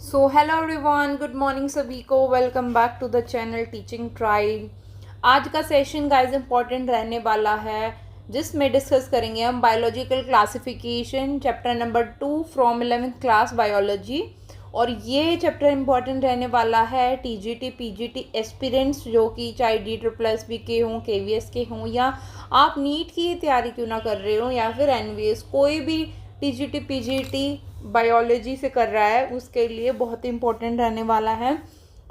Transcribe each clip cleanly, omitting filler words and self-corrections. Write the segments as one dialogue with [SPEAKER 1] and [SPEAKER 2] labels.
[SPEAKER 1] सो hello everyone, good morning सभी को। Welcome back to the channel teaching tribe. आज का सेशन गाइस इंपॉर्टेंट रहने वाला है, जिसमें डिस्कस करेंगे हम biological classification chapter number 2 from 11th class biology. और ये चैप्टर इंपॉर्टेंट रहने वाला है टीजीटी पीजीटी एस्पिरेंट्स, जो कि चाहे DSSB के हों, KVS के हों, या आप नीट की तैयारी क्यों ना कर रहे हो, या फिर NVS, कोई भी टीजीटी पीजीटी बायोलॉजी से कर रहा है, उसके लिए बहुत इंपॉर्टेंट रहने वाला है।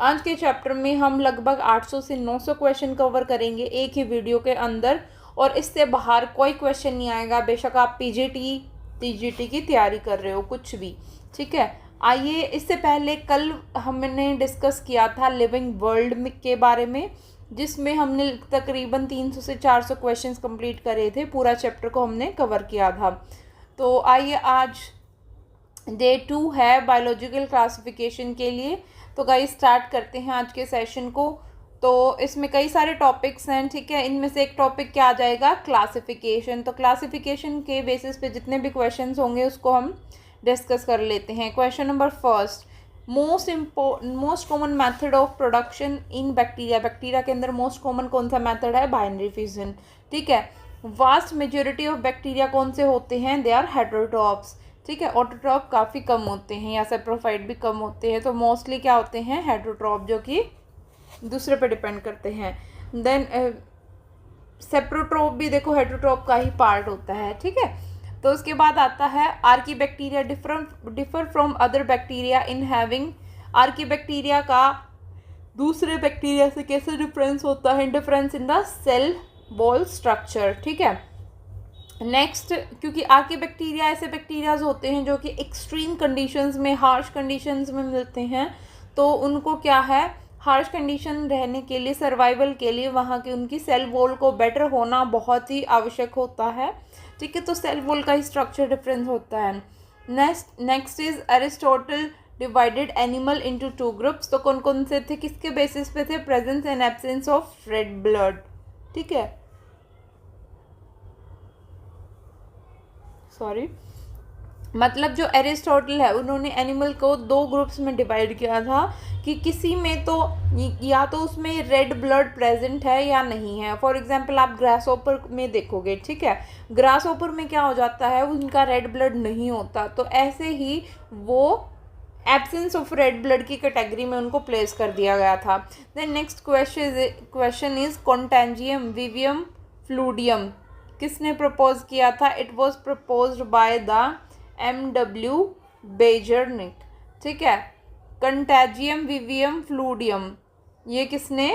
[SPEAKER 1] आज के चैप्टर में हम लगभग 800 से 900 क्वेश्चन कवर करेंगे एक ही वीडियो के अंदर, और इससे बाहर कोई क्वेश्चन नहीं आएगा, बेशक आप पीजीटी की तैयारी कर रहे हो, कुछ भी। ठीक है, आइए, इससे पहले कल हमने डिस्कस किया था लिविंग वर्ल्ड के बारे में, जिसमें हमने तकरीबन 300 से 400 क्वेश्चंस कंप्लीट करे थे। पूरा चैप्टर को हमने कवर किया था। तो आइए, आज डे 2 है बायोलॉजिकल क्लासिफिकेशन के लिए। तो गाइस स्टार्ट करते हैं आज के सेशन को। तो इसमें कई सारे टॉपिक्स हैं, ठीक है। इनमें से एक टॉपिक क्या आ जाएगा, क्लासिफिकेशन। तो क्लासिफिकेशन के बेसिस पे जितने भी क्वेश्चंस होंगे उसको हम डिस्कस कर लेते हैं। Question number first, most common method of production in bacteria. Bacteria के अंदर मोस्ट कॉमन कौन सा मेथड है, बाइनरी फिजन। ठीक है, वास्ट मेजोरिटी ऑफ बैक्टीरिया कौन से होते हैं, दे आर हेटेरोट्रॉप्स। ठीक है, ऑटोट्रॉप काफ़ी कम होते हैं, या सेप्रोफाइट भी कम होते हैं। तो मोस्टली क्या होते हैं, हेटेरोट्रॉप, जो कि दूसरे पे डिपेंड करते हैं। देन सेप्रोट्रॉप भी देखो हेटेरोट्रॉप का ही पार्ट होता है। ठीक है, तो उसके बाद आता है archaebacteria differ from other bacteria in having. Archaebacteria का दूसरे बैक्टीरिया से कैसे डिफरेंस होता है, difference in the cell wall structure. ठीक है, नेक्स्ट, क्योंकि आर्कीबैक्टीरिया ऐसे बैक्टीरियाज होते हैं जो कि एक्सट्रीम कंडीशंस में, हार्श कंडीशंस में मिलते हैं, तो उनको क्या है, हार्श कंडीशन रहने के लिए, सर्वाइवल के लिए वहाँ की उनकी सेल वॉल को बेटर होना बहुत ही आवश्यक होता है। ठीक है, तो सेल वॉल का ही स्ट्रक्चर डिफरेंस होता है। Next is Aristotle divided animal into 2 groups. तो कौन कौन से थे, किसके बेसिस पे थे, presence and absence of red blood. ठीक है, सॉरी, मतलब जो एरिस्टोटल है उन्होंने एनिमल को 2 ग्रुप्स में डिवाइड किया था, कि किसी में तो या तो उसमें रेड ब्लड प्रेजेंट है या नहीं है। फॉर एग्जांपल आप ग्रास ऑपर में देखोगे, ठीक है, ग्रास ऑपर में क्या हो जाता है, उनका रेड ब्लड नहीं होता। तो ऐसे ही वो एब्सेंस ऑफ रेड ब्लड की कैटेगरी में उनको प्लेस कर दिया गया था। Then next question is contagium vivum fluidum किसने प्रपोज किया था। It was proposed by the MW Beijerinck. ठीक है, कंटेजियम विवियम फ्लूडियम ये किसने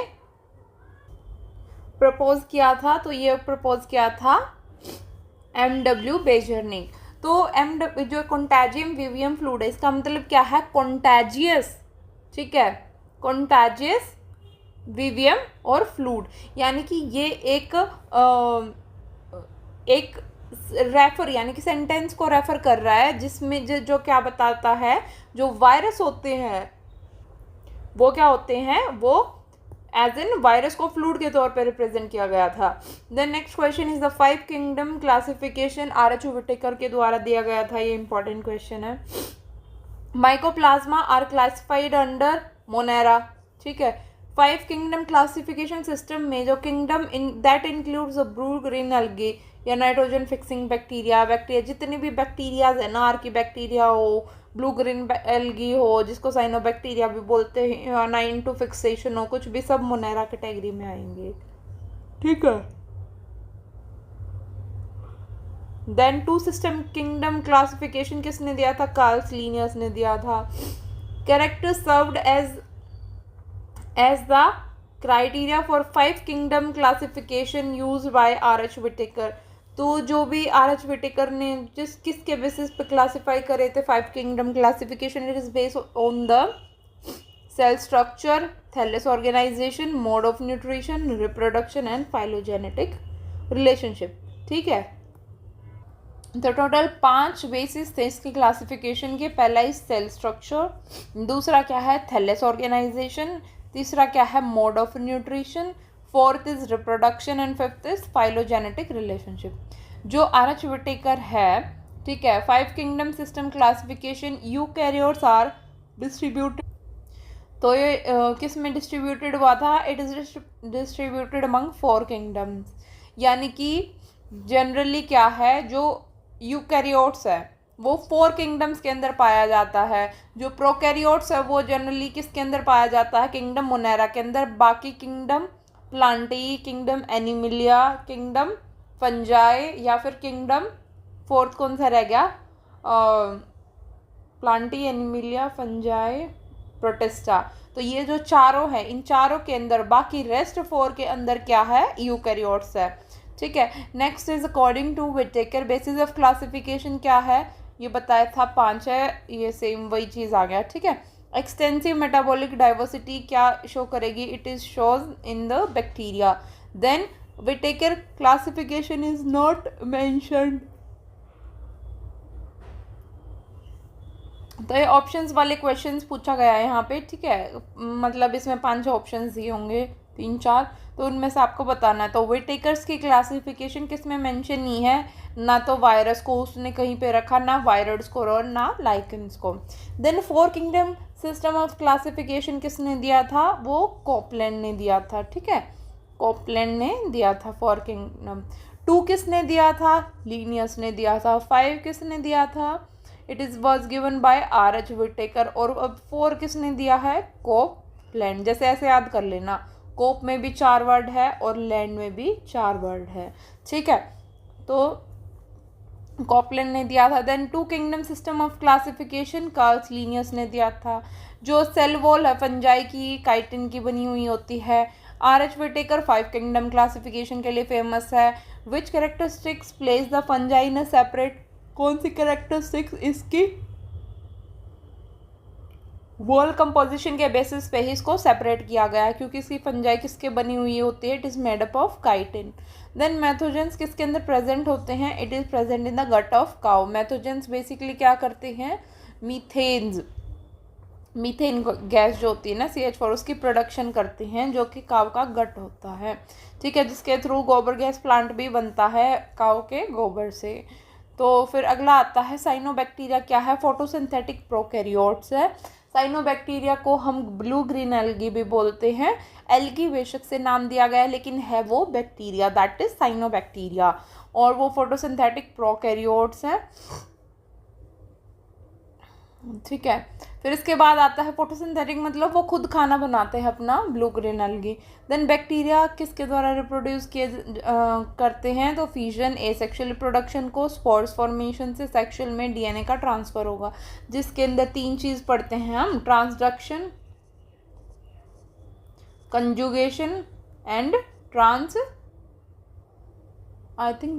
[SPEAKER 1] प्रपोज किया था, तो ये प्रपोज किया था MW बेजरनिक। तो जो कंटेजियम विवियम फ्लूड है, इसका मतलब क्या है, कॉन्टेजियस। ठीक है, कॉन्टेजियस विवियम और फ्लूड, यानी कि ये एक रेफर, यानी कि सेंटेंस को रेफर कर रहा है, जिसमें जो क्या बताता है, जो वायरस होते हैं वो क्या होते हैं, वो एज इन वायरस को फ्लूड के तौर पर रिप्रेजेंट किया गया था। Then next question is the 5 kingdom classification, RH Whittaker के द्वारा दिया गया था। ये इंपॉर्टेंट क्वेश्चन है। Mycoplasma are classified under Monera. ठीक है, 5 किंगडम क्लासिफिकेशन सिस्टम में जो kingdom that includes blue green algae या नाइट्रोजन फिक्सिंग बैक्टीरिया, जितने भी बैक्टीरियाज है ना, आर्कीबैक्टीरिया हो, ब्लू ग्रीन एल्गी हो, जिसको साइनोबैक्टीरिया भी बोलते हैं, या 9 फिक्सेशन हो, कुछ भी, सब मोनेरा कैटेगरी में आएंगे। ठीक है, देन 2 सिस्टम किंगडम क्लासिफिकेशन किसने दिया था, कार्ल लीनियस ने दिया था। Character served as the criteria for 5 kingdom classification used by RH Whittaker. तो जो भी RH विटेकर ने किसके बेसिस पे क्लासीफाई करे थे 5 kingdom classification, it is based on the cell structure, thallus organisation, mode of nutrition, reproduction and phylogenetic relationship. ठीक है, तो टोटल 5 बेसिस थे इसकी क्लासिफिकेशन के। पहला इज सेल स्ट्रक्चर, दूसरा क्या है, थैलेस ऑर्गेनाइजेशन, तीसरा क्या है, mode of nutrition, 4th is reproduction and 5th is phylogenetic relationship. जो RH विटेकर है, ठीक है, 5 kingdom system classification, eukaryotes are distributed, तो ये किस में डिस्ट्रीब्यूटेड हुआ था? It is distributed among 4 kingdoms. यानी कि जनरली क्या है, जो यूकैरियोट्स है वो 4 किंगडम्स के अंदर पाया जाता है। जो प्रोकैरियोट्स है वो जनरली किसके अंदर पाया जाता है? किंगडम मोनेरा के अंदर। बाकी kingdom Plantae, kingdom Animalia, kingdom fungi, या फिर किंगडम फोर्थ कौन सा रह गया? Plantae, Animalia, fungi, Protista. तो ये जो चारों हैं, इन चारों के अंदर, बाकी रेस्ट 4 के अंदर क्या है? यूकैरियोट्स है। ठीक है। Next is according to Whittaker basis of classification क्या है? ये बताया था 5 है, ये सेम वही चीज़ आ गया। ठीक है। एक्सटेंसिव मेटाबॉलिक डाइवर्सिटी क्या शो करेगी? It is shows in the bacteria. Then Whittaker classification is not mentioned. तो ये ऑप्शंस वाले क्वेश्चंस पूछा गया है यहाँ पे। ठीक है, मतलब इसमें 5 ऑप्शंस दिए होंगे, 3-4, तो उनमें से आपको बताना है। तो विटेकर्स की क्लासिफिकेशन किस में मेंशन नहीं है? ना तो वायरस को उसने कहीं पे रखा, ना वायरस को और ना लाइकेंस को। Then 4 kingdom system of classification किसने दिया था? वो कॉपलैंड ने दिया था। ठीक है, कॉपलैंड ने दिया था 4 किंगडम। 2 किसने दिया था? लीनियस ने दिया था। 5 किसने दिया था? It is was given by R.H. Whittaker. और अब 4 किसने दिया है? कोपलैंड। जैसे ऐसे याद कर लेना, कोप में भी 4 वर्ड है और लैंड में भी 4 वर्ड है। ठीक है, तो कॉपलैंड ने दिया था। Then 2 kingdom system of classification Carls Linnaeus ने दिया था। जो सेल वॉल है फंजाई की, काइटिन की बनी हुई होती है। R.H. विटेकर 5 किंगडम क्लासिफिकेशन के लिए फेमस है। Which characteristics place the fungi in a separate? कौन सी कैरेक्टरिस्टिक्स इसकी वॉल कंपोजिशन के बेसिस पे ही इसको सेपरेट किया गया है, क्योंकि इसकी फंजाई किसके बनी हुई होती है? It is made up of chitin. Then methanogens किसके अंदर प्रेजेंट होते हैं? It is present in the gut of cow. Methanogens basically क्या करते हैं? मीथेन गैस जो होती है ना, CH4, उसकी प्रोडक्शन करते हैं, जो कि काव का गट होता है। ठीक है, जिसके थ्रू गोबर गैस प्लांट भी बनता है काव के गोबर से। तो फिर अगला आता है साइनोबैक्टीरिया क्या है? फोटोसिंथेटिक प्रोकैरियोट्स है। साइनोबैक्टीरिया को हम ब्लू ग्रीन एल्गी भी बोलते हैं। एल्गी बेशक से नाम दिया गया है, लेकिन है वो बैक्टीरिया, दैट इज साइनोबैक्टीरिया। और वो फोटोसिंथेटिक प्रोकैरियोट्स है। ठीक है, फिर इसके बाद आता है फोटोसिंथेटिक, मतलब वो खुद खाना बनाते हैं अपना, blue green algae. Then bacteria किसके द्वारा रिप्रोड्यूस किए करते हैं? तो फिजन, एसेक्सुअल रिप्रोडक्शन को, स्पोर्स फॉर्मेशन से सेक्सुअल में DNA का ट्रांसफर होगा, जिसके अंदर 3 चीज़ पढ़ते हैं हम, ट्रांसडक्शन, कंजुगेशन एंड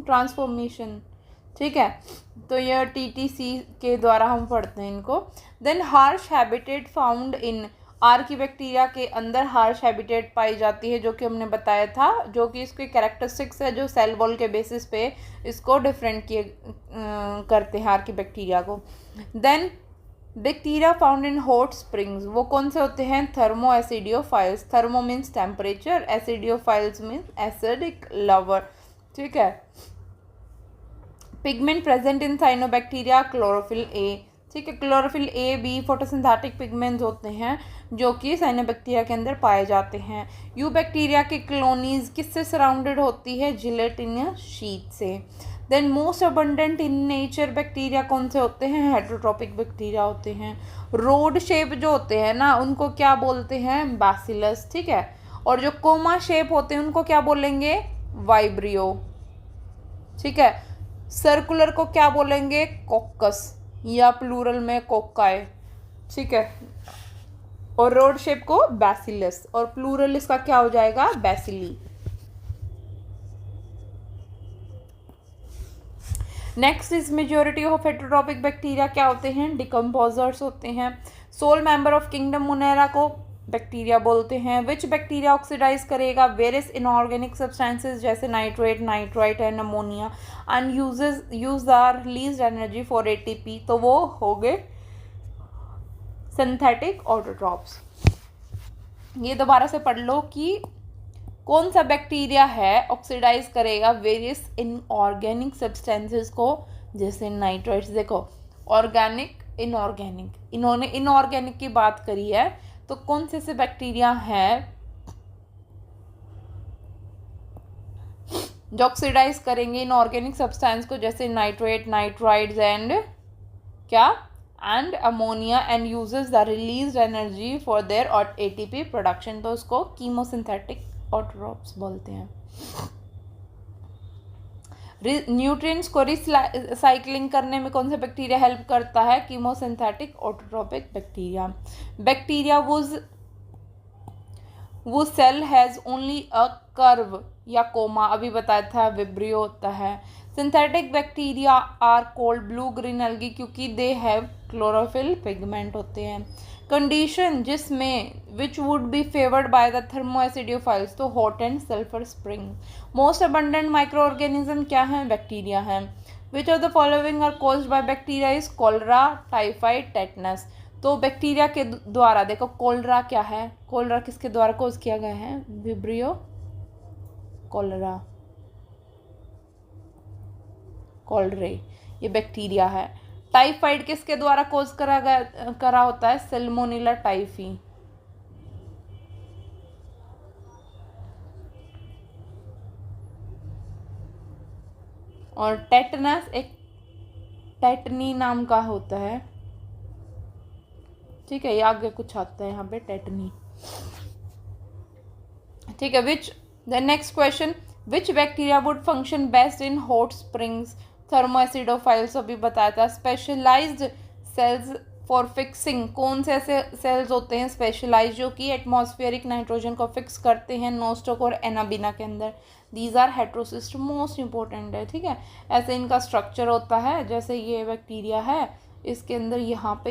[SPEAKER 1] ट्रांसफॉर्मेशन। ठीक है, तो यह TTC के द्वारा हम पढ़ते हैं इनको। Then harsh habitat found in की बैक्टीरिया के अंदर हार्श हैबिटेट पाई जाती है, जो कि हमने बताया था, जो कि इसके कैरेक्टरिस्टिक्स है, जो सेल वॉल के बेसिस पे इसको डिफरेंट किए करते हैं की बैक्टीरिया को। Then bacteria found in hot springs, वो कौन से होते हैं? Thermo acidophiles. Thermo means temperature, acidophiles means acidic lover. ठीक है, pigment present in cyanobacteria, chlorophyll A. ठीक है, chlorophyll A B photosynthetic pigments होते हैं, जो कि साइनोबैक्टीरिया के अंदर पाए जाते हैं। यू बैक्टीरिया की कॉलोनीज किससे सराउंडेड होती है? जिलेटिनस शीट से। Then most abundant in nature bacteria कौन से होते हैं? हेटरोट्रोपिक बैक्टीरिया होते हैं। रोड शेप जो होते हैं ना, उनको क्या बोलते हैं? बैसिलस। ठीक है, और जो कोमा शेप होते हैं उनको क्या बोलेंगे? वाइब्रियो। ठीक है, सर्कुलर को क्या बोलेंगे? कोक्कस, या प्लूरल में कोक्काए। ठीक है, और रोड शेप को बैसिलस, और प्लूरल इसका क्या हो जाएगा? Bacilli. Next is majority of heterotrophic bacteria क्या होते हैं? डिकम्पोजर्स होते हैं। Sole member of kingdom Monera को बैक्टीरिया बोलते हैं। विच बैक्टीरिया ऑक्सीडाइज करेगा वेरियस इनऑर्गेनिक सब्सटेंसेस जैसे nitrate, nitrite and ammonia, and use or release energy for ATP, तो वो हो गए सिंथेटिक ऑटोट्रॉप्स। ये दोबारा से पढ़ लो कि कौन सा बैक्टीरिया है ऑक्सीडाइज करेगा वेरियस इनऑर्गेनिक सब्सटेंसेस को, जैसे नाइट्राइट्स। देखो, ऑर्गेनिक इनऑर्गेनिक, इन्होंने इनऑर्गेनिक की बात करी है, तो कौन से बैक्टीरिया हैं जो ऑक्सीडाइज करेंगे इनऑर्गेनिक सब्सटेंस को, जैसे नाइट्रेट, नाइट्राइड्स एंड क्या and ammonia, and uses the released energy for their ATP production, तो उसको कीमोसिंथेटिक ऑटोट्रोप्स बोलते हैं। न्यूट्रिएंट्स को रिसाइक्लिंग करने में कौन सा बैक्टीरिया हेल्प करता है? Chemosynthetic autotrophic bacteria. बैक्टीरिया वो cell has only a curve या कोमा, अभी बताया था विब्रियो होता है। Synthetic bacteria are called blue green algae, क्योंकि दे हैव क्लोरोफिल पिगमेंट होते हैं। कंडीशन जिसमें which would be favoured by the thermoacidophiles, तो hot and sulphur spring. Most abundant micro organism क्या है? बैक्टीरिया है। Which of the following are caused by bacteria is cholera, typhoid, tetanus, तो bacteria के द्वारा, देखो कोलरा क्या है, कोलरा किसके द्वारा कोज किया गया है? विब्रियो कोलरा, कोलरे, ये बैक्टीरिया है। टाइफाइड किसके द्वारा कोज करा होता है? Salmonella typhi. और टेटनस एक टेटनी नाम का होता है, ठीक है, ये आगे कुछ आता है यहाँ पे, टेटनी, ठीक है। Which the next question, which bacteria would function best in hot springs? Thermoacidophiles अभी बताया था। स्पेशलाइज्ड सेल्स फॉर फिक्सिंग, कौन से ऐसे सेल्स होते हैं स्पेशलाइज जो कि एटमॉस्फेरिक नाइट्रोजन को फिक्स करते हैं नोस्टोक और एनाबिना के अंदर? These are heterocyst, most important है, ठीक है। ऐसे इनका स्ट्रक्चर होता है, जैसे ये बैक्टीरिया है, इसके अंदर यहाँ पे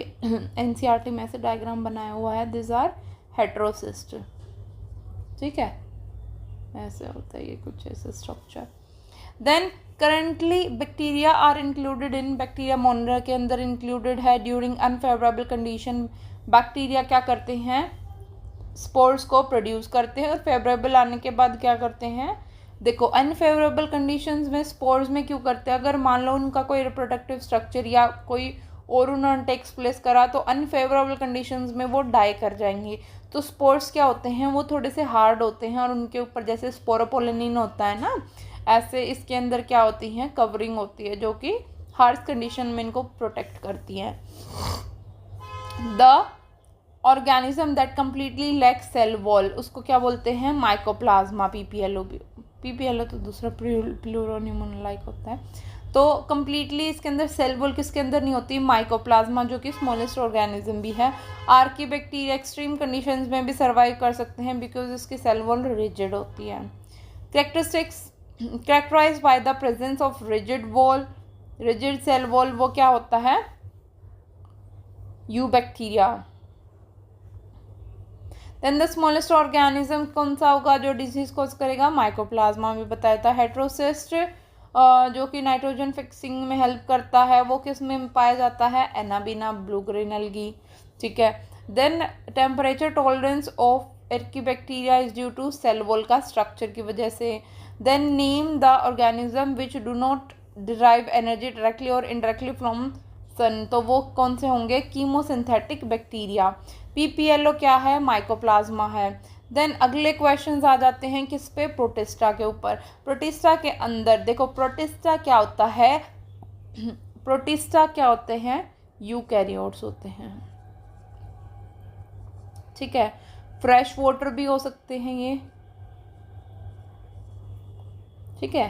[SPEAKER 1] एनसीईआरटी में ऐसे डायग्राम बनाया हुआ है, दिस आर हेट्रोसिस्ट, ठीक है, ऐसे होता है ये कुछ ऐसे structure. Then currently bacteria are included in, bacteria Monera के अंदर इंक्लूडेड है। ड्यूरिंग अनफेवरेबल कंडीशन, बैक्टीरिया क्या करते हैं? स्पोर्स को प्रोड्यूस करते हैं, और फेवरेबल आने के बाद क्या करते हैं? देखो अनफेवरेबल कंडीशंस में स्पोर्स में क्यों करते हैं? अगर मान लो उनका कोई रिप्रोडक्टिव स्ट्रक्चर या कोई ओरुनन टेक्स प्लेस करा, तो अनफेवरेबल कंडीशंस में वो डाई कर जाएंगे। तो स्पोर्स क्या होते हैं? वो थोड़े से हार्ड होते हैं, और उनके ऊपर जैसे स्पोरोपोलिनिन होता है ना, ऐसे इसके अंदर क्या होती हैं? कवरिंग होती है, जो कि हार्श कंडीशन में इनको प्रोटेक्ट करती है। The organism that completely lack cell wall, उसको क्या बोलते हैं? Mycoplasma, PPLO. पीपीएलओ तो दूसरा प्लूरोनिमोन लाइक होता है। तो कम्प्लीटली इसके अंदर सेल वॉल किसके अंदर नहीं होती? माइकोप्लाज्मा, जो कि स्मॉलेस्ट ऑर्गेनिज्म भी है। आर्की बैक्टीरिया एक्सट्रीम कंडीशंस में भी सर्वाइव कर सकते हैं, बिकॉज इसकी सेल वॉल रिजिड होती है। Characteristics characterized by the presence of rigid wall, rigid cell wall, वो क्या होता है? Eubacteria. Then the smallest organism कौन सा होगा जो डिजीज कॉज करेगा? माइकोप्लाज्मा में बताया था। हेट्रोसिस्ट जो कि नाइट्रोजन फिक्सिंग में हेल्प करता है, वो किस में पाया जाता है? एनाबिना, ब्लू ग्रीन एल्गी, ठीक है। Then temperature tolerance of archaebacteria is due to cell wall का स्ट्रक्चर की वजह से। Then name the organism which do not derive energy directly और इनडायरेक्टली फ्रॉम सन, तो वो कौन से होंगे? Chemosynthetic bacteria. पीपीएलओ क्या है? माइकोप्लाज्मा है। देन अगले क्वेश्चंस आ जाते हैं किस पे? प्रोटिस्टा के ऊपर। प्रोटिस्टा के अंदर देखो, प्रोटिस्टा क्या होता है? प्रोटिस्टा क्या होते हैं? यूकैरियोट्स होते हैं, ठीक है। फ्रेश वाटर भी हो सकते हैं ये, ठीक है।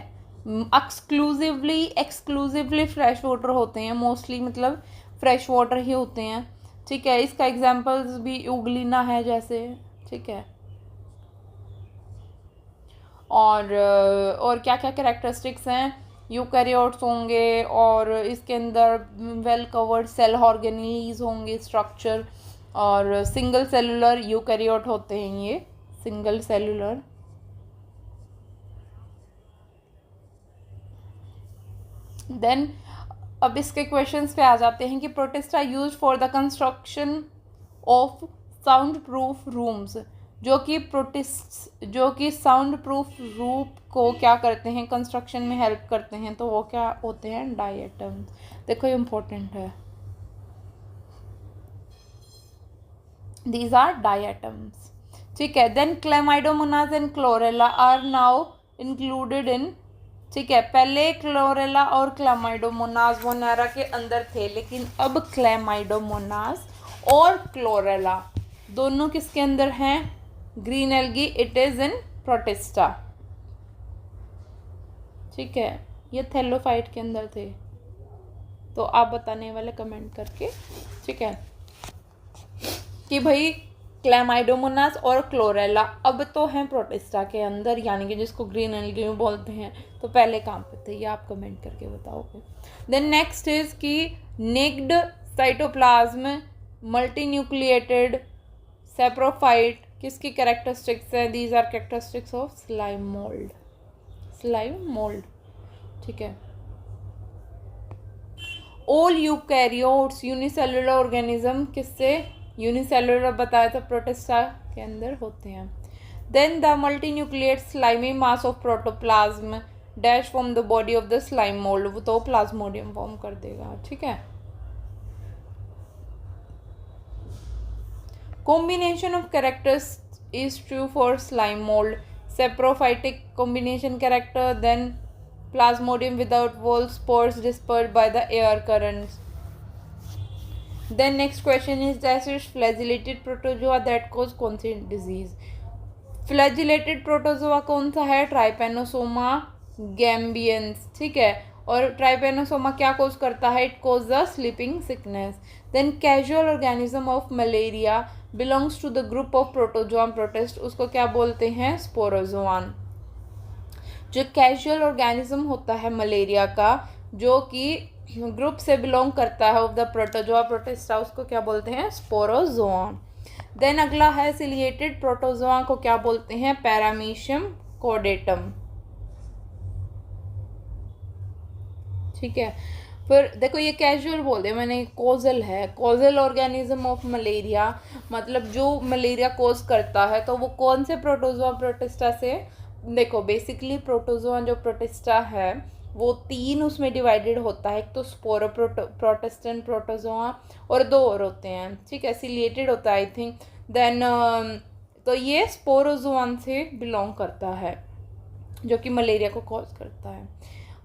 [SPEAKER 1] एक्सक्लूसिवली फ्रेश वाटर होते हैं, मोस्टली मतलब फ्रेश वाटर ही होते हैं, ठीक है। इसका एग्जांपल्स भी यूग्लिना है जैसे, ठीक है। और क्या क्या कैरेक्टरिस्टिक्स हैं? यूकैरियोट्स होंगे, और इसके अंदर वेल कवर्ड सेल ऑर्गेनीज होंगे स्ट्रक्चर, और सिंगल सेलुलर यूकैरियोट होते हैं ये, सिंगल सेलुलर। देन अब इसके क्वेश्चंस पे आ जाते हैं कि protista use for the construction of sound proof rooms, जो कि साउंड प्रूफ रूम को क्या करते हैं? कंस्ट्रक्शन में हेल्प करते हैं, तो वो क्या होते हैं? डायटम्स। देखो ये इम्पोर्टेंट है। दीज आर डायटम्स, ठीक है। Then Chlamydomonas and Chlorella are now included in, ठीक है। पहले क्लोरेला और क्लेमाइडोमोनास मोनेरा के अंदर थे, लेकिन अब क्लेमाइडोमोनास और क्लोरेला दोनों किसके अंदर हैं? Green algae, it is in protista, ठीक है। ये थैलोफाइट के अंदर थे, तो आप बताने वाले कमेंट करके, ठीक है, कि भाई क्लेमाइडोमोनास और क्लोरेला अब तो हैं प्रोटिस्टा के अंदर, यानी कि जिसको ग्रीन एल्गी बोलते हैं, तो पहले कहाँ पे थे, ये आप कमेंट करके बताओगे। देन नेक्स्ट इज कि naked cytoplasm multi nucleated saprophyte किसकी कैरेक्टरिस्टिक्स हैं? These are characteristics of slime mould, slime mould, ठीक है। ऑल यूकैरियोट्स यूनिसेलुलर ऑर्गेनिज्म किससे? यूनिसेलुलर बताया था प्रोटिस्टा के अंदर होते हैं। Then the multinucleate slimy mass of protoplasm dash from the body of the slime mould, वो तो प्लाज्मोडियम फॉर्म कर देगा, ठीक है। Combination of characters is true for slime mold. Saprophytic combination character, then plasmodium without wall, spores dispersed by the air currents. Then next question is that is flagellated protozoa that cause कौन सी disease? Flagellated protozoa कौन सा है? Trypanosoma gambians, ठीक है। और Trypanosoma क्या cause करता है? It cause the sleeping sickness. Then casual organism of malaria belongs to the group of protozoa protist, उसको क्या बोलते हैं? स्पोरोजोआन। जो कैजुअल ऑर्गेनिज्म होता है मलेरिया का, जो कि ग्रुप से बिलोंग करता है ऑफ द प्रोटोजोआ प्रोटिस्टा, उसको क्या बोलते हैं? स्पोरोजोआन। देन अगला है सिलिएटेड प्रोटोजोआ को क्या बोलते हैं? पैरामीशियम कॉर्डेटम, ठीक है। फिर देखो ये कैजुअल बोल दे मैंने, कोजल है, कोजल ऑर्गेनिज्म ऑफ मलेरिया, मतलब जो मलेरिया कोज करता है, तो वो कौन से प्रोटोजोआ प्रोटिस्टा से? देखो बेसिकली प्रोटोजोआ जो प्रोटिस्टा है वो 3 उसमें डिवाइडेड होता है, एक तो स्पोरो प्रोटिस्टन प्रोटोजोआ और 2 और होते हैं, ठीक है। सिलिएटेड होता है आई थिंक। देन तो ये स्पोरोजोआन से बिलोंग करता है, जो कि मलेरिया को कॉज करता है।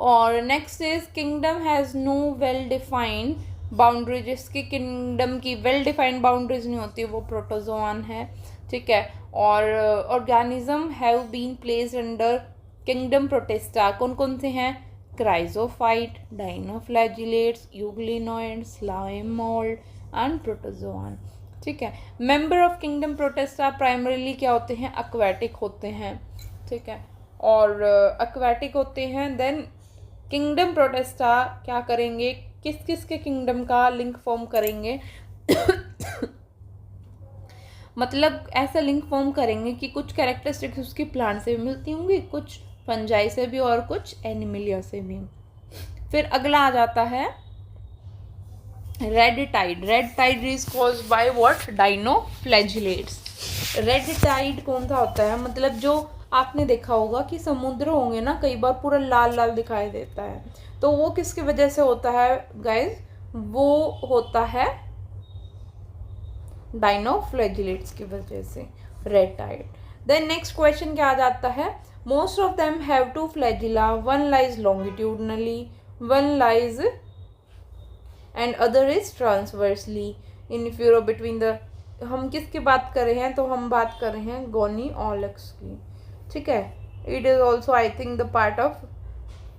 [SPEAKER 1] और next is kingdom has no well defined boundary, जिसकी किंगडम की वेल डिफाइंड बाउंड्रीज नहीं होती वो प्रोटोजोआन है, ठीक है। और organism have been placed under kingdom protista, कौन कौन से हैं? Chrysophyte, dinoflagellates, euglenoid, slime mould and protozoan, ठीक है। Member of kingdom protista primarily क्या होते हैं? एक्वेटिक होते हैं, ठीक है, और एक्वेटिक होते हैं। देन किंगडम प्रोटिस्टा क्या करेंगे? किस किस के किंगडम का लिंक फॉर्म करेंगे? मतलब ऐसा लिंक फॉर्म करेंगे कि कुछ कैरेक्टरिस्टिक्स उसकी प्लांट से भी मिलती होंगी, कुछ फंजाई से भी और कुछ एनिमलिया से भी। फिर अगला आ जाता है red tide. Red tide is caused by what? Dinoflagellates. Red tide कौन सा होता है? मतलब जो आपने देखा होगा कि समुद्र होंगे ना, कई बार पूरा लाल लाल दिखाई देता है, तो वो किसकी वजह से होता है गाइज? वो होता है डाइनोफ्लैजिलेट्स की वजह से, red tide. Then next question क्या आ जाता है? Most of them have 2 flagella, one lies longitudinally, one lies and other is transversely in furrow between the. हम किसकी बात कर रहे हैं? तो हम बात कर रहे हैं गोनिओलेक्स की, ठीक है। It is also I think the part of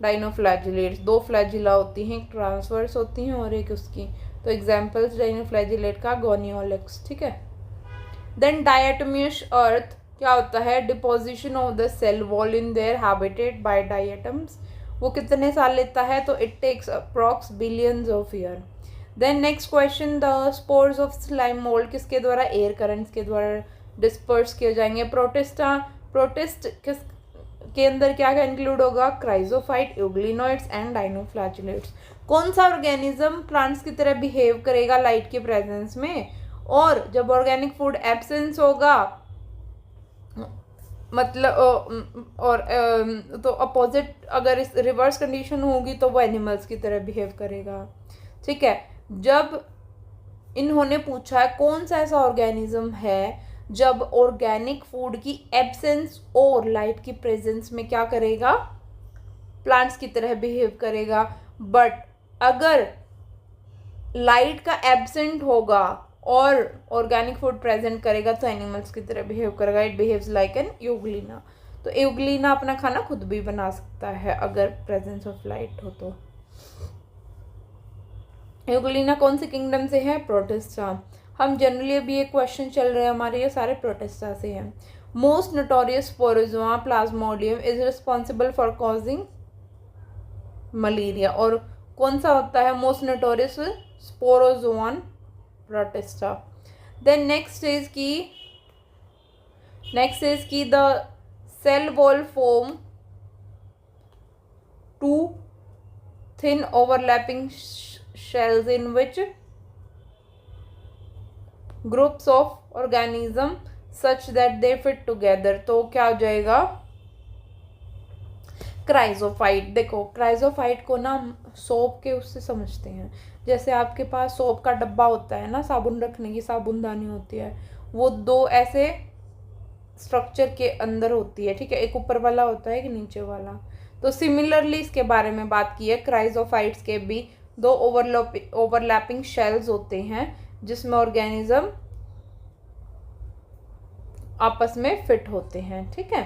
[SPEAKER 1] dinoflagellates. 2 flagella होती हैं, एक ट्रांसवर्स होती हैं और एक उसकी, तो एग्जाम्पल्स डाइनोफ्लैजिलेट का गोनिओलेक्स, ठीक है। देन डायटमियस अर्थ क्या होता है? Deposition of the cell wall in their habitat by diatoms. वो कितने साल लेता है? तो it takes approx billions of year. Then next question, the spores of slime mould किसके द्वारा? एयर करंट्स के द्वारा डिस्पर्स किए जाएंगे। प्रोटिस्ट किस के अंदर क्या क्या इंक्लूड होगा? क्राइजोफाइट, यूग्लिनोइड्स एंड डाइनोफ्लैजिलेट्स। कौन सा ऑर्गेनिज्म प्लांट्स की तरह बिहेव करेगा लाइट के प्रेजेंस में? और जब ऑर्गेनिक फूड एब्सेंस होगा, मतलब और तो अपोजिट, अगर इस रिवर्स कंडीशन होगी तो वो एनिमल्स की तरह बिहेव करेगा, ठीक है। जब इन्होंने पूछा है कौन सा ऐसा ऑर्गेनिज्म है जब ऑर्गेनिक फूड की एब्सेंस और लाइट की प्रेजेंस में क्या करेगा, प्लांट्स की तरह बिहेव करेगा, बट अगर लाइट का एब्सेंट होगा और ऑर्गेनिक फूड प्रेजेंट करेगा तो एनिमल्स की तरह बिहेव करेगा। It behaves like an Euglena. तो यूग्लिना अपना खाना खुद भी बना सकता है अगर प्रेजेंस ऑफ लाइट हो तो। यूग्लिना कौन से किंगडम से है? प्रोटिस्टा। हम जनरली अभी एक क्वेश्चन चल रहे हैं हमारे, ये सारे प्रोटिस्टा से हैं। Most notorious sporozoa plasmodium is responsible for causing malaria. और कौन सा होता है most notorious? Sporozoan protista. Then next is की the cell wall form two thin overlapping shells in which groups of organism such that they fit together। तो क्या हो जाएगा? क्राइजोफाइट। देखो क्राइजोफाइट को ना सोप के उससे समझते हैं। जैसे आपके पास सोप का डब्बा होता है ना, साबुन रखने की साबुनदानी होती है, वो दो ऐसे स्ट्रक्चर के अंदर होती है, ठीक है, एक ऊपर वाला होता है एक नीचे वाला। तो सिमिलरली इसके बारे में बात की है। क्राइजोफाइट्स के भी दो ओवरलैपिंग शेल्स होते हैं जिसमें ऑर्गेनिज्म आपस में फिट होते हैं, ठीक है।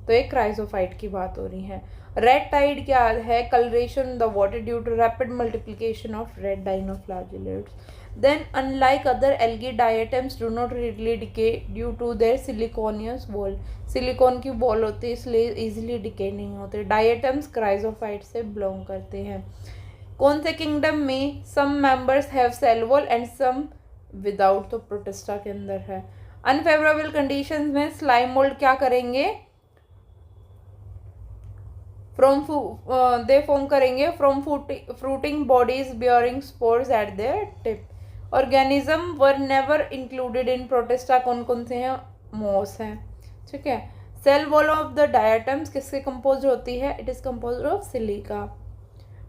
[SPEAKER 1] तो एक क्राइजोफाइट की बात हो रही है। रेड टाइड क्या है? Colouration the water due to rapid multiplication of red dinoflagellates. Then unlike other algae diatoms do not readily decay due to their siliceous wall. Silicon की वॉल होती है इसलिए इजीली डिके नहीं होते। डायटम्स क्राइजोफाइट से belong करते हैं। कौन से किंगडम में some members have cell wall and some without? तो प्रोटिस्टा के अंदर है। अनफेवरेबल कंडीशंस में स्लाइम मोल्ड क्या करेंगे? दे फॉर्म करेंगे from fruiting bodies bearing spores at their tip. Organism were never included in Protista. कौन कौन से हैं? मॉस हैं, ठीक है। Cell wall of the diatoms किससे कंपोज होती है? It is compose of silica.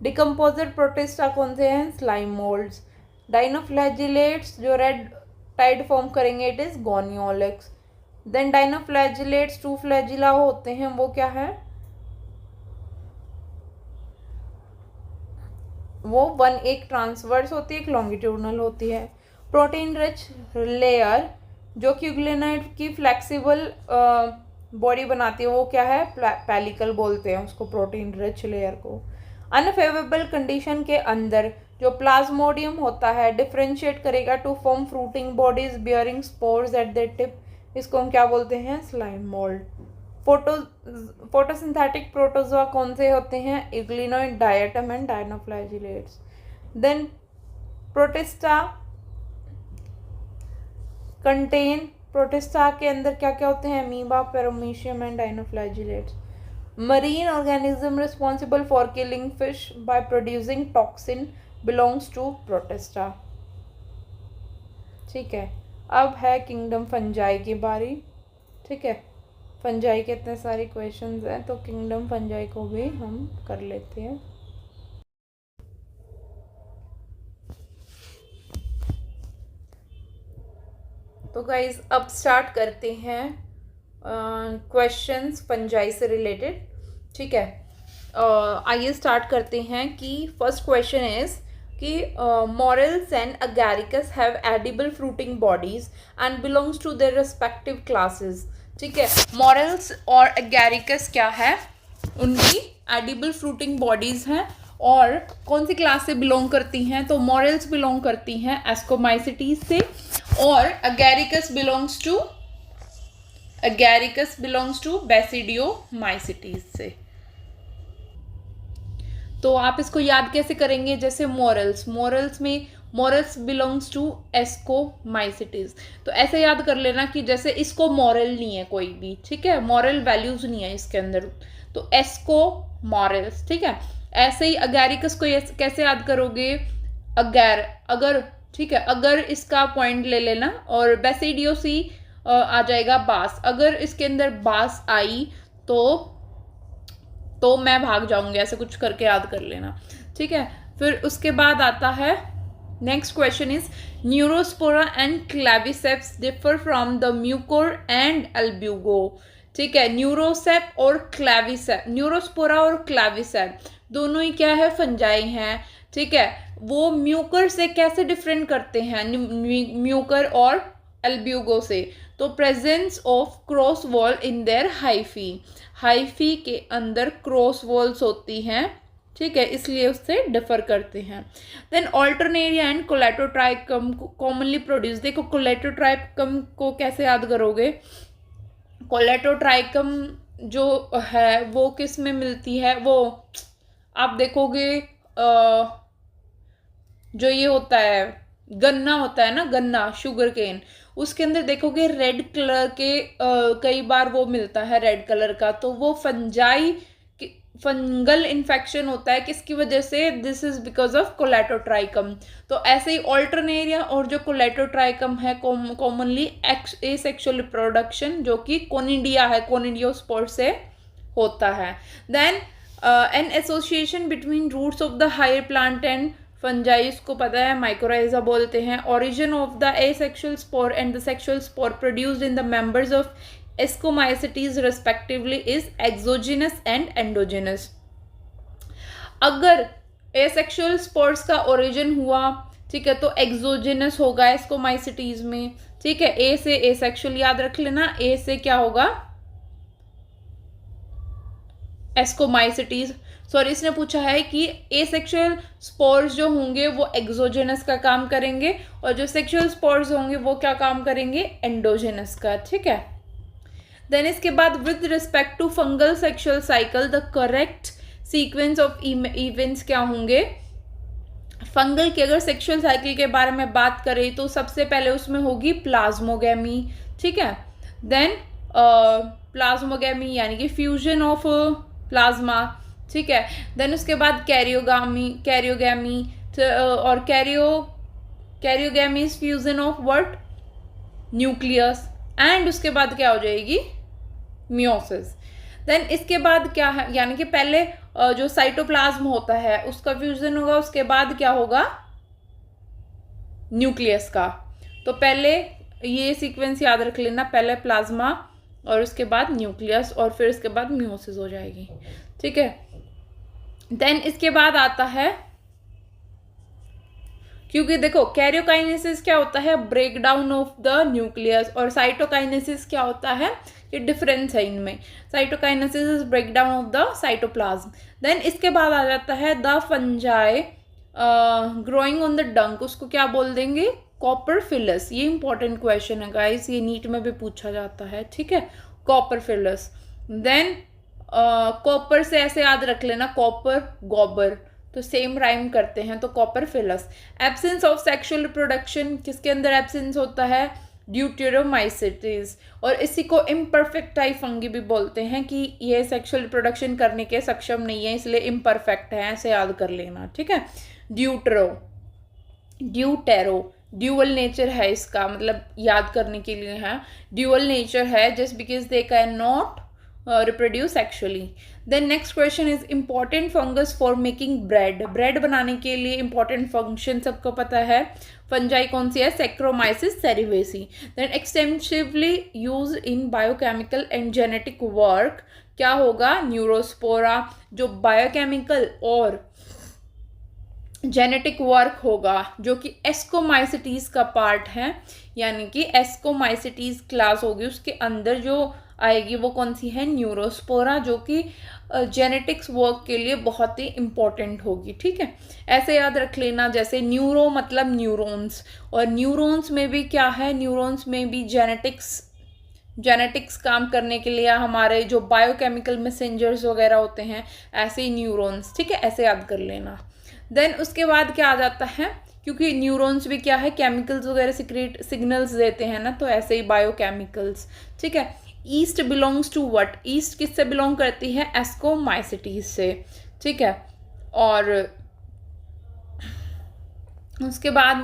[SPEAKER 1] Decomposer Protista कौन से हैं? Slime moulds. डाइनोफ्लैजिलेट्स जो रेड टाइड फॉर्म करेंगे it is gonyaulax. Then dinoflagellates two flagella होते हैं, वो क्या है? वो वन एक ट्रांसवर्स होती है, एक लॉन्गिट्यूडनल होती है। प्रोटीन रिच लेयर जो कि यूग्लिनाइड की फ्लेक्सिबल बॉडी बनाती है वो क्या है? पेलिकल बोलते हैं उसको, प्रोटीन रिच लेयर को। अनफेवरेबल कंडीशन के अंदर जो प्लाज्मोडियम होता है डिफ्रेंशिएट करेगा to form fruiting bodies bearing spores at the tip. इसको हम क्या बोलते हैं? Slime mould. फोटोसिंथेटिक प्रोटोजोआ कौन से होते हैं? Euglenoid, diatom and dinoflagellates. Then protista contain, protista के अंदर क्या क्या होते हैं? Amoeba, paramecium and dinoflagellates. Marine organism responsible for killing fish by producing toxin belongs to Protista। ठीक है, अब है किंगडम फंजाई की बारी, ठीक है। फंजाई के इतने सारे क्वेश्चंस हैं तो किंगडम फंजाई को भी हम कर लेते हैं। तो गाइज अब स्टार्ट करते हैं क्वेश्चंस फंजाई से रिलेटेड, ठीक है। आइए स्टार्ट करते हैं कि फर्स्ट क्वेश्चन इज कि morels and Agaricus have edible fruiting bodies and belongs to their respective classes, ठीक है। मोरल्स और अगैरिकस क्या है? उनकी एडिबल फ्रूटिंग बॉडीज हैं और कौन सी क्लास से बिलोंग करती हैं? तो मोरल्स बिलोंग करती हैं एस्कोमाइसिटीज से और अगैरिकस बिलोंग्स टू बेसिडियोमाइसिटीज से। तो आप इसको याद कैसे करेंगे? जैसे मोरल्स बिलोंग्स टू एस्कोमाइसिटीज, तो ऐसे याद कर लेना कि जैसे इसको मॉरल नहीं है कोई भी, ठीक है, मॉरल वैल्यूज नहीं है इसके अंदर, तो एस्को मॉरल्स, ठीक है। ऐसे ही अगैरिकस को कैसे याद करोगे? अगर, ठीक है, अगर इसका पॉइंट ले लेना और बेसिडियोसी आ जाएगा बास। अगर इसके अंदर बास आई तो मैं भाग जाऊंगी, ऐसे कुछ करके याद कर लेना, ठीक है। फिर उसके बाद आता है next question is Neurospora and Claviceps differ from the Mucor and Albugo. ठीक है, न्यूरोसेप और क्लेविसेप, न्यूरोस्पोरा और क्लेविसेप दोनों ही क्या है, फंजाई हैं। ठीक है, वो म्यूकर से कैसे डिफरेंट करते हैं, म्यूकर और अल्ब्यूगो से? तो presence of cross wall in there hyphae, hyphae के अंदर क्रॉस वॉल्स होती हैं। ठीक है, इसलिए उससे डिफर करते हैं। Then Alternaria and Colletotrichum commonly produce. देखो कोलेटोट्राइकम को कैसे याद करोगे? कोलेटोट्राइकम जो है वो किस में मिलती है? वो आप देखोगे जो ये होता है गन्ना होता है ना, गन्ना, शुगर केन, उसके अंदर देखोगे रेड कलर के कई बार वो मिलता है रेड कलर का, तो वो फंगल इन्फेक्शन होता है। किसकी वजह से? This is because of Colletotrichum. तो ऐसे ही ऑल्टरनेरिया और जो कोलेटोट्राइकम है कॉमनली एसेक्सुअल रिप्रोडक्शन जो कि कोनिडिया है, कोनिडियोस्पोर से होता है। Then an association between roots of the higher plant and fungi, इसको पता है माइकोराइजा बोलते हैं। Origin of the asexual spore and the sexual spore produced in the members of Ascomycetes respectively is exogenous and endogenous. अगर asexual spores का origin हुआ, ठीक है, तो एक्सोजिनस होगा एस्कोमाइसिटीज में। ठीक है, ए से एसेक्सुअल याद रख लेना, ए से क्या होगा? एस्कोमाइसिटीज। सॉरी, इसने पूछा है कि एसेक्सुअल स्पोर्स जो होंगे वो एक्सोजेनस का काम करेंगे और जो सेक्सुअल स्पोर्स होंगे वो क्या काम करेंगे? एंडोजेनस का। ठीक है, देन इसके बाद with respect to fungal sexual cycle the correct sequence of events क्या होंगे? फंगल की अगर सेक्सुअल साइकिल के बारे में बात करें तो सबसे पहले उसमें होगी प्लाज्मोगेमी। ठीक है, देन प्लाज्मोगेमी यानी कि फ्यूजन ऑफ प्लाज्मा। ठीक है, देन उसके बाद कैरियोगैमी और karyogamy is fusion of what? Nucleus. And उसके बाद क्या हो जाएगी? मियोसिस। देन इसके बाद क्या है, यानी कि पहले जो साइटोप्लाज्म होता है उसका फ्यूजन होगा, उसके बाद क्या होगा? न्यूक्लियस का। तो पहले ये सीक्वेंस याद रख लेना, पहले प्लाज्मा और उसके बाद न्यूक्लियस और फिर इसके बाद मियोसिस हो जाएगी। ठीक है, देन इसके बाद आता है, क्योंकि देखो कैरियोकाइनेसिस क्या होता है? Break down of the nucleus, और साइटोकाइनेसिस क्या होता है? ये डिफरेंस है इनमें। Cytokinesis is break down of the cytoplasm. Then इसके बाद आ जाता है the fungi growing on the dung, उसको क्या बोल देंगे? कॉपरफिलस। ये इंपॉर्टेंट क्वेश्चन है गाइस, ये नीट में भी पूछा जाता है। ठीक है, कॉपरफिलस। देन कॉपर से ऐसे याद रख लेना, कॉपर गोबर, तो सेम राइम करते हैं, तो कॉपरफिलस। एब्सेंस ऑफ सेक्सुअल रिप्रोडक्शन, किसके अंदर एब्सेंस होता है? ड्यूटेरोमाइसिटीज। और इसी को इम्परफेक्टाई फंगी भी बोलते हैं कि ये सेक्सुअल रिप्रोडक्शन करने के सक्षम नहीं है, इसलिए इम्परफेक्ट है, ऐसे याद कर लेना। ठीक है, ड्यूटेरो ड्यूअल नेचर है इसका, मतलब याद करने के लिए है, ड्यूअल नेचर है just because they can not reproduce sexually. Then next question is important fungus for making bread. bread बनाने के लिए important function सबको पता है। फंजाई कौन सी है? Saccharomyces cerevisiae. Then extensively used in biochemical and genetic work क्या होगा? न्यूरोस्पोरा। जो बायोकेमिकल और जेनेटिक वर्क होगा जो कि एस्कोमाइसिटीज का पार्ट है, यानी कि एस्कोमाइसिटीज क्लास होगी, उसके अंदर जो आएगी वो कौन सी है? न्यूरोस्पोरा, जो कि जेनेटिक्स वर्क के लिए बहुत ही इम्पोर्टेंट होगी। ठीक है, ऐसे याद रख लेना, जैसे न्यूरो मतलब न्यूरॉन्स, और न्यूरॉन्स में भी क्या है? न्यूरॉन्स में भी जेनेटिक्स काम करने के लिए हमारे जो बायोकेमिकल मैसेंजर्स वगैरह होते हैं, ऐसे ही न्यूरॉन्स। ठीक है, ऐसे याद कर लेना। देन उसके बाद क्या आ जाता है? क्योंकि न्यूरॉन्स भी क्या है? केमिकल्स वगैरह सिग्नल्स देते हैं ना, तो ऐसे ही बायोकेमिकल्स। ठीक है, yeast belongs to what? Yeast किससे बिलोंग करती है? एस्कोमाइसिटीज से। ठीक है, और उसके बाद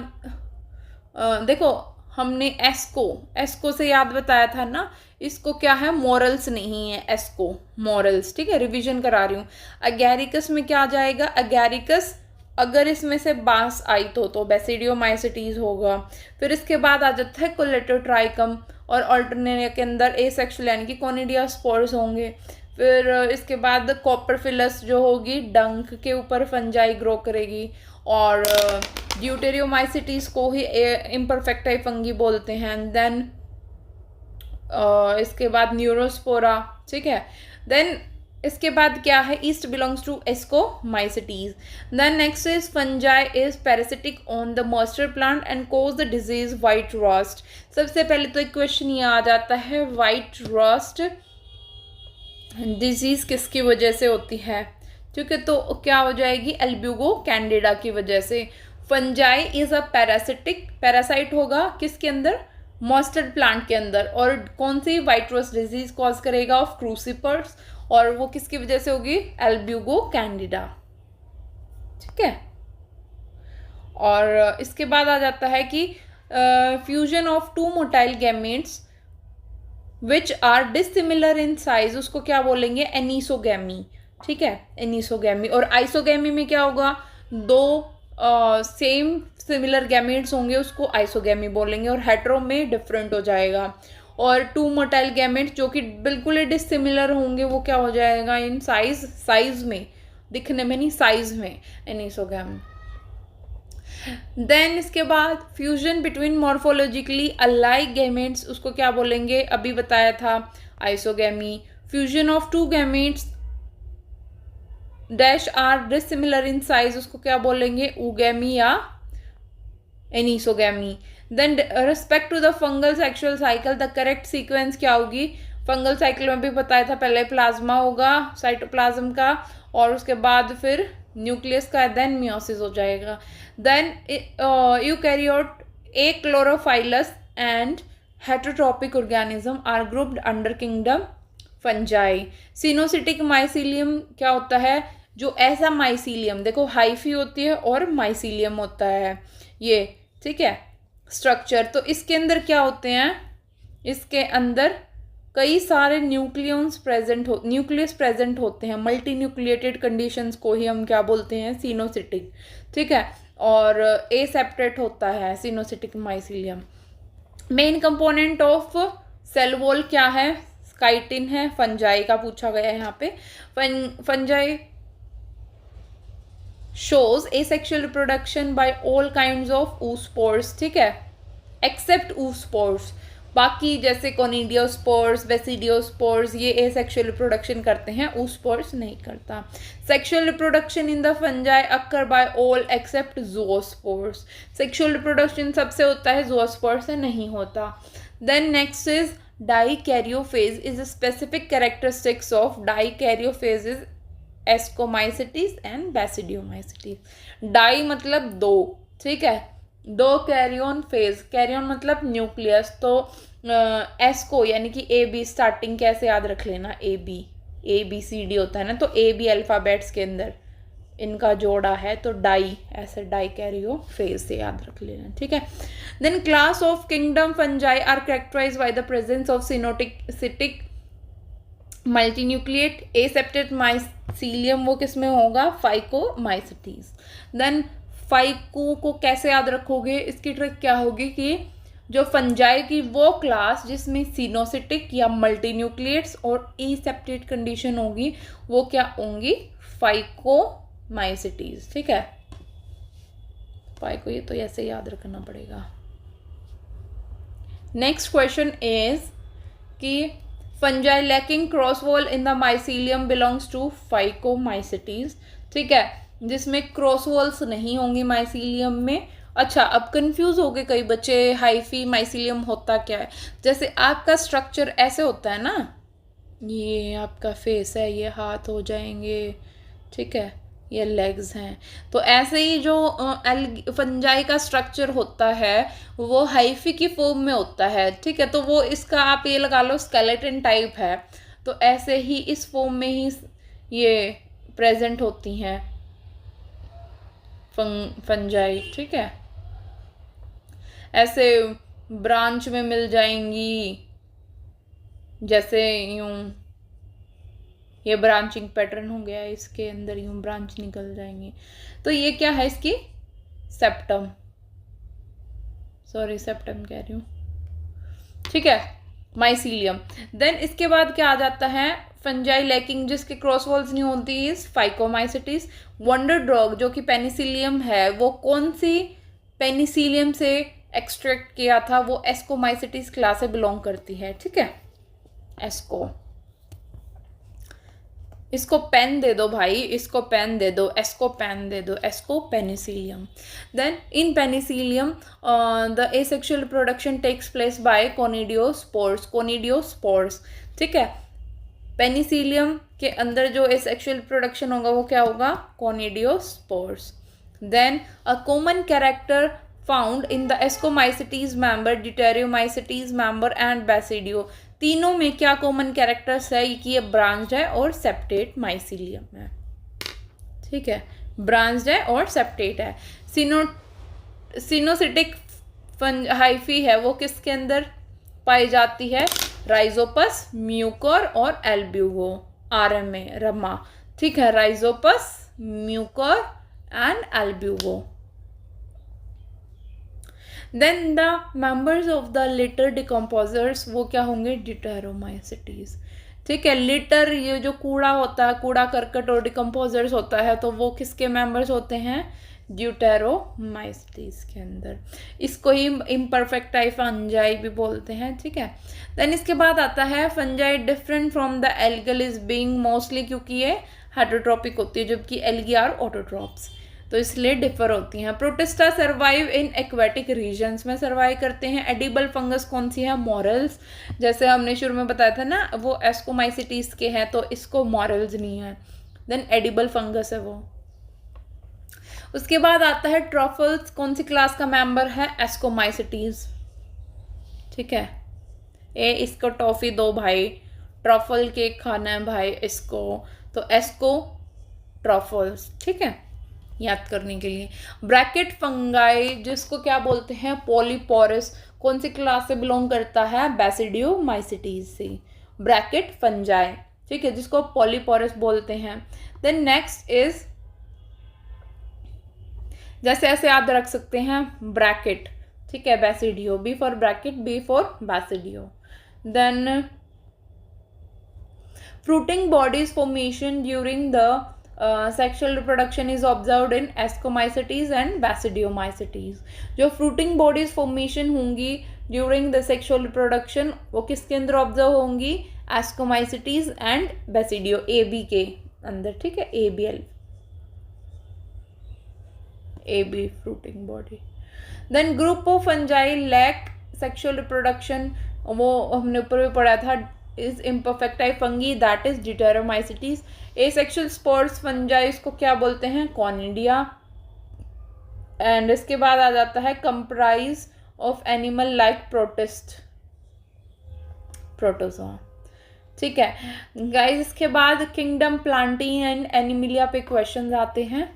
[SPEAKER 1] देखो हमने एस्को से याद बताया था ना, इसको क्या है? मोरल्स नहीं है, एस्को मोरल्स। ठीक है, रिवीजन करा रही हूँ। अगैरिकस में क्या आ जाएगा? अगैरिकस अगर इसमें से बांस आई तो बेसिडियोमाइसिटीज होगा। फिर इसके बाद आ जाता है कोलेटोट्राइकम, और ऑल्टरनेरिया के अंदर एसेक्सुअल यानी कि कोनिडिया स्पोर्स होंगे। फिर इसके बाद कॉपरफिलस जो होगी डंक के ऊपर फंजाई ग्रो करेगी, और ड्यूटेरियोमाइसिटीज को ही इम्परफेक्टाई फंगी बोलते हैं। देन इसके बाद न्यूरोस्पोरा, ठीक है। देन इसके बाद क्या है, yeast belongs to Ascomycetes. Then next is fungi is parasitic on the moisture plant and cause the disease white rust. सबसे पहले तो एक क्वेश्चन ये आ जाता है, वाइट रस्ट डिजीज किसकी वजह से होती है, ठीक है। तो क्या हो जाएगी, एल्ब्यूगो कैंडिडा की वजह से। फंजाई इज अ पैरासाइट होगा किसके अंदर, मॉइस्चर प्लांट के अंदर, और कौन सी, वाइट रस्ट डिजीज कॉज करेगा ऑफ क्रूसिपर्स, और वो किसकी वजह से होगी, एल्ब्यूगो कैंडिडा, ठीक है। और इसके बाद आ जाता है कि fusion of two motile gametes which are dissimilar in size, उसको क्या बोलेंगे, एनिसोगैमी, ठीक है, एनिसोगैमी। और आइसोगैमी में क्या होगा, दो सेम सिमिलर गैमेट्स होंगे, उसको आइसोगैमी बोलेंगे, और हेट्रो में डिफरेंट हो जाएगा। और टू मोटाइल गैमेट्स जो कि बिल्कुल ही डिसिमिलर होंगे, वो क्या हो जाएगा, इन साइज में, दिखने में नहीं, साइज में, एनिसोगैमी। देन इसके बाद fusion between morphologically alike gametes, उसको क्या बोलेंगे, अभी बताया था, isogamy. Fusion of two gametes dash are dissimilar in size, उसको क्या बोलेंगे, ऊगैमी या anisogamy. Then respect to the fungal sexual cycle, the correct sequence क्या होगी, फंगल साइकिल में भी बताया था, पहले प्लाज्मा होगा साइटोप्लाज्म का, और उसके बाद फिर न्यूक्लियस का, देन मियोसिस हो जाएगा। Then eukaryote a chlorophyllous and heterotrophic organism are grouped under kingdom fungi. Coenocytic mycelium क्या होता है, जो ऐसा माइसीलियम, देखो हाइफी होती है और माइसीलियम होता है ये, ठीक है, स्ट्रक्चर। तो इसके अंदर क्या होते हैं, इसके अंदर कई सारे न्यूक्लियस प्रेजेंट होते हैं, मल्टी न्यूक्लिएटेड कंडीशंस को ही हम क्या बोलते हैं, सिनोसिटिक, ठीक है। और एसेप्टेट होता है coenocytic mycelium. Main component of cell wall क्या है, काइटिन है, फंजाई का पूछा गया है यहाँ पे। Fungi shows asexual reproduction by all kinds of oospores, ठीक है, एक्सेप्ट oospores। बाकी जैसे कोनिडियोस्पोर्स, बेसिडियोस्पोर्स, ये एसेक्सुअल रिप्रोडक्शन करते हैं, oospores नहीं करता। Sexual reproduction in the fungi occur by all except zoospores, sexual reproduction सबसे होता है, ज़ूओस्पोर्स से नहीं होता। Then next is dikaryophase is specific characteristics of dikaryophase ascomycetes and basidiomycetes. Di मतलब दो, ठीक है, दो कैरियन फेज, कैरियन मतलब न्यूक्लियस, तो एस्को यानी कि ए बी, स्टार्टिंग कैसे याद रख लेना, ए बी सी डी होता है ना, तो ए बी अल्फ़ाबेट्स के अंदर इनका जोड़ा है, तो डाई, ऐसे डाई कैरियो फेज से याद रख लेना, ठीक है। Then class of kingdom fungi are characterised by the presence of coenocytic multinucleate aseptate mycelium, वो किस में होगा, फाइकोमाइसिटीज। देन फाइको को कैसे याद रखोगे, इसकी ट्रिक क्या होगी कि जो फंजाई की वो क्लास जिसमें सिनोसिटिक या मल्टीन्यूक्लिएट्स और एसेप्टेड कंडीशन होगी, वो क्या होंगी, फाइकोमाइसिटीज, ठीक है। फाइको ये तो ऐसे याद रखना पड़ेगा। नेक्स्ट क्वेश्चन इज कि fungi lacking cross wall in the mycelium belongs to Phycomycetes, ठीक है, जिसमें क्रॉस वॉल्स नहीं होंगी माइसीलियम में। अच्छा, अब कंफ्यूज हो गए कई बच्चे, हाइफी माइसीलियम होता क्या है। जैसे आपका स्ट्रक्चर ऐसे होता है ना, ये आपका फेस है, ये हाथ हो जाएंगे, ठीक है, ये लेग्स हैं, तो ऐसे ही जो फंजाई का स्ट्रक्चर होता है वो हाइफी की फॉर्म में होता है, ठीक है। तो वो इसका आप ये लगा लो स्केलेटन टाइप है, तो ऐसे ही इस फॉर्म में ही ये प्रेजेंट होती हैं फंजाई, ठीक है, ऐसे ब्रांच में मिल जाएंगी, जैसे यूं ये ब्रांचिंग पैटर्न हो गया, इसके अंदर यूं ब्रांच निकल जाएंगे। तो ये क्या है इसकी सेप्टम, सॉरी सेप्टम कह रही हूँ, ठीक है, माइसीलियम। देन इसके बाद क्या आ जाता है, फंजाई लैकिंग जिसके क्रॉस वॉल्स नहीं होती इज फाइकोमाइसिटिस। वंडर ड्रग जो कि पेनिसिलियम है, वो कौन सी पेनिसिलियम से एक्सट्रैक्ट किया था, वो एस्कोमाइसिटिस क्लास से बिलोंग करती है, ठीक है, एस्को। इसको पेन दे दो भाई, इसको पेन दे दो, एस्को पेन दे दो, asco penicillium. Then in penicillium the asexual reproduction takes place by conidiospores, conidiospores, ठीक है। पेनिसिलियम के अंदर जो एसेक्सुअल प्रोडक्शन होगा वो क्या होगा, conidiospores. Then a common character found in the ascomycetes member, deuteromycetes member and basidio. तीनों में क्या कॉमन कैरेक्टर्स है कि ये ब्रांच है और सेप्टेट माइसीलियम है, ठीक है, ब्रांच है और सेप्टेट है। सिनोसिटिक हाइफी है वो किसके अंदर पाई जाती है, राइजोपस, म्यूकर और एल्ब्यूगो, आरएमए रमा, ठीक है, Rhizopus, Mucor and Albugo. Then the members of the litter decomposers वो क्या होंगे, डिटेरोमाइसिटीज, ठीक है। लिटर ये जो कूड़ा होता है, कूड़ा करकट और डिकम्पोजर्स होता है, तो वो किसके मेंबर्स होते हैं, ड्यूटेरोमाइसिटीज के अंदर। इसको ही इम्परफेक्ट टाइप फंजाई भी बोलते हैं, ठीक है। देन इसके बाद आता है fungi different from the algal is being mostly, क्योंकि ये हेटरोट्रॉपिक होती है जबकि एल्गी आर ऑटोट्रॉप्स, तो इसलिए डिफर होती हैं। Protista survive in aquatic regions में सर्वाइव करते हैं। एडिबल फंगस कौन सी है, मॉरल्स, जैसे हमने शुरू में बताया था ना, वो एस्कोमाइसिटीज के हैं तो इसको मॉरल्स नहीं है, देन एडिबल फंगस है वो। उसके बाद आता है ट्रफल्स, कौन सी क्लास का मेंबर है, एस्कोमाइसिटीज, ठीक है। इसको टॉफी दो भाई, ट्रफल केक खाना है भाई इसको, तो एस्को ट्रफल्स, ठीक है, याद करने के लिए। ब्रैकेट फंगाई जिसको क्या बोलते हैं, पॉलीपोरस, कौन सी क्लास से बिलोंग करता है, बेसिडियोमाइसिटीज से, ब्रैकेट फंजाई, ठीक है, जिसको पॉलीपोरस बोलते हैं। देन नेक्स्ट इज, जैसे ऐसे याद रख सकते हैं, ब्रैकेट, ठीक है, basidio, B for bracket, B for basidio. Then fruiting bodies formation during the sexual reproduction is observed in Ascomycetes and Basidiomycetes. जो फ्रूटिंग बॉडीज फॉर्मेशन होंगी ड्यूरिंग द सेक्शुअल रिप्रोडक्शन वो किसके अंदर ऑब्जर्व होंगी, Ascomycetes and basidio, A B के अंदर, ठीक है, ABL, AB fruiting body. Then group of fungi lack sexual reproduction, वो हमने ऊपर भी पढ़ा था, is imperfect type fungi, that is डिटेरोमाइसिटीज। Asexual spores fungi इसको क्या बोलते हैं, कॉनिडिया। एंड इसके बाद आ जाता है comprise of animal like protozoa, ठीक है गाइस। इसके बाद किंगडम प्लांटी एंड एनिमिलिया पे क्वेश्चंस आते हैं,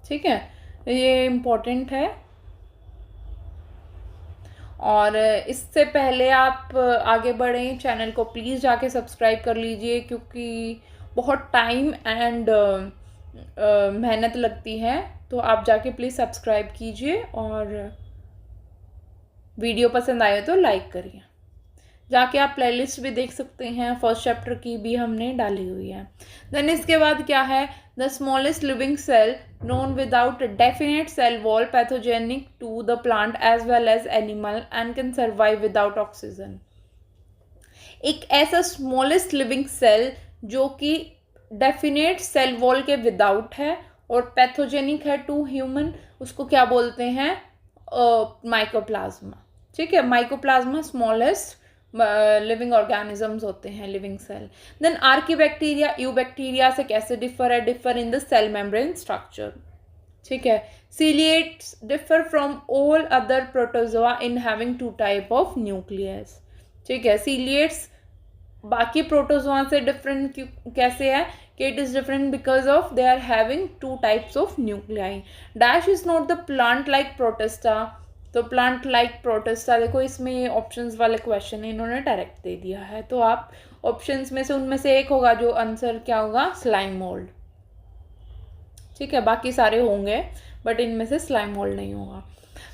[SPEAKER 1] ठीक है, ये इम्पोर्टेंट है। और इससे पहले आप आगे बढ़ें, चैनल को प्लीज़ जाके सब्सक्राइब कर लीजिए, क्योंकि बहुत टाइम एंड मेहनत लगती है, तो आप जाके प्लीज़ सब्सक्राइब कीजिए और वीडियो पसंद आए तो लाइक करिए। जाके आप प्लेलिस्ट भी देख सकते हैं, फर्स्ट चैप्टर की भी हमने डाली हुई है। देन इसके बाद क्या है, the smallest living cell known without a definite cell wall, pathogenic to the plant as well as animal and can survive without oxygen। एक ऐसा स्मॉलेस्ट लिविंग सेल जो कि डेफिनेट सेल वॉल के विदाउट है और पैथोजेनिक है to human, उसको क्या बोलते हैं, माइकोप्लाज्मा, ठीक है, माइकोप्लाज्मा स्मॉलेस्ट लिविंग ऑर्गेनिजम्स होते हैं, living cell. Then archaebacteria eubacteria से कैसे डिफर है, differ in the cell membrane structure, ठीक है। Ciliates differ from all other protozoa in having 2 type of nucleus, ठीक है। सीलिएट्स बाकी प्रोटोजोआ से डिफरेंट कैसे है कि it is different because of they are having 2 types of nuclei. Dash is not the plant like Protista, तो plant like Protista, देखो इसमें ये ऑप्शंस वाले क्वेश्चन है, इन्होंने डायरेक्ट दे दिया है, तो आप ऑप्शंस में से उनमें से एक होगा जो आंसर क्या होगा, स्लाइम मोल्ड। ठीक है, बाकी सारे होंगे बट इनमें से स्लाइम मोल्ड नहीं होगा।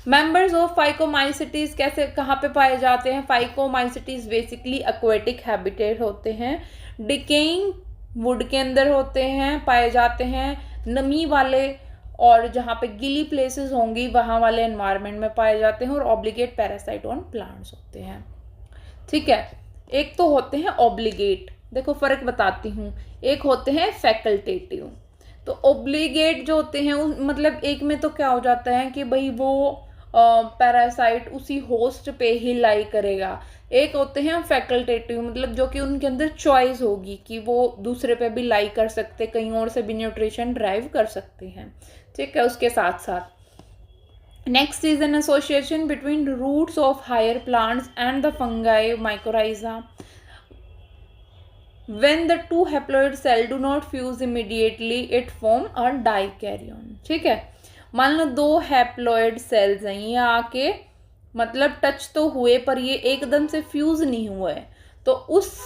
[SPEAKER 1] मेंबर्स ऑफ फाइकोमाइसिटीज कैसे कहाँ पे पाए जाते हैं? फाइकोमाइसिटीज बेसिकली एक्वेटिक हैबिटेट होते हैं, डिकेइंग वुड के अंदर होते हैं, पाए जाते हैं नमी वाले और जहाँ पे गिली प्लेसेस होंगी वहाँ वाले एनवायरनमेंट में पाए जाते हैं, और ऑब्लिगेट पैरासाइट ऑन प्लांट्स होते हैं। ठीक है, एक तो होते हैं ऑब्लिगेट, देखो फर्क बताती हूँ, एक होते हैं फैकल्टेटिव। तो ऑब्लिगेट जो होते हैं मतलब एक में तो क्या हो जाता है कि भाई वो पैरासाइट उसी होस्ट पे ही लाई करेगा। एक होते हैं फैकल्टेटिव, मतलब जो कि उनके अंदर चॉइस होगी कि वो दूसरे पे भी लाई कर सकते, कहीं और से भी न्यूट्रिशन ड्राइव कर सकते हैं। ठीक है, उसके साथ साथ next is an association between roots of higher plants and the fungi mycorrhiza. When the two haploid cell do not fuse immediately, it form a dikaryon। ठीक है, मान लो दो हैप्लॉइड सेल्स हैं, ये आके मतलब टच तो हुए पर ये एकदम से फ्यूज नहीं हुए, तो उस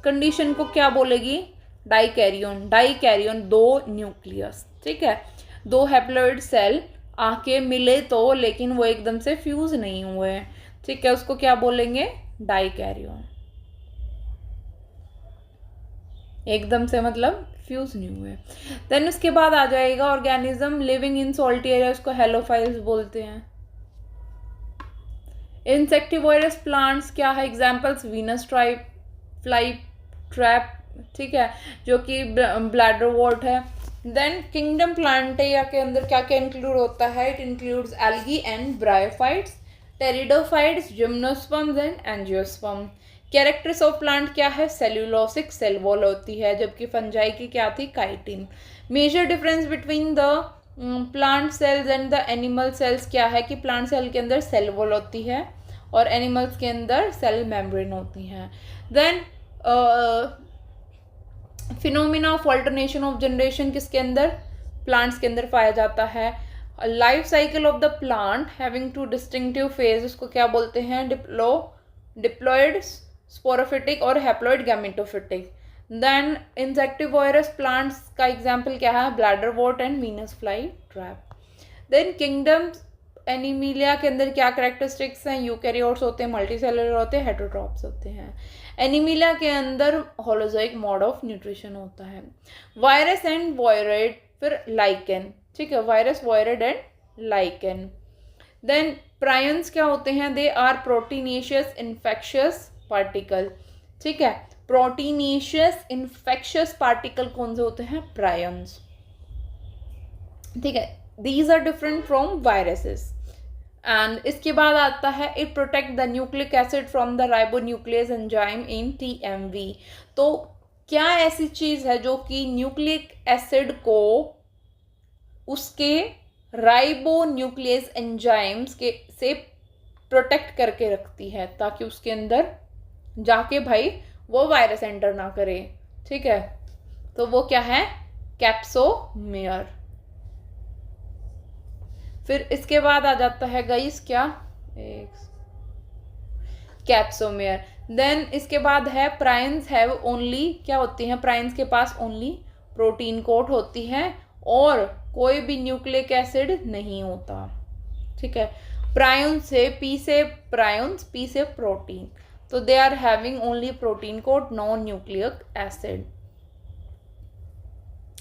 [SPEAKER 1] कंडीशन को क्या बोलेगी? डाइकैरियन। डाइकैरियन, दो न्यूक्लियस। ठीक है, दो हैप्लॉइड सेल आके मिले तो लेकिन वो एकदम से फ्यूज नहीं हुए। ठीक है, उसको क्या बोलेंगे? डाइकैरियन। एकदम से मतलब फ्यूज नहीं हुए। देन उसके बाद आ जाएगा organism living in salty area, उसको हेलोफाइल्स बोलते हैं। इंसेक्टिवोरस प्लांट्स क्या है? Examples Venus tribe, fly trap, ठीक है, जो कि ब्लैडर वॉर्ट है। देन किंगडम प्लांटेया के अंदर क्या क्या इंक्लूड होता है? It includes algae and bryophytes, pteridophytes, gymnosperms and angiosperm. Characters of plant क्या है? सेल्यूलोसिक सेल वॉल होती है, जबकि फंजाई की क्या थी? Chitin. Major difference between the plant cells and the animal cells क्या है? कि प्लांट सेल के अंदर सेल वॉल होती है और एनिमल्स के अंदर सेल मेम्ब्रेन होती हैं। Then phenomena of alternation of generation किसके अंदर? प्लांट्स के अंदर पाया जाता है। Life cycle of the plant having two distinctive phase, उसको क्या बोलते हैं? डिप्लॉयड स्पोरोफिटिक और haploid gametophytic. Then insectivorous plants का एग्जाम्पल क्या है? Bladderwort and Venus fly trap. Then kingdom animalia के अंदर क्या कैरेक्टरिस्टिक्स हैं? यूकैरियोट्स होते हैं, मल्टीसेलुलर होते हैं, हेटेरोट्रॉप्स होते हैं। एनिमिलिया के अंदर होलोजोइक मोड ऑफ न्यूट्रिशन होता है। वायरस एंड वॉयरेड, फिर लाइकेन। ठीक है, virus, viroid and lichen. Then prions क्या होते हैं? They are proteinaceous infectious particle. ठीक है, प्रोटीनेशियस इन्फेक्शियस पार्टिकल कौन से होते हैं? प्रायंस। ठीक है, these are different from viruses. And इसके बाद आता है it protect the nucleic acid from the ribonuclease enzyme in TMV। तो क्या ऐसी चीज है जो कि न्यूक्लिक एसिड को उसके राइबोन्यूक्लियस एंजाइम्स के से प्रोटेक्ट करके रखती है, ताकि उसके अंदर जाके भाई वो वायरस एंटर ना करे। ठीक है, तो वो क्या है? कैप्सोमेयर। फिर इसके बाद आ जाता है गाइस क्या? कैप्सोमेयर। देन इसके बाद है प्राइंस हैव ओनली, क्या होती हैं? प्राइंस के पास ओनली प्रोटीन कोट होती है और कोई भी न्यूक्लिक एसिड नहीं होता। ठीक है, प्रायन से पी से प्रायंस, पी से प्रोटीन, तो they are having only protein coat, no nucleic acid,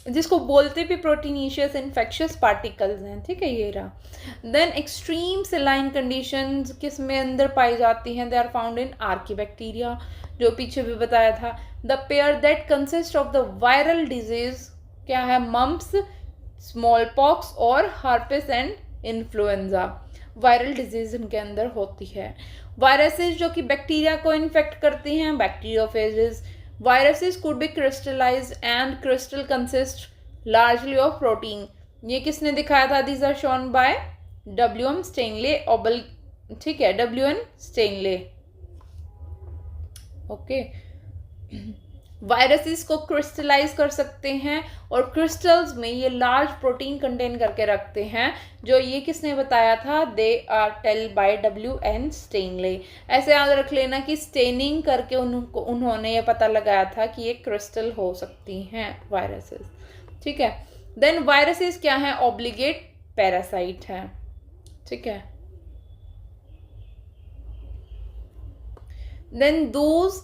[SPEAKER 1] जिसको बोलते भी प्रोटीनेशियस इन्फेक्शियस पार्टिकल्स हैं। ठीक है, ये रहा। देन एक्सट्रीम सेलाइन कंडीशंस किस में अंदर पाई जाती हैं? They are found in archaebacteria, जो पीछे भी बताया था। The pair that consist of the viral disease क्या है? मम्प्स, स्मॉल पॉक्स और herpes and influenza. Viral disease इनके अंदर होती है। वायरसेस जो कि बैक्टीरिया को इन्फेक्ट करती हैं, bacteriophages. Viruses could be crystallized and crystal consist largely of protein। ये किसने दिखाया था? These are shown by W.M. Stanley Obel। ठीक है, W.M. Stanley। ओके, वायरसेस को क्रिस्टलाइज कर सकते हैं और क्रिस्टल्स में ये लार्ज प्रोटीन कंटेन करके रखते हैं, जो ये किसने बताया था, they are tell by W.N. Stanley. ऐसे याद रख लेना कि स्टेनिंग करके उन्होंने ये पता लगाया था कि ये क्रिस्टल हो सकती हैं वायरसेस। ठीक है, देन वायरसेस क्या है, ऑब्लिगेट पैरासाइट है। ठीक है, then those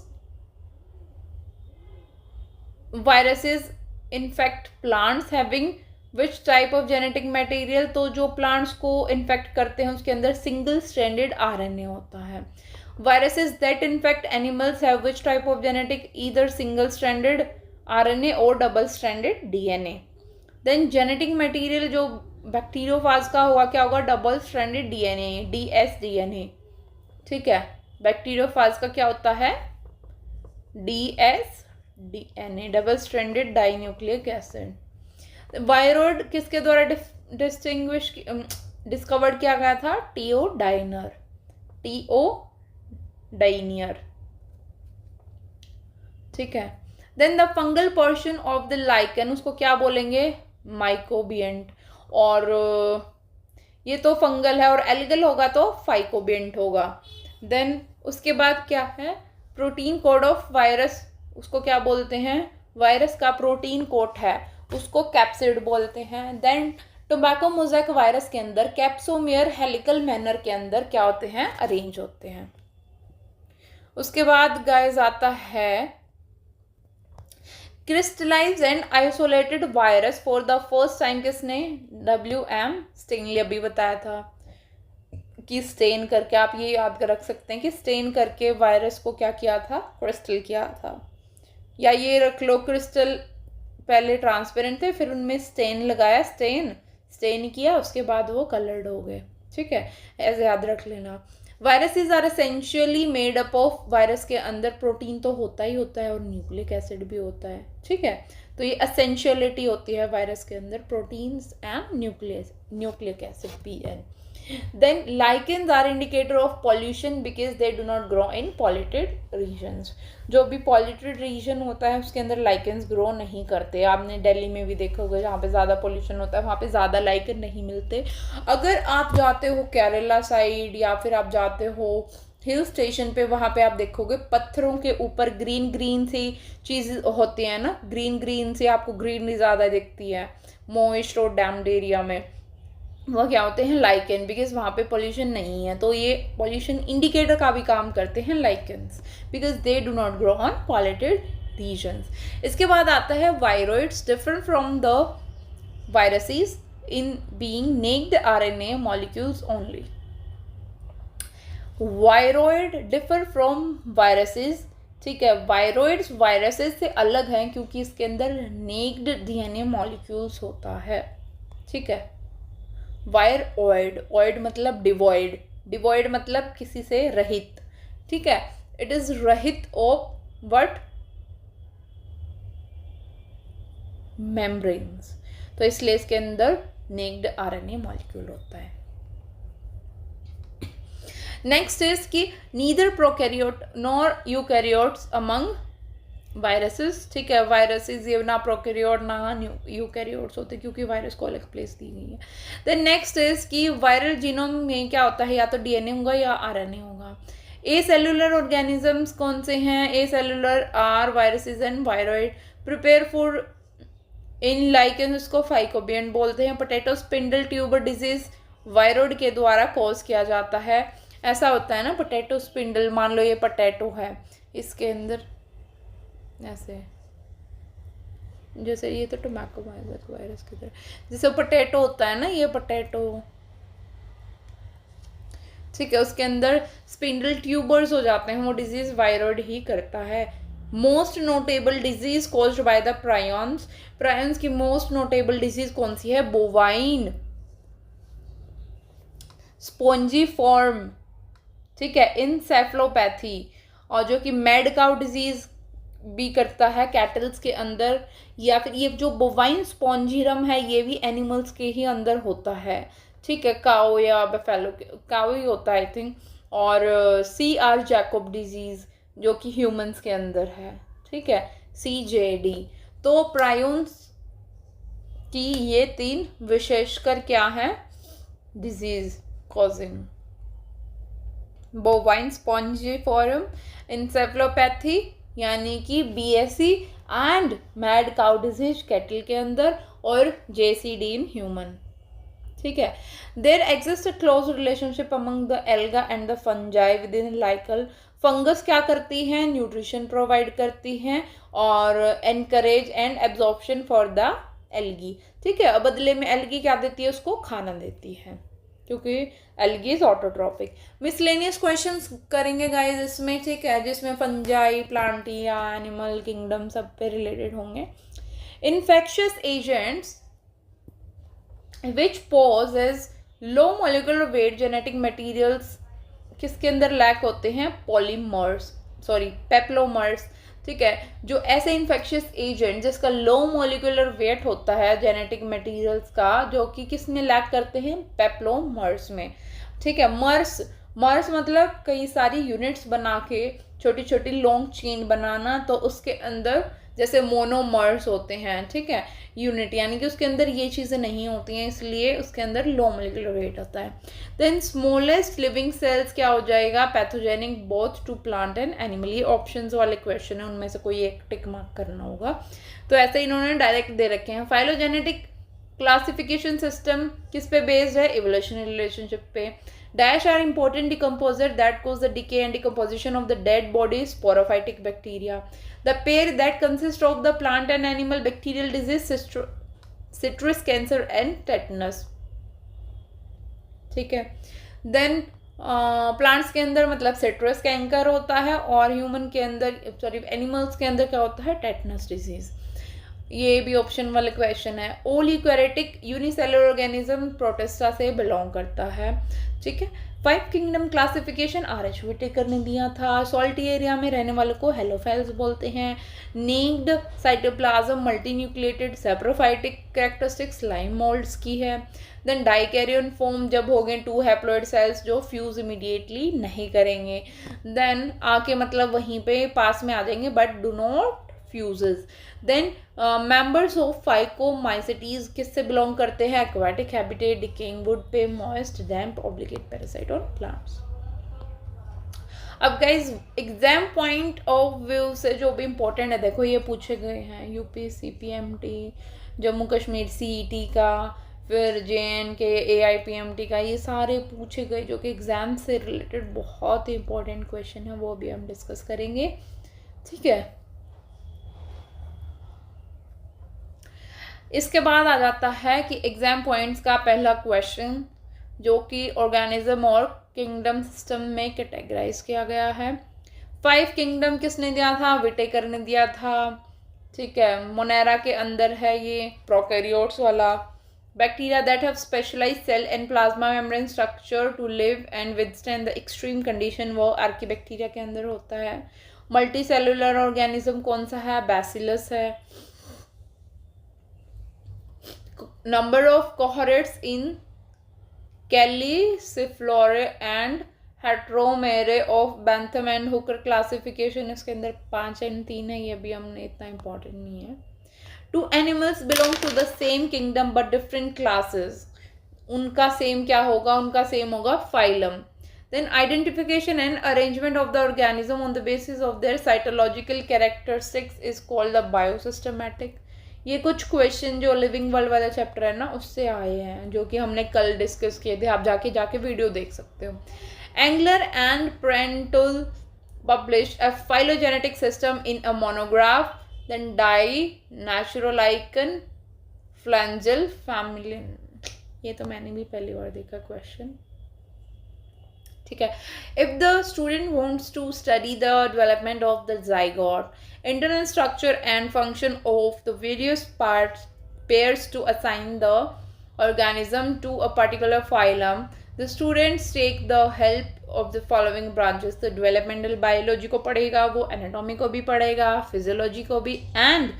[SPEAKER 1] viruses infect plants having which type of genetic material, तो जो plants को infect करते हैं उसके अंदर single stranded RNA होता है। viruses that infect animals have which type of genetic, either single stranded RNA or double stranded DNA। then genetic material जो बैक्टीरियोफाज का होगा क्या होगा, डबल स्ट्रैंडेड DNA, dsDNA। ठीक है, बैक्टीरियोफाज का क्या होता है, dsDNA, double stranded dinucleic acid. Viroid किसके द्वारा डिस्कवर्ड किया गया था, टीओ डाइनियर। ठीक है, then the fungal portion of the lichen, उसको क्या बोलेंगे, माइकोबियंट। और ये तो फंगल है, और एल्गल होगा तो फाइकोबियंट होगा। देन उसके बाद क्या है, प्रोटीन कोड ऑफ वायरस, उसको क्या बोलते हैं, वायरस का प्रोटीन कोड है उसको कैप्सिड बोलते हैं। देन टोबैको मोज़ेक वायरस के अंदर कैप्सोमियर हेलिकल मैनर के अंदर क्या होते हैं, अरेंज होते हैं। उसके बाद गाइस आता है crystallise and isolated virus for the first time किसने, W.M. स्टेनली। अभी बताया था कि स्टेन करके, आप ये याद कर रख सकते हैं कि स्टेन करके वायरस को क्या किया था, क्रिस्टल किया था। या ये रख लो, क्रिस्टल पहले ट्रांसपेरेंट थे, फिर उनमें स्टेन लगाया, स्टेन किया, उसके बाद वो कलर्ड हो गए। ठीक है, ऐसे याद रख लेना। Viruses are essentially made up of, virus के अंदर प्रोटीन तो होता ही होता है और न्यूक्लिक एसिड भी होता है। ठीक है, तो ये एसेंशियलिटी होती है वायरस के अंदर, proteins and nucleic acid PN। Then lichens are indicator of pollution because they do not grow in polluted regions। जो भी polluted region होता है उसके अंदर lichens grow नहीं करते। आपने दिल्ली में भी देखा होगा, जहाँ पे ज़्यादा pollution होता है वहाँ पे ज़्यादा lichen नहीं मिलते। अगर आप जाते हो केरला साइड या फिर आप जाते हो हिल स्टेशन पे, वहाँ पे आप देखोगे पत्थरों के ऊपर ग्रीन सी चीज़ होती है ना, ग्रीन सी आपको ग्रीनरी ज़्यादा दिखती है मोइस्ट और डैम्ड एरिया में, वो क्या होते हैं, लाइकेन, बिकॉज वहाँ पे पोल्यूशन नहीं है। तो ये पोल्यूशन इंडिकेटर का भी काम करते हैं lichens, because they do not grow on polluted regions. इसके बाद आता है viroids, different from the viruses in being naked RNA molecules only. Viroid differ from viruses. ठीक है, वायरोइड्स वायरसेस से अलग हैं क्योंकि इसके अंदर नेक्ड DNA मॉलिक्यूल्स होता है। ठीक है, वायरओइड, ओइड मतलब डिवॉइड मतलब किसी से रहित। ठीक है, इट इज रहित ऑफ व्हाट, मेम्ब्रेन्स, तो इसलिए इसके अंदर नेक्ड RNA मॉलिक्यूल होता है। नेक्स्ट इज कि neither prokaryote nor eukaryotes among viruses. ठीक है, वायरसेस ये ना प्रोकैरियोट ना यूकैरियोट्स होते क्योंकि वायरस को अलग प्लेस दी गई है। देन नेक्स्ट इज कि वायरल जीनोम में क्या होता है, या तो DNA होगा या RNA होगा। ए सेलुलर ऑर्गेनिजम्स कौन से हैं, a cellular are viruses and viroid prepare for in lichen, उसको फाइकोबियंट बोलते हैं। Potato spindle tuber disease viroid के द्वारा कॉज किया जाता है। ऐसा होता है ना, पोटैटो स्पिंडल, मान लो ये पोटैटो है, इसके अंदर ऐसे, जैसे ये तो टोबैको वायरस की तरह, जैसे पोटैटो होता है ना, ये पोटैटो। ठीक है, उसके अंदर स्पिंडल ट्यूबर्स हो जाते हैं, वो डिजीज वायरॉइड ही करता है। Most notable disease caused by the prions की मोस्ट नोटेबल डिजीज कौन सी है, बोवाइन स्पोंजीफॉर्म। ठीक है, इंसेफ्लोपैथी, और जो कि मैड काउ डिजीज भी करता है कैटल्स के अंदर, या फिर ये जो बोवाइन स्पॉन्जीरम है ये भी एनिमल्स के ही अंदर होता है। ठीक है, काओ या बफेलो, काओ ही होता है आई थिंक। और CR जैकोब डिजीज जो कि ह्यूमंस के अंदर है। ठीक है, CJD। तो प्रायून्स की ये 3 विशेषकर क्या है? Disease causing. Bovine spongiform encephalopathy यानी कि BSE and mad cow disease cattle के अंदर, और JCD इन ह्यूमन। ठीक है। There exist a close relationship among the alga and the fungi within लाइकल। फंगस क्या करती हैं? न्यूट्रिशन प्रोवाइड करती हैं और anchorage and absorption for the algae. ठीक है। बदले में एल्गी क्या देती है? उसको खाना देती है, क्योंकि algae is autotrophic. Miscellaneous questions करेंगे गाइस इसमें, ठीक है, जिसमें फंजाई, प्लांटिया, एनिमल किंगडम सब पे रिलेटेड होंगे। Infectious agents which possess low molecular weight genetic materials किसके अंदर लैक होते हैं? पेप्लोमर्स। ठीक है। जो ऐसे इन्फेक्शियस एजेंट जिसका लो मोलिकुलर वेट होता है जेनेटिक मटेरियल्स का, जो कि किस में लैक करते हैं? पेप्लोमर्स में। ठीक है। मर्स मतलब कई सारी यूनिट्स बना के छोटी छोटी लॉन्ग चेन बनाना, तो उसके अंदर जैसे मोनोमर्स होते हैं, ठीक है, यूनिट, यानी कि उसके अंदर ये चीज़ें नहीं होती हैं, इसलिए उसके अंदर लो मोलिकुलर वेट होता है। देन स्मॉलेस्ट लिविंग सेल्स क्या हो जाएगा? Pathogenic both to plant and animal. ये ऑप्शंस वाले क्वेश्चन है, उनमें से कोई एक टिक मार्क करना होगा। तो ऐसे इन्होंने डायरेक्ट दे रखे हैं। फाइलोजेनेटिक क्लासिफिकेशन सिस्टम किस पे बेस्ड है? इवोल्यूशनरी रिलेशनशिप पे। Dash are important decomposer that cause the decay and decomposition of the dead body, sporophytic bacteria. The pair that consist of the plant and animal bacterial disease, citrus cancer and tetanus. ठीक है। Then plants के अंदर मतलब citrus canker होता है, और human के अंदर एनिमल्स के अंदर क्या होता है? Tetanus disease. ये भी ऑप्शन वाले क्वेश्चन है। ओल यूकैरियोटिक यूनिसेलुलर ऑर्गेनिज्म प्रोटिस्टा से बिलोंग करता है। ठीक है। 5 किंगडम क्लासिफिकेशन RH विटेकर ने दिया था। सॉल्टी एरिया में रहने वालों को हेलोफेल्स बोलते हैं। Naked cytoplasm multinucleated saprophytic characteristics lime moulds की है। देन डाइकैरियन फॉर्म जब हो गए 2 हैप्लॉइड सेल्स जो फ्यूज इमीडिएटली नहीं करेंगे, देन आके मतलब वहीं पे पास में आ जाएंगे but do not fuses. Then members of phycomycetes किससे बिलोंग करते हैं? एक्वाटिक हैबिटेट, डिकेइंग वुड पे, moist, damp, obligate parasite on plants. अब guys exam point of view से जो भी इंपॉर्टेंट है, देखो ये पूछे गए हैं UP CPMT, Jammu Kashmir CET का, फिर JNK AIPMT का, ये सारे पूछे गए जो कि एग्जाम से रिलेटेड बहुत ही इंपॉर्टेंट क्वेश्चन है, वो भी हम डिस्कस करेंगे। ठीक है। इसके बाद आ जाता है कि एग्जाम पॉइंट्स का पहला क्वेश्चन, जो कि ऑर्गेनिज्म और किंगडम सिस्टम में कैटेगराइज किया गया है। 5 किंगडम किसने दिया था? विटेकर ने दिया था। ठीक है। मोनेरा के अंदर है ये प्रोकैरियोट्स वाला। Bacteria that have specialised cell and plasma membrane structure to live and withstand the extreme condition, वो आर्कीबैक्टीरिया के अंदर होता है। मल्टी सेलुलर ऑर्गेनिज्म कौन सा है? बैसिलस है। Number of cohorts in Calyciflora and Heteromere of Bentham and Hooker classification, इसके अंदर 5 और 3 है, ये भी हमने इतना इम्पोर्टेंट नहीं है। 2 animals belong to the same kingdom but different classes, उनका सेम क्या होगा? उनका सेम होगा phylum. Then identification and arrangement of the organism on the basis of their cytological characteristics is called the biosystematic. ये कुछ question जो living world वाला chapter है ना, उससे आए हैं, जो कि हमने कल डिस्कस किए थे, आप जाके वीडियो देख सकते हो। Engler and Prantl published a phylogenetic system in a monograph. Then Dinaturocyon flagell family, ये तो मैंने भी पहली बार देखा क्वेश्चन। ठीक है। If the student wants to study the development of the zygote, internal structure and function of the various pairs to assign the organism to a particular phylum, the students take the help of the following branches. The developmental biology को पढ़ेगा, वो anatomy को भी पढ़ेगा, physiology को भी and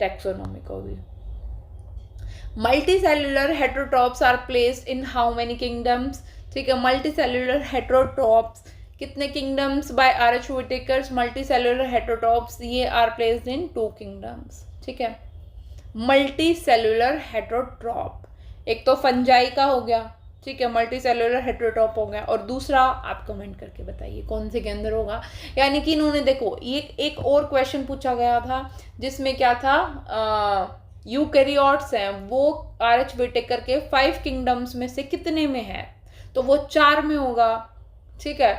[SPEAKER 1] taxonomy को भी। Multicellular heterotrophs are placed in how many kingdoms? ठीक है। मल्टीसेलुलर हेटेरोट्रॉप्स कितने kingdoms by R H. Whittaker's multi cellular heterotrophs, ये आर प्लेस्ड इन 2 किंगडम्स, ठीक है। मल्टी सेलुलर हेटेरोट्रॉप, एक तो फंजाई का हो गया, ठीक है, मल्टी सेलुलर हेटेरोट्रॉप हो गया, और दूसरा आप कमेंट करके बताइए कौन से के अंदर होगा। यानी कि इन्होंने देखो ये एक और क्वेश्चन पूछा गया था जिसमें क्या था, यूकैरियोट्स हैं वो आर.एच. व्हिटेकर के 5 किंगडम्स में से कितने में है, तो वो 4 में होगा, ठीक है,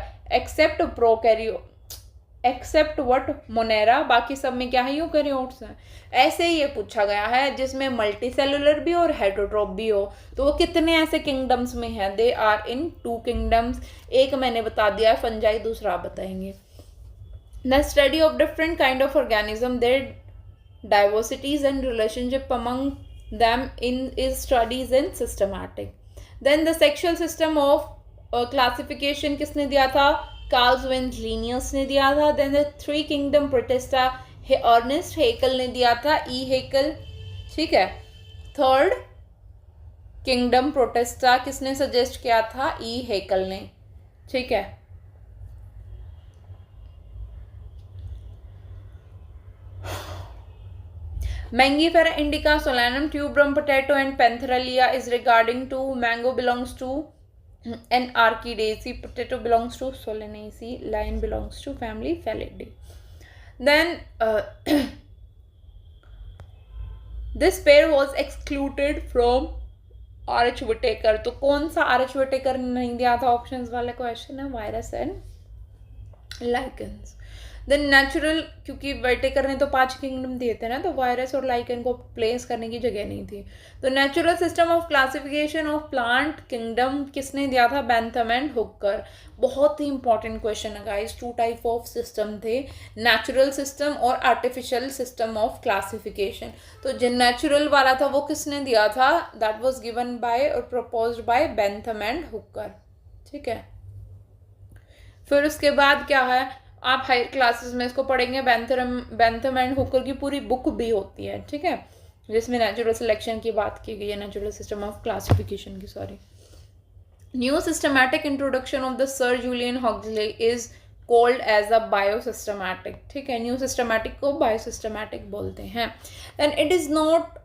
[SPEAKER 1] एक्सेप्ट व्हाट मोनेरा, बाकी सब में क्या है, यूकैरियोट्स हैं। ऐसे ही ये पूछा गया है जिसमें मल्टी सेलुलर भी और हेटेरोट्रॉप भी हो, तो वो कितने ऐसे किंगडम्स में है, दे आर इन 2 किंगडम्स। एक मैंने बता दिया है फंजाई, दूसरा आप बताएंगे। The study of different kind of organism, their diversities and relationship among them is studies in systematic. Then the sexual system of classification किसने दिया था, कार्लसवेन लीनियस ने दिया था। Then the 3 kingdom protista Ernst Haeckel ने दिया था, ई हेकल, ठीक है। थर्ड किंगडम प्रोटेस्टा किसने सजेस्ट किया था, ई हेकल ने, ठीक है। Mangifera indica, Solanum, tuberum, potato and Pantheralia is regarding to, mango belongs to an Orchidaceae, potato belongs to Solanaceae, lion belongs to family Felidae. Then this pair was excluded from R H. Whittaker. तो कौन सा RH. Whittaker ने नहीं दिया था, options वाला question है, virus and lichens. Then natural, क्योंकि व्हिटेकर ने तो 5 किंगडम दिए थे ना, तो वायरस और लाइकन को प्लेस करने की जगह नहीं थी। तो natural system of classification of plant kingdom किसने दिया था, बेंथम एंड हुकर। बहुत ही इंपॉर्टेंट क्वेश्चन है गाइस। 2 टाइप ऑफ सिस्टम थे, नेचुरल सिस्टम और आर्टिफिशियल सिस्टम ऑफ क्लासिफिकेशन। तो जो नेचुरल वाला था वो किसने दिया था, दैट वाज गिवन बाय और proposed by Bentham and Hooker, ठीक है। फिर उसके बाद क्या है, आप हायर क्लासेस में इसको पढ़ेंगे, बेंथम एंड हुकर की पूरी बुक भी होती है, ठीक है, जिसमें नेचुरल सिलेक्शन की बात की गई है, नेचुरल सिस्टम ऑफ क्लासिफिकेशन की, sorry. New systematic introduction of the sir Julian Huxley is called as a biosystematic, ठीक है। न्यू सिस्टमैटिक को बायोसिस्टमैटिक बोलते हैं। And it is not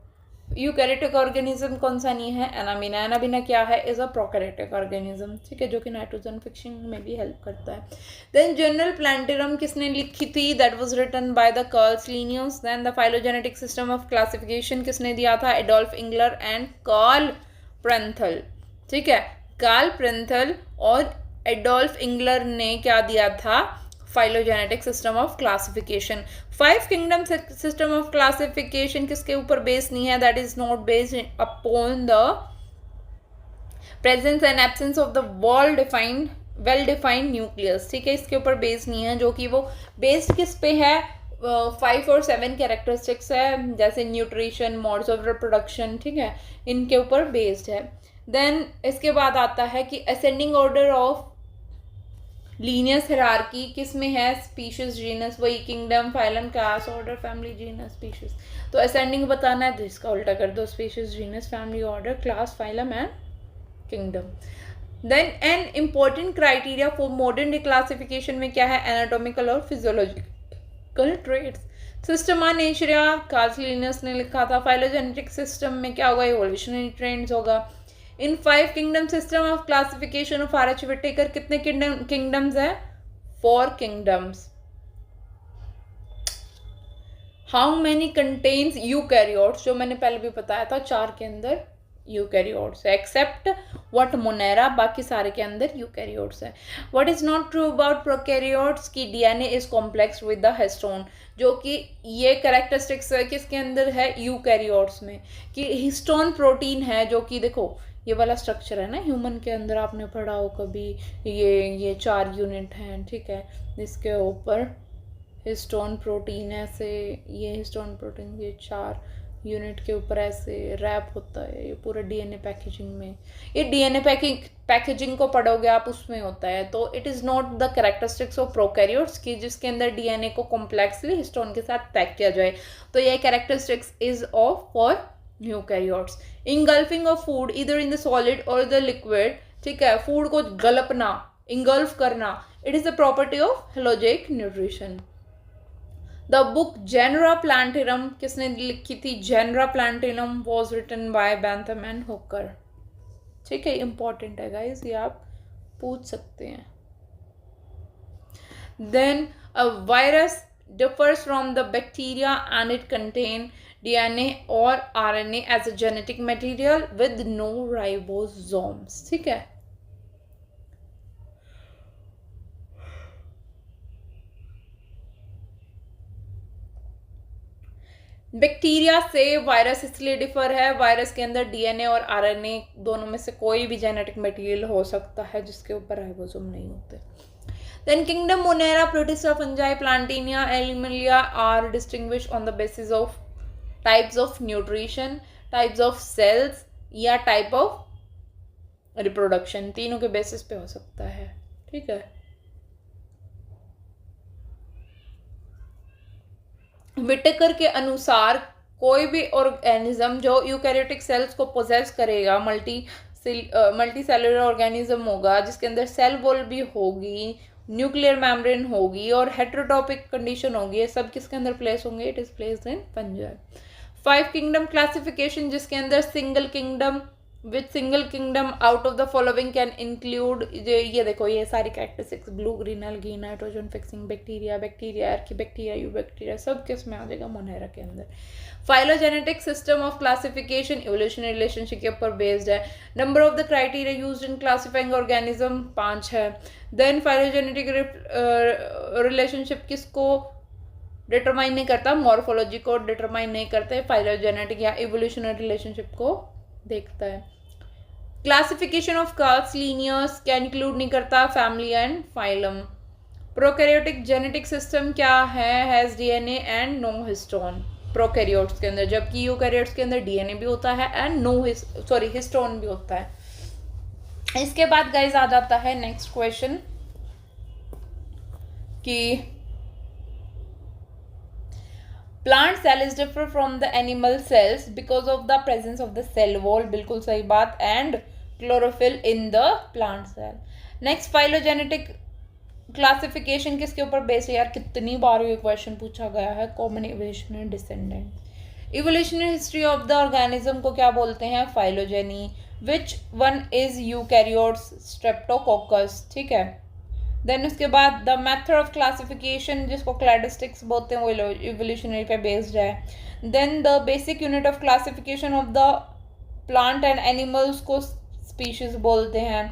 [SPEAKER 1] eukaryotic organism, कौन सा नहीं है, एनाबीना। एनाबीना क्या है, इज अ प्रोकैरियोटिक ऑर्गेनिज्म, ठीक है, जो कि नाइट्रोजन फिक्सिंग में भी हेल्प करता है। देन जनरल प्लांटेरम किसने लिखी थी, that was written by the Carl's Linnaeus. Then the phylogenetic system of classification किसने दिया था, Adolf Engler and Karl Prantl, ठीक है। कार्ल प्रेंथल और एडोल्फ इंगलर ने क्या दिया था, phylogenetic system of classification. 5 kingdom system of classification किसके ऊपर बेस्ड नहीं है, that is not based upon the presence and absence of the well defined nucleus, ठीक है, इसके ऊपर बेस्ड नहीं है, जो कि वो बेस्ड किस पे है, 5 और 7 कैरेक्टरिस्टिक्स है, जैसे न्यूट्रिशन, मोड्स ऑफ रिप्रोडक्शन, ठीक है, इनके ऊपर बेस्ड है। देन इसके बाद आता है कि ascending order of Linnaeus hierarchy किस में है, स्पीशीज, जीनस, वही kingdom, phylum, class, order, family, genus, species. तो असेंडिंग बताना है तो इसका उल्टा कर दो, species, genus, family, order, class, phylum and kingdom. Then an important criteria for modern declassification में क्या है, एनाटॉमिकल और physiological traits. Systema naturae Carl's Linnaeus ने लिखा था। फाइलोजेनेटिक सिस्टम में क्या होगा, इवोल्यूशनरी ट्रेंड्स होगा। In 5 kingdom system of classification of R H. Whittaker कितने किंगडम्स है, 4 kingdoms. How many contains eukaryotes, जो मैंने पहले भी बताया था, 4 के अंदर यूकैरियोट्स है, एक्सेप्ट व्हाट मोनेरा, बाकी सारे के अंदर यूकैरियोट्स है। What is not true about prokaryotes की DNA is complex with the histone, जो कि ये कैरेक्टरिस्टिक्स है किसके अंदर है, यूकैरियोट्स में, कि हिस्टोन प्रोटीन है, जो कि देखो ये वाला स्ट्रक्चर है ना, ह्यूमन के अंदर आपने पढ़ा हो कभी, ये 4 यूनिट हैं, ठीक है, इसके ऊपर हिस्टोन प्रोटीन ऐसे, ये हिस्टोन प्रोटीन ये 4 यूनिट के ऊपर ऐसे रैप होता है, ये पूरा डीएनए पैकेजिंग में, ये डीएनए पैकेजिंग को पढ़ोगे आप, उसमें होता है। तो it is not the characteristics of prokaryotes की जिसके अंदर डीएनए को कॉम्प्लेक्सली हिस्टोन के साथ पैक किया जाए, तो ये characteristics is of for eukaryotes. Engulfing of food इधर इन द सॉलिड और द लिक्विड, ठीक है, फूड को गलपना, इंगल्फ करना, It is the property of halogic nutrition. The book Genera Plantarum किसने लिखी थी? Genera Plantarum was written by Bentham and Hooker. ठीक है, important है guys, ये आप पूछ सकते हैं. Then a virus differs from the bacteria and it contain DNA or RNA as a genetic material with no ribosomes. ठीक है. बैक्टीरिया से वायरस इसलिए डिफर है, वायरस के अंदर डीएनए और आरएनए दोनों में से कोई भी जेनेटिक मटेरियल हो सकता है जिसके ऊपर राइबोसोम नहीं होते. Then kingdom monera, protista, fungi, plantae, animalia are distinguish on the basis of types of nutrition, types of cells या टाइप ऑफ रिप्रोडक्शन. तीनों के बेसिस पे हो सकता है. ठीक है. विटेकर के अनुसार कोई भी ऑर्गेनिज्म जो यूकैरियोटिक सेल्स को पोजेस करेगा, मल्टी सेलुलर ऑर्गेनिज्म होगा जिसके अंदर सेल वॉल भी होगी, न्यूक्लियर मेम्ब्रेन होगी और हेटेरोटॉपिक कंडीशन होगी, ये सब किसके अंदर प्लेस होंगे? It is placed in fungi. 5 kingdom classification जिसके अंदर single kingdom with single kingdom out of the following can include, ये देखो ये सारी characteristics, blue, green algae, nitrogen fixing bacteria, bacteria, archaebacteria, eubacteria, सब किस में आ जाएगा? मोनेरा के अंदर. Phylogenetic system of classification evolutionary relationship के ऊपर बेस्ड है. Number of the criteria used in classifying organism 5 है. देन फाइलोजेनेटिक रिलेशनशिप किसको डिटरमाइन नहीं करता? मॉर्फोलॉजी को डिटरमाइन नहीं करते, फाइलोजेनेटिक या इवोल्यूशनरी रिलेशनशिप को देखता है. क्लासिफिकेशन ऑफ कास्ट लीनियर्स क्या इंक्लूड नहीं करता? Family and phylum. Prokaryotic genetic system क्या है? Has DNA and no histone prokaryotes के अंदर, जबकि यूकैरियोट्स के अंदर डीएनए भी होता है एंड हिस्टोन भी होता है. इसके बाद गाइस आ जाता है नेक्स्ट क्वेश्चन कि plant cell is differ from the animal cells because of the presence of the cell wall. बिल्कुल सही बात. And chlorophyll in the plant cell. Next phylogenetic classification किसके ऊपर बेस्ड है? यार कितनी बार ये क्वेश्चन पूछा गया है. Common evolutionary descendant. Evolutionary history of the organism को क्या बोलते हैं? Phylogeny. Which one is eukaryotes? Streptococcus. ठीक है. देन उसके बाद द मेथड ऑफ क्लासिफिकेशन जिसको क्लैडिस्टिक्स बोलते हैं वो इवोल्यूशनरी पे बेस्ड है. Then the basic unit of classification of the plant and animals को स्पीशीज बोलते हैं.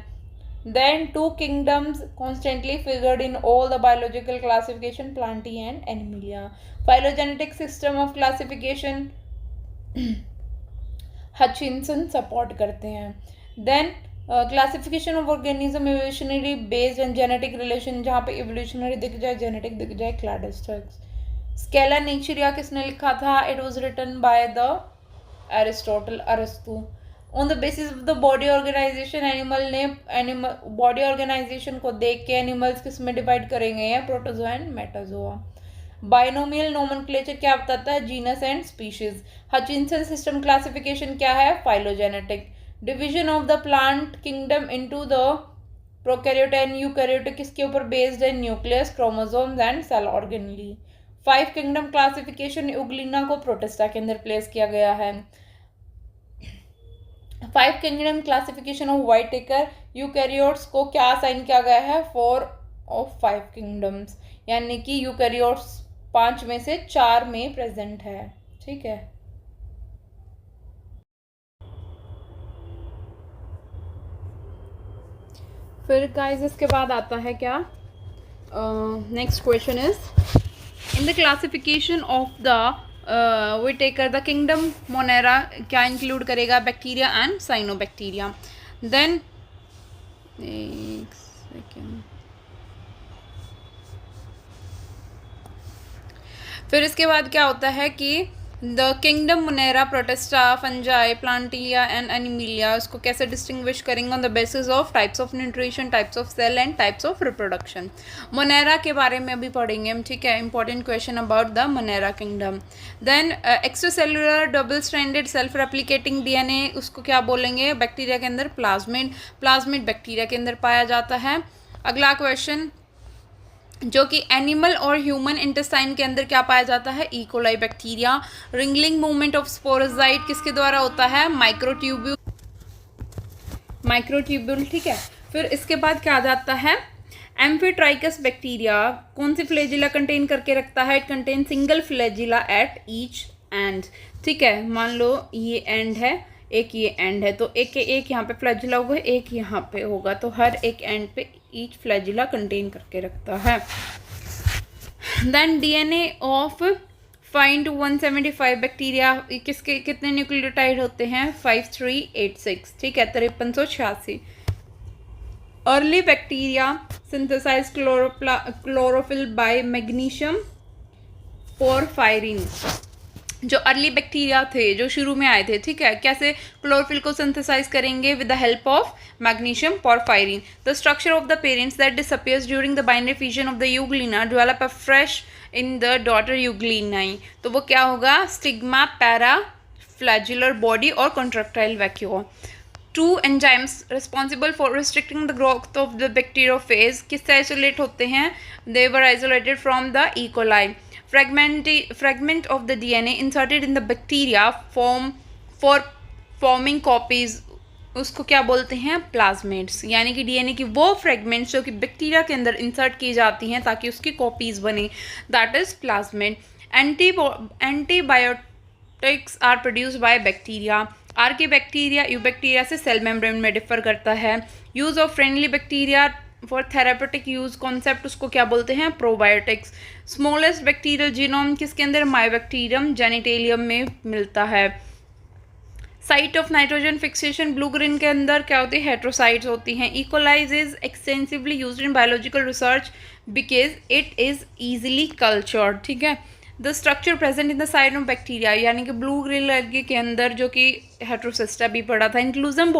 [SPEAKER 1] Then 2 kingdoms constantly figured in all the biological classification, plantae and animalia. Phylogenetic system of classification Hutchinson support करते हैं. Then classification of organism evolutionary based and genetic relation, जहाँ पे evolutionary दिख जाए, genetic दिख जाए, क्लैडिस्टिक्स. स्केला नेचरिया किसने लिखा था? It was written by the Aristotle, अरस्तु. On the basis of the body organisation animal body organisation को देख के एनिमल्स किस में डिवाइड करेंगे हैं? Protozoa and metazoa. Binomial nomenclature क्या बताता है? Genus and species. Hutchinson system classification क्या है? Phylogenetic. Division of the plant kingdom into the prokaryote and eukaryotic किसके ऊपर बेस्ड है? Nucleus, chromosomes and cell organelle. 5 kingdom classification Euglena को protista के अंदर प्लेस किया गया है. 5 किंगडम क्लासिफिकेशन ऑफ व्हाइटेकर, यूकैरियोट्स को क्या असाइन किया गया है? 4 ऑफ 5 किंगडम्स, यानी कि यूकैरियोट्स 5 में से 4 में प्रेजेंट है. ठीक है. फिर गाइस इसके बाद आता है क्या? Next question is in the classification of the Whittaker the kingdom monera क्या इंक्लूड करेगा? Bacteria and cyanobacteria. देन एक सेकेंड. फिर इसके बाद क्या होता है कि the kingdom monera, protista, fungi, plantae and animalia उसको कैसे डिस्टिंग्विश करेंगे? On the basis of types of nutrition, types of cell and types of reproduction. Monera के बारे में अभी पढ़ेंगे हम. ठीक है. Important question about the Monera kingdom. Then extracellular double stranded self replicating DNA उसको क्या बोलेंगे? बैक्टीरिया के अंदर प्लाज्मिड. प्लाज्मिड बैक्टीरिया के अंदर पाया जाता है. अगला क्वेश्चन जो कि एनिमल और ह्यूमन इंटेस्टाइन के अंदर क्या पाया जाता है, E coli bacteria. Wriggling movement of sporozoite किसके द्वारा होता है, माइक्रोट्यूब्यूल, ठीक है। फिर इसके बाद क्या आ जाता है, एम्फीट्राइकस बैक्टीरिया कौन सी फ्लैजिला कंटेन करके रखता है, it contain single flagella at each and, ठीक है। मान लो ये एंड है, एक ये एंड है, तो एक यहाँ पे फ्लैजिला होगा, एक यहाँ पे होगा, तो हर एक एंड पे ईच फ्लैजिला कंटेन करके रखता है। Then DNA of find 175 bacteria किसके कितने न्यूक्लियोटाइड होते हैं, 5386, ठीक है, 5386। Early bacteria synthesise chlorophyll by magnesium porphyrin. जो अर्ली बैक्टीरिया थे, जो शुरू में आए थे, ठीक है, कैसे क्लोरोफिल को सिंथेसाइज करेंगे, with the help of magnesium porphyrin. The structure of the parents that disappears during the binary fission of the euglena develop a fresh in the daughter euglenae. तो वो क्या होगा, स्टिग्मा, पैरा फ्लैजुलर बॉडी और contractile vacuole. Two enzymes responsible for restricting the growth of the bacteriophage किससे isolate होते हैं, they were isolated from the E coli. Fragment of the DNA inserted in the bacteria for forming copies, उसको क्या बोलते हैं, प्लाज्मेट्स। यानी कि डीएनए की वो फ्रेगमेंट्स जो कि बैक्टीरिया के अंदर इंसर्ट की जाती हैं ताकि उसकी कॉपीज बने, that is plasmid. Antibiotics are produced by bacteria. आर के बैक्टीरिया यू बैक्टीरिया से सेल मेम्ब्रेन में डिफर करता है। Use of friendly bacteria for therapeutic use concept उसको क्या बोलते हैं, प्रोबायोटिक्स। स्मॉलेस्ट बैक्टीरियल जीनोम किसके अंदर, माइबैक्टीरियम जेनिटेलियम में मिलता है। Site of nitrogen fixation blue green के अंदर क्या होती है, हेट्रोसाइट्स होती हैं। E coli is extensively used in biological research because it is easily cultured, ठीक है। The structure present in the side of bacteria, यानी कि ब्लू ग्रीन एल्गी के अंदर जो कि हेट्रोसिस्टा भी पड़ा था। Inclusion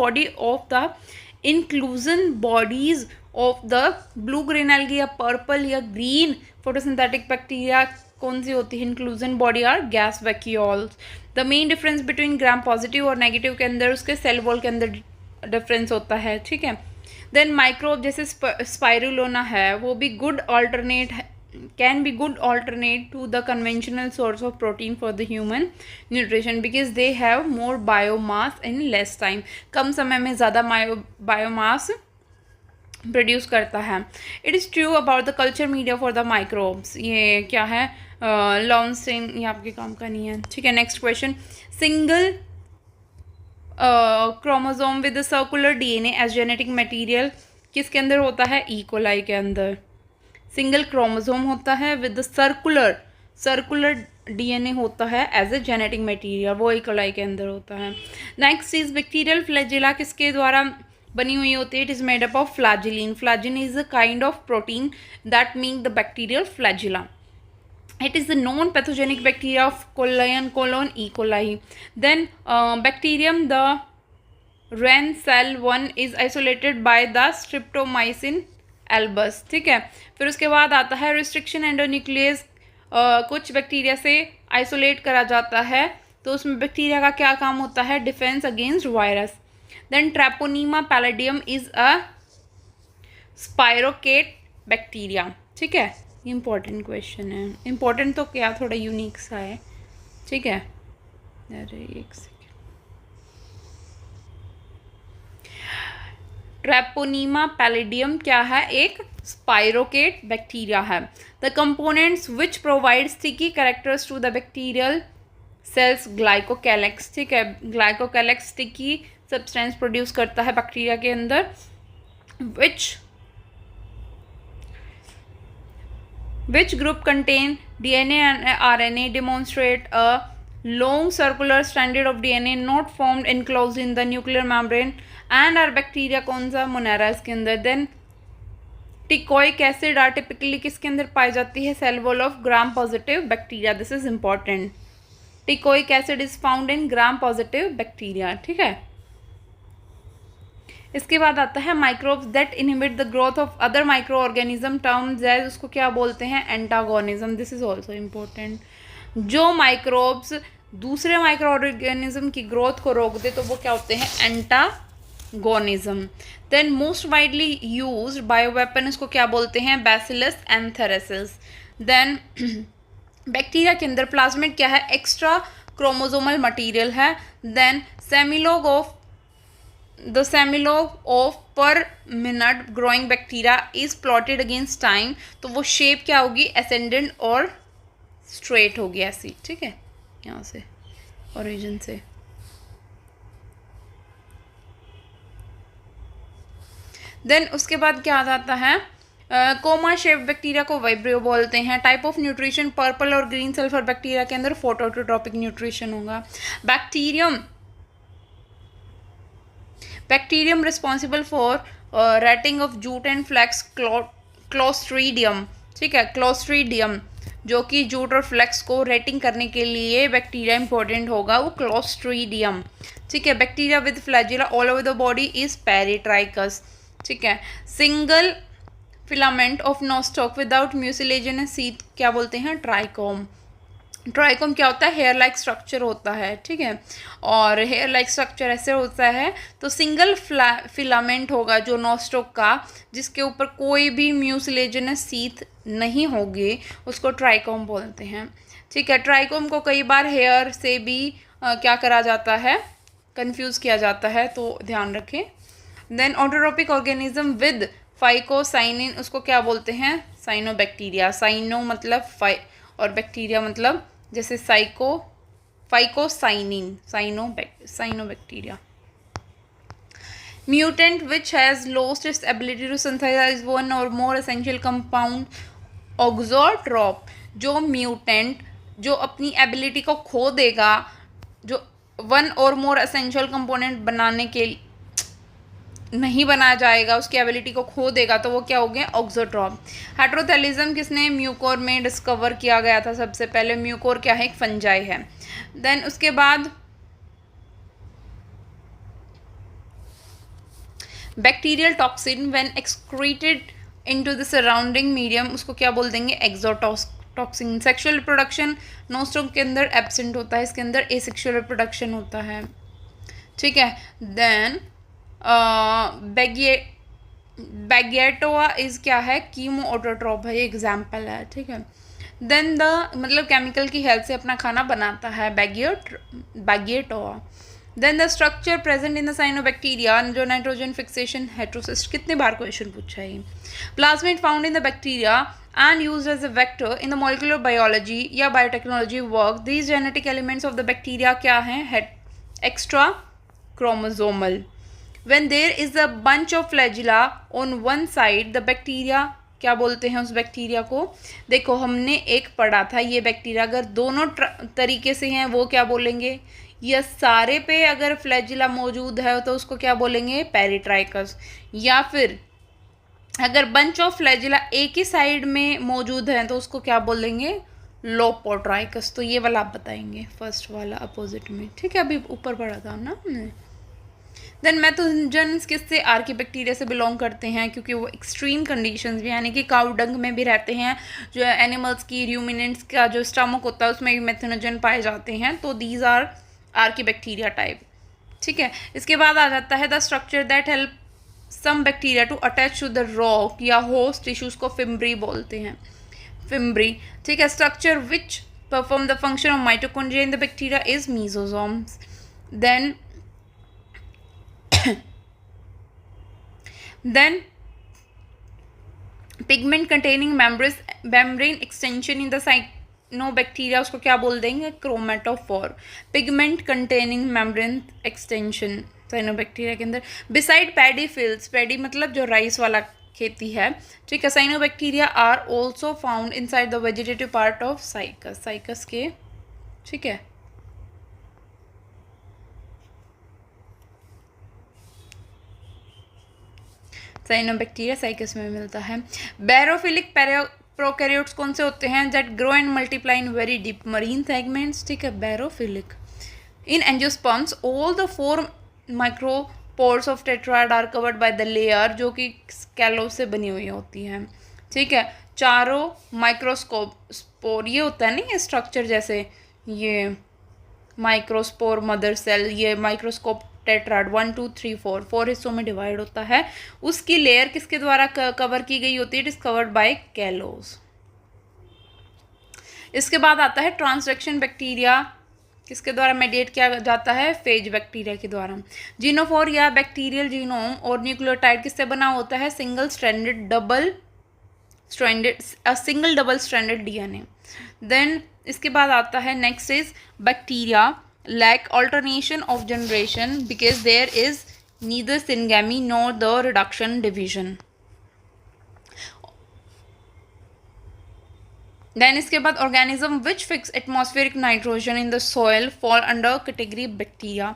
[SPEAKER 1] bodies of the blue green algae या पर्पल या ग्रीन फोटोसिंथेटिक बैक्टीरिया कौन सी होती है, इंक्लूजन बॉडी और gas vacuoles. The main difference between gram positive और नेगेटिव के अंदर उसके सेल वॉल के अंदर डिफरेंस होता है, ठीक है। देन माइक्रोब जैसे स्पाइरुलोना है, वो भी good alternate can be good alternate to the conventional source of protein for the human nutrition because they have more biomass in less time, कम समय में ज़्यादा biomass प्रोड्यूस करता है। It is true about the culture media for the microbes, ये क्या है, लॉन्स्टेन, ये आपके काम का नहीं है, ठीक है। Next question, single chromosome with the circular DNA as genetic material किसके अंदर होता है, इकोलाई के अंदर। सिंगल क्रोमोसोम होता है विद द सर्कुलर डीएनए होता है एज ए जेनेटिक मटेरियल, वो इकोलाई के अंदर होता है। नेक्स्ट इज बैक्टीरियल फ्लैजिला किसके द्वारा बनी हुई होती है, it is made up of flagellin. Flagellin is a kind of protein that make the bacterial flagella. It is the non-pathogenic bacteria of colon E. coli. Then bacterium, the Wren cell 1 is isolated by the Streptomycin albus, ठीक है। फिर उसके बाद आता है restriction endonuclease, कुछ bacteria से isolate करा जाता है, तो उसमें बैक्टीरिया का क्या काम होता है, defence against virus. Then Treponema pallidum is a spirochaete bacteria, ठीक है। इम्पॉर्टेंट क्वेश्चन है, इम्पॉर्टेंट तो क्या, थोड़ा यूनिक सा है, ठीक है। अरे एक सेकेंड, ट्रैपोनीमा पैलेडियम क्या है, एक स्पाइरोकेट बैक्टीरिया है। The components which provide sticky characters to the bacterial cells, glycocalyx, ठीक है। ग्लाइकोकैलेक्स स्टिकी सब्सटेंस प्रोड्यूस करता है बैक्टीरिया के अंदर। Which group contain DNA and RNA demonstrate a long circular strand of DNA not formed enclosed in the nuclear membrane and are bacteria कौन सा, Monera इसके अंदर। Then teichoic acid are typically किसके अंदर पाई जाती है, cell wall of gram positive bacteria, this is important. Teichoic acid is found in gram positive bacteria, ठीक है। इसके बाद आता है microbes that inhibit the growth of other microorganism terms as, उसको क्या बोलते हैं, antagonism, this is also important. जो माइक्रोब्स दूसरे माइक्रो ऑर्गेनिज्म की ग्रोथ को रोक दे तो वो क्या होते हैं, एंटागोनिस्ट, गोनिज्म। Then most widely used bioweapon, इसको क्या बोलते हैं? बैसिलस एंथेरेसिस। देन बैक्टीरिया के अंदर प्लाज्मिड क्या है? एक्स्ट्रा क्रोमोसोमल मटेरियल है। Then the semilog of per minute growing bacteria is plotted against time, तो वो शेप क्या होगी? ascendant और straight होगी ऐसी, ठीक है, यहाँ से origin से। देन उसके बाद क्या आ जाता है? कोमा शेप बैक्टीरिया को वाइब्रियो बोलते हैं। टाइप ऑफ न्यूट्रिशन, पर्पल और ग्रीन सल्फर बैक्टीरिया के अंदर फोटोट्रोपिक न्यूट्रिशन होगा। Bacterium responsible for retting of jute and flax, clostridium, ठीक है, क्लोस्ट्रीडियम जो कि जूट और फ्लैक्स को रेटिंग करने के लिए बैक्टीरिया इंपॉर्टेंट होगा, वो क्लोस्ट्रीडियम, ठीक है। Bacteria with flagella all over the body is peritrichous, ठीक है। Single filament of Nostoc without mucilaginous sheath क्या बोलते हैं? ट्राइकोम। ट्राइकोम क्या होता है? हेयर लाइक स्ट्रक्चर होता है, ठीक है। और हेयर लाइक स्ट्रक्चर ऐसे होता है तो सिंगल फिलामेंट होगा जो नोस्टॉक का, जिसके ऊपर कोई भी म्यूसिलेजिनस सीथ नहीं होगी, उसको ट्राइकोम बोलते हैं, ठीक है। ट्राइकोम को कई बार हेयर से भी क्या करा जाता है? कंफ्यूज किया जाता है, तो ध्यान रखें। Then autotropic organism with phycocyanin, उसको क्या बोलते हैं? साइनोबैक्टीरिया। साइनो मतलब और बैक्टीरिया मतलब जैसे phycocyanin, cyanobacteria. Mutant which has lost its ability to synthesise one or more essential compound, ऑक्सोट्रॉप। जो म्यूटेंट जो अपनी एबिलिटी को खो देगा, जो one or more essential component बनाने के नहीं बनाया जाएगा, उसकी एबिलिटी को खो देगा, तो वो क्या हो गया? ऑक्सोट्रॉप। हेट्रोथैलिज्म किसने? म्यूकोर में डिस्कवर किया गया था सबसे पहले। म्यूकोर क्या है? एक फंजाई है। देन उसके बाद bacterial toxin when excreted into the surrounding medium, उसको क्या बोल देंगे? एक्सोटॉक्सिन। सेक्सुअल रिप्रोडक्शन नोस्टॉक के अंदर एब्सेंट होता है, इसके अंदर एसेक्सुअल रिप्रोडक्शन होता है, ठीक है। देन बैगिएटोआ इज क्या है? कीमो ऑटोट्रॉप है, ये एग्जाम्पल है, ठीक है। देन द मतलब केमिकल की हेल्प से अपना खाना बनाता है, Beggiatoa. Then the structure present in the cyanobacteria, जो नाइट्रोजन फिक्सेशन हेट्रोसिस्ट, कितने बार क्वेश्चन पूछा है ये। Plasmid found in the bacteria and used as a vector in the molecular biology या biotechnology work. These genetic elements of the bacteria क्या हैं? Extra chromosomal. When there is a bunch of flagella on one side, the bacteria क्या बोलते हैं उस bacteria को? देखो हमने एक पढ़ा था, ये बैक्टीरिया अगर दोनों तरीके से हैं वो क्या बोलेंगे? ये सारे पे अगर फ्लैजिला मौजूद है तो उसको क्या बोलेंगे? पेरिट्राइकस। या फिर अगर बंच ऑफ फ्लैजिला एक ही साइड में मौजूद है तो उसको क्या बोलेंगे? लोपोट्राइकस। तो ये वाला आप बताएंगे, फर्स्ट वाला अपोजिट में, ठीक है। अभी ऊपर पढ़ा था ना हमने। देन मैथोजेंस किससे? आर्किबैक्टीरिया से बिलोंग करते हैं, क्योंकि वो एक्सट्रीम कंडीशंस भी, यानी कि काउ डंग में भी रहते हैं, जो एनिमल्स की र्यूमिनेंट्स का जो स्टमक होता है उसमें भी मैथोजेन पाए जाते हैं, तो दीज आर आर्किबैक्टीरिया टाइप, ठीक है। इसके बाद आ जाता है the structure that help some bacteria to attach to the rock या होस्ट टिश्यूज को फिम्ब्री बोलते हैं, फिम्ब्री, ठीक है। Structure which perform the function of mitochondria in the bacteria is mesosomes. Then pigment containing membrane extension in the cyanobacteria, उसको क्या बोल देंगे? Chromatophore. Pigment containing membrane extension cyanobacteria के अंदर। बिसाइड पैडी फील्ड्स, पैडी मतलब जो राइस वाला खेती है, ठीक है। Cyanobacteria are also found inside the vegetative part of cycas, cycas के, ठीक है। साइनोबैक्टीरिया साइकस में मिलता है। बैरोफिलिक प्रोकैरियोट्स कौन से होते हैं? That grow and multiply in very deep marine segments, ठीक है, barophilic. In angiosperms all the 4 micropores of tetrad are covered by the layer, जो कि स्कैलो से बनी हुई होती है, ठीक है। चारों माइक्रोस्पोर, ये होता है ना ये स्ट्रक्चर, जैसे ये माइक्रोस्पोर मदर सेल, ये माइक्रोस्कोप टेट्राड 1 2 3 4 हिस्सों में डिवाइड होता है। उसकी लेयर किसके द्वारा कवर की गई होती है? Discovered by callus. इसके बाद आता है ट्रांसडक्शन बैक्टीरिया, किसके द्वारा मेडिएट किया जाता है? फेज बैक्टीरिया के द्वारा। जीनोफोर या बैक्टीरियल जीनोम और न्यूक्लियोटाइड किससे बना होता है? Single double stranded DNA. Then इसके बाद आता है next is bacteria lack alternation of generation because there is neither syngamy nor the reduction division. Then इसके बाद organism which fix atmospheric nitrogen in the soil fall under category bacteria.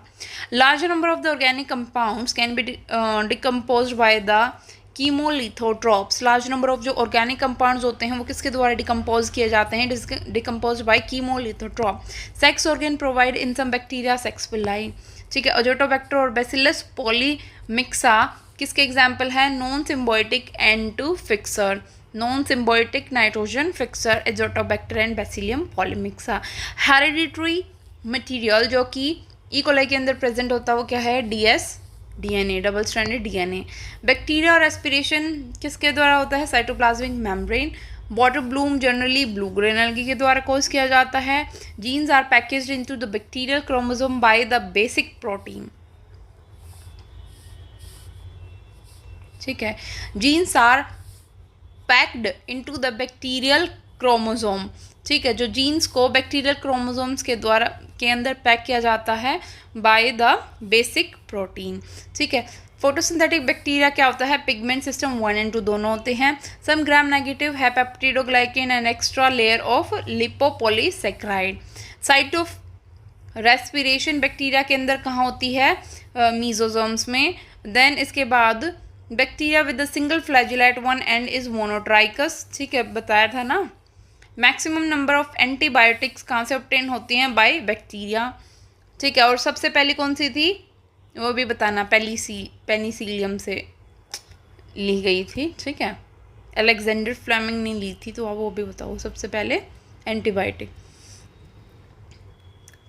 [SPEAKER 1] Large number of the organic compounds can be decomposed by the chemolithotrophs. Large number of जो organic compounds होते हैं वो किसके द्वारा decompose किए जाते हैं? Decompose by chemolithotroph. Sex organ provide in some bacteria sex villi. ठीक है, अजोटोबैक्टर और बैसिलस पॉलीमिक्सा किसके एग्जाम्पल है? Non symbiotic N two fixer, non symbiotic nitrogen fixer, Azotobacter and Bacillium polymyxa. Hereditary material जो कि ई कोलाई के अंदर present होता है वो क्या है? DNA, double stranded DNA. Bacteria और रेस्पिरेशन किसके द्वारा होता है? Cytoplasmic membrane. Water bloom generally blue green algae के द्वारा कॉज किया जाता है। Genes are packaged into the bacterial chromosome by the basic protein. ठीक है, genes are packed into the bacterial chromosome. ठीक है, जो जीन्स को बैक्टीरियल क्रोमोसोम्स के अंदर पैक किया जाता है बाय द बेसिक प्रोटीन। ठीक है, फोटोसिंथेटिक बैक्टीरिया क्या होता है? पिगमेंट सिस्टम 1 and 2 दोनों होते हैं। सम ग्राम नेगेटिव है peptidoglycan and extra layer of lipopolysaccharide. Site of respiration bacteria के अंदर कहाँ होती है? मीजोसोम्स में। देन इसके बाद bacteria with the single flagellate one and is monotrichous. ठीक है, बताया था ना। मैक्सिमम नंबर ऑफ एंटीबायोटिक्स कहाँ से ऑब्टेन होती हैं? By bacteria. ठीक है, और सबसे पहली कौन सी थी वो भी बताना। पेनिसिलियम से ली गई थी। ठीक है, अलेक्जेंडर फ्लेमिंग ने ली थी, तो आप वो भी बताओ सबसे पहले antibiotic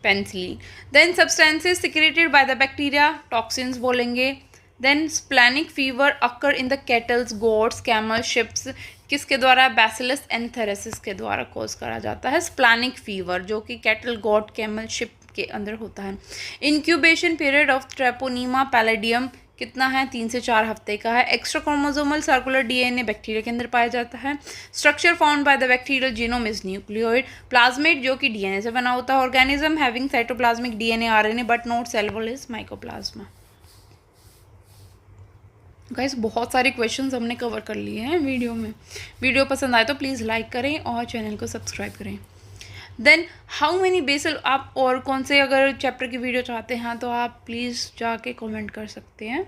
[SPEAKER 1] penicillin. Then substances secreted by the bacteria, toxins बोलेंगे। Then splenic fever occur in the cattles, goats, camel, sheeps किसके द्वारा? बैसिलस एंथेरेसिस के द्वारा कॉज करा जाता है स्प्लैनिक फीवर, जो कि कैटल, गोट, कैमल, शिप के अंदर होता है। इंक्यूबेशन पीरियड ऑफ ट्रेपोनीमा पैलेडियम कितना है? 3 से 4 हफ्ते का है। Extra chromosomal circular DNA bacteria के अंदर पाया जाता है। Structure found by the bacterial genome is nucleoid. Plasmid जो कि डीएनए से बना होता है। Organism having cytoplasmic DNA RNA but not cellular is mycoplasma. Guys बहुत सारे क्वेश्चंस हमने कवर कर लिए हैं वीडियो में। वीडियो पसंद आए तो प्लीज़ लाइक करें और चैनल को सब्सक्राइब करें। देन हाउ मेनी बेसल, आप और कौन से अगर चैप्टर की वीडियो चाहते हैं तो आप प्लीज़ जाके कमेंट कर सकते हैं।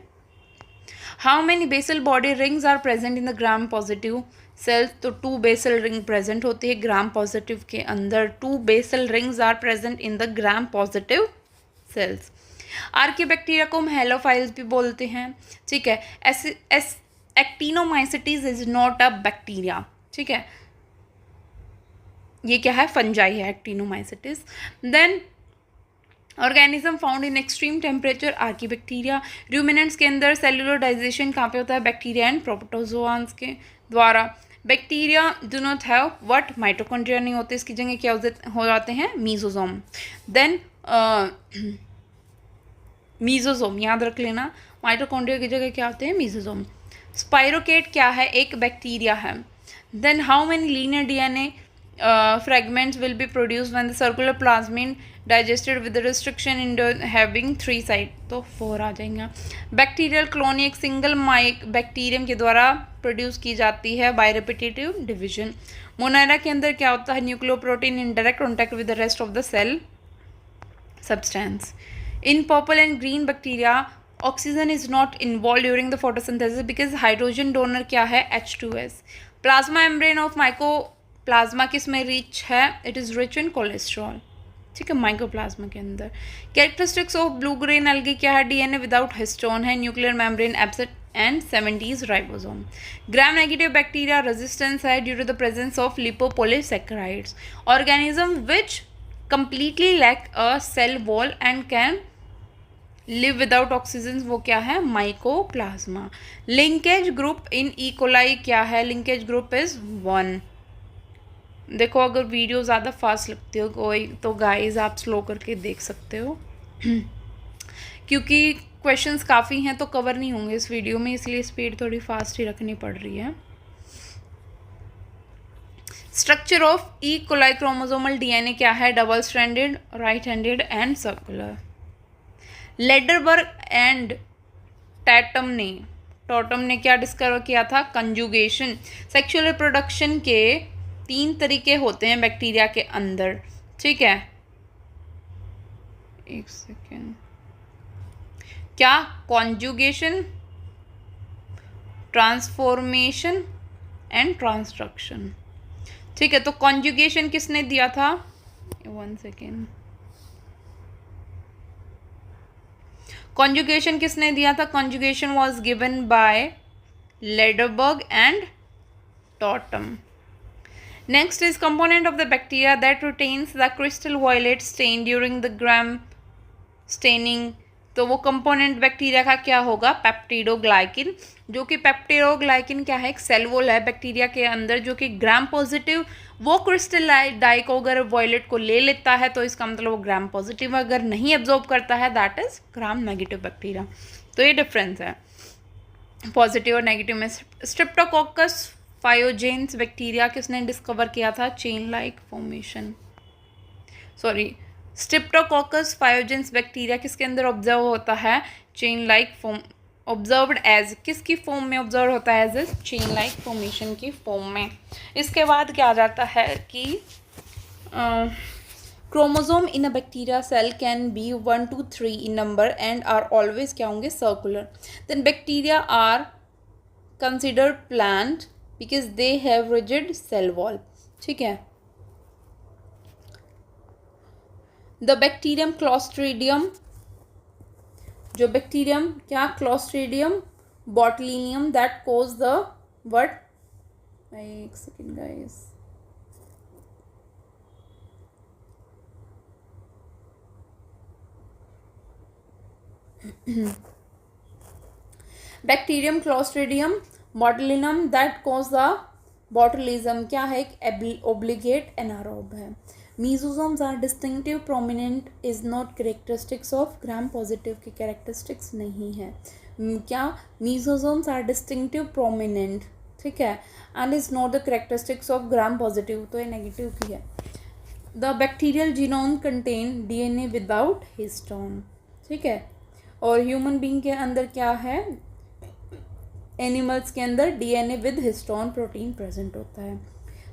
[SPEAKER 1] How many basal body rings are present in the gram positive cells? तो 2 बेसल रिंग प्रेजेंट होती है ग्राम पॉजिटिव के अंदर। 2 basal rings are present in the gram positive cells. Archaebacteria को हम हेलोफाइल्स भी बोलते हैं। ठीक है, actinomycetes is not a bacteria. ठीक है, ये क्या है? फंजाई है actinomycetes. Then organism found in extreme temperature, archaebacteria. Ruminants के अंदर सेलुलर डाइजेशन कहाँ पे होता है? बैक्टीरिया एंड प्रोटोजोआंस के द्वारा। Bacteria do not have what? Mitochondria नहीं होते, इसकी जगह क्या हो जाते हैं? मीजोसोम। देन मीजोसोम याद रख लेना, माइटोकॉन्ड्रिया की जगह क्या होते हैं? मीजोसोम। स्पाइरोकेट क्या है? एक बैक्टीरिया है। Then how many linear DNA fragments will be produced when the circular plasmid digested with the restriction in having 3 sites? तो 4 आ जाएंगे। बैक्टीरियल कॉलोनी एक सिंगल माइक बैक्टीरियम के द्वारा प्रोड्यूस की जाती है बाय रिपीटेटिव डिवीजन। मोनारा के अंदर क्या होता है? Nucleoprotein in direct contact with the rest of the cell substance. In purple and green bacteria, oxygen is not involved during the photosynthesis because hydrogen donor क्या है? H2S. Plasma membrane of mycoplasma किस में rich है? It is rich in cholesterol. ठीक है, Mycoplasma के अंदर। Characteristics of blue green algae क्या है? डीएनए विदाउट हिस्टोन है, nuclear membrane absent and 70s ribosome. Gram negative bacteria resistance है due to the presence of lipopolysaccharides. Organism which completely lack a cell wall and can live without oxygen वो क्या है, Mycoplasma. Linkage group in E coli क्या है, linkage group is 1। देखो अगर video ज़्यादा fast लगती हो कोई तो गाइस आप स्लो करके देख सकते हो क्योंकि क्वेश्चंस काफ़ी हैं तो कवर नहीं होंगे इस वीडियो में, इसलिए स्पीड थोड़ी फास्ट ही रखनी पड़ रही है। Structure of E coli chromosomal DNA क्या है, double stranded, right handed and circular. Lederberg and Tatum ने क्या डिस्कवर किया था, कंजुगेशन। सेक्सुअल रिप्रोडक्शन के 3 तरीके होते हैं बैक्टीरिया के अंदर, ठीक है। एक सेकेंड, क्या, कॉन्जुगेशन, ट्रांसफॉर्मेशन एंड ट्रांसट्रक्शन, ठीक है। तो कॉन्जुगेशन किसने दिया था, 1 सेकेंड, कॉन्जुगेशन किसने दिया था, conjugation was given by Lederberg and Tatum. Next is component of the bacteria that retains the crystal violet stain during the gram staining। तो वो कंपोनेंट बैक्टीरिया का क्या होगा, पेप्टिडोग्लाइकिन, जो कि पेप्टिडोग्लाइकिन क्या है, एक सेल वॉल है बैक्टीरिया के अंदर जो कि ग्राम पॉजिटिव, वो क्रिस्टल डाई को अगर वॉयलेट को ले लेता है तो इसका मतलब वो ग्राम पॉजिटिव, अगर नहीं एब्जॉर्ब करता है that is gram negative bacteria. तो ये डिफरेंस है पॉजिटिव और नेगेटिव में। स्ट्रेप्टोकोकस फायोजेंस बैक्टीरिया किसने डिस्कवर किया था, chain like formation, sorry, Streptococcus pyogenes bacteria किसके अंदर ऑब्जर्व होता है, chain like form, observed as, किसकी फॉर्म में ऑब्जर्व होता है, एज चेन लाइक फॉर्मेशन की फॉर्म में। इसके बाद क्या आ जाता है कि chromosome in a bacteria cell can be 1 to 3 in number and are always क्या होंगे, circular. Then bacteria are considered plant because they have rigid cell wall, ठीक है। द बैक्टीरियम क्लॉस्ट्रीडियम, जो बैक्टीरियम क्या, Clostridium botulinium that cause the what, एक second guys, bacterium Clostridium botulinum that cause the botulism क्या है, एक obligate anaerobe है। Mesosomes are distinctive prominent is not characteristics of gram positive की characteristics नहीं है, क्या, मीजोसोम्स आर डिस्टिंक्टिव प्रोमिनेंट, ठीक है, and is not the characteristics of gram positive, तो ये नेगेटिव की है। The bacterial genome contain DNA without histone, ठीक है। और ह्यूमन बींग के अंदर क्या है, एनिमल्स के अंदर DNA with histone protein present होता है।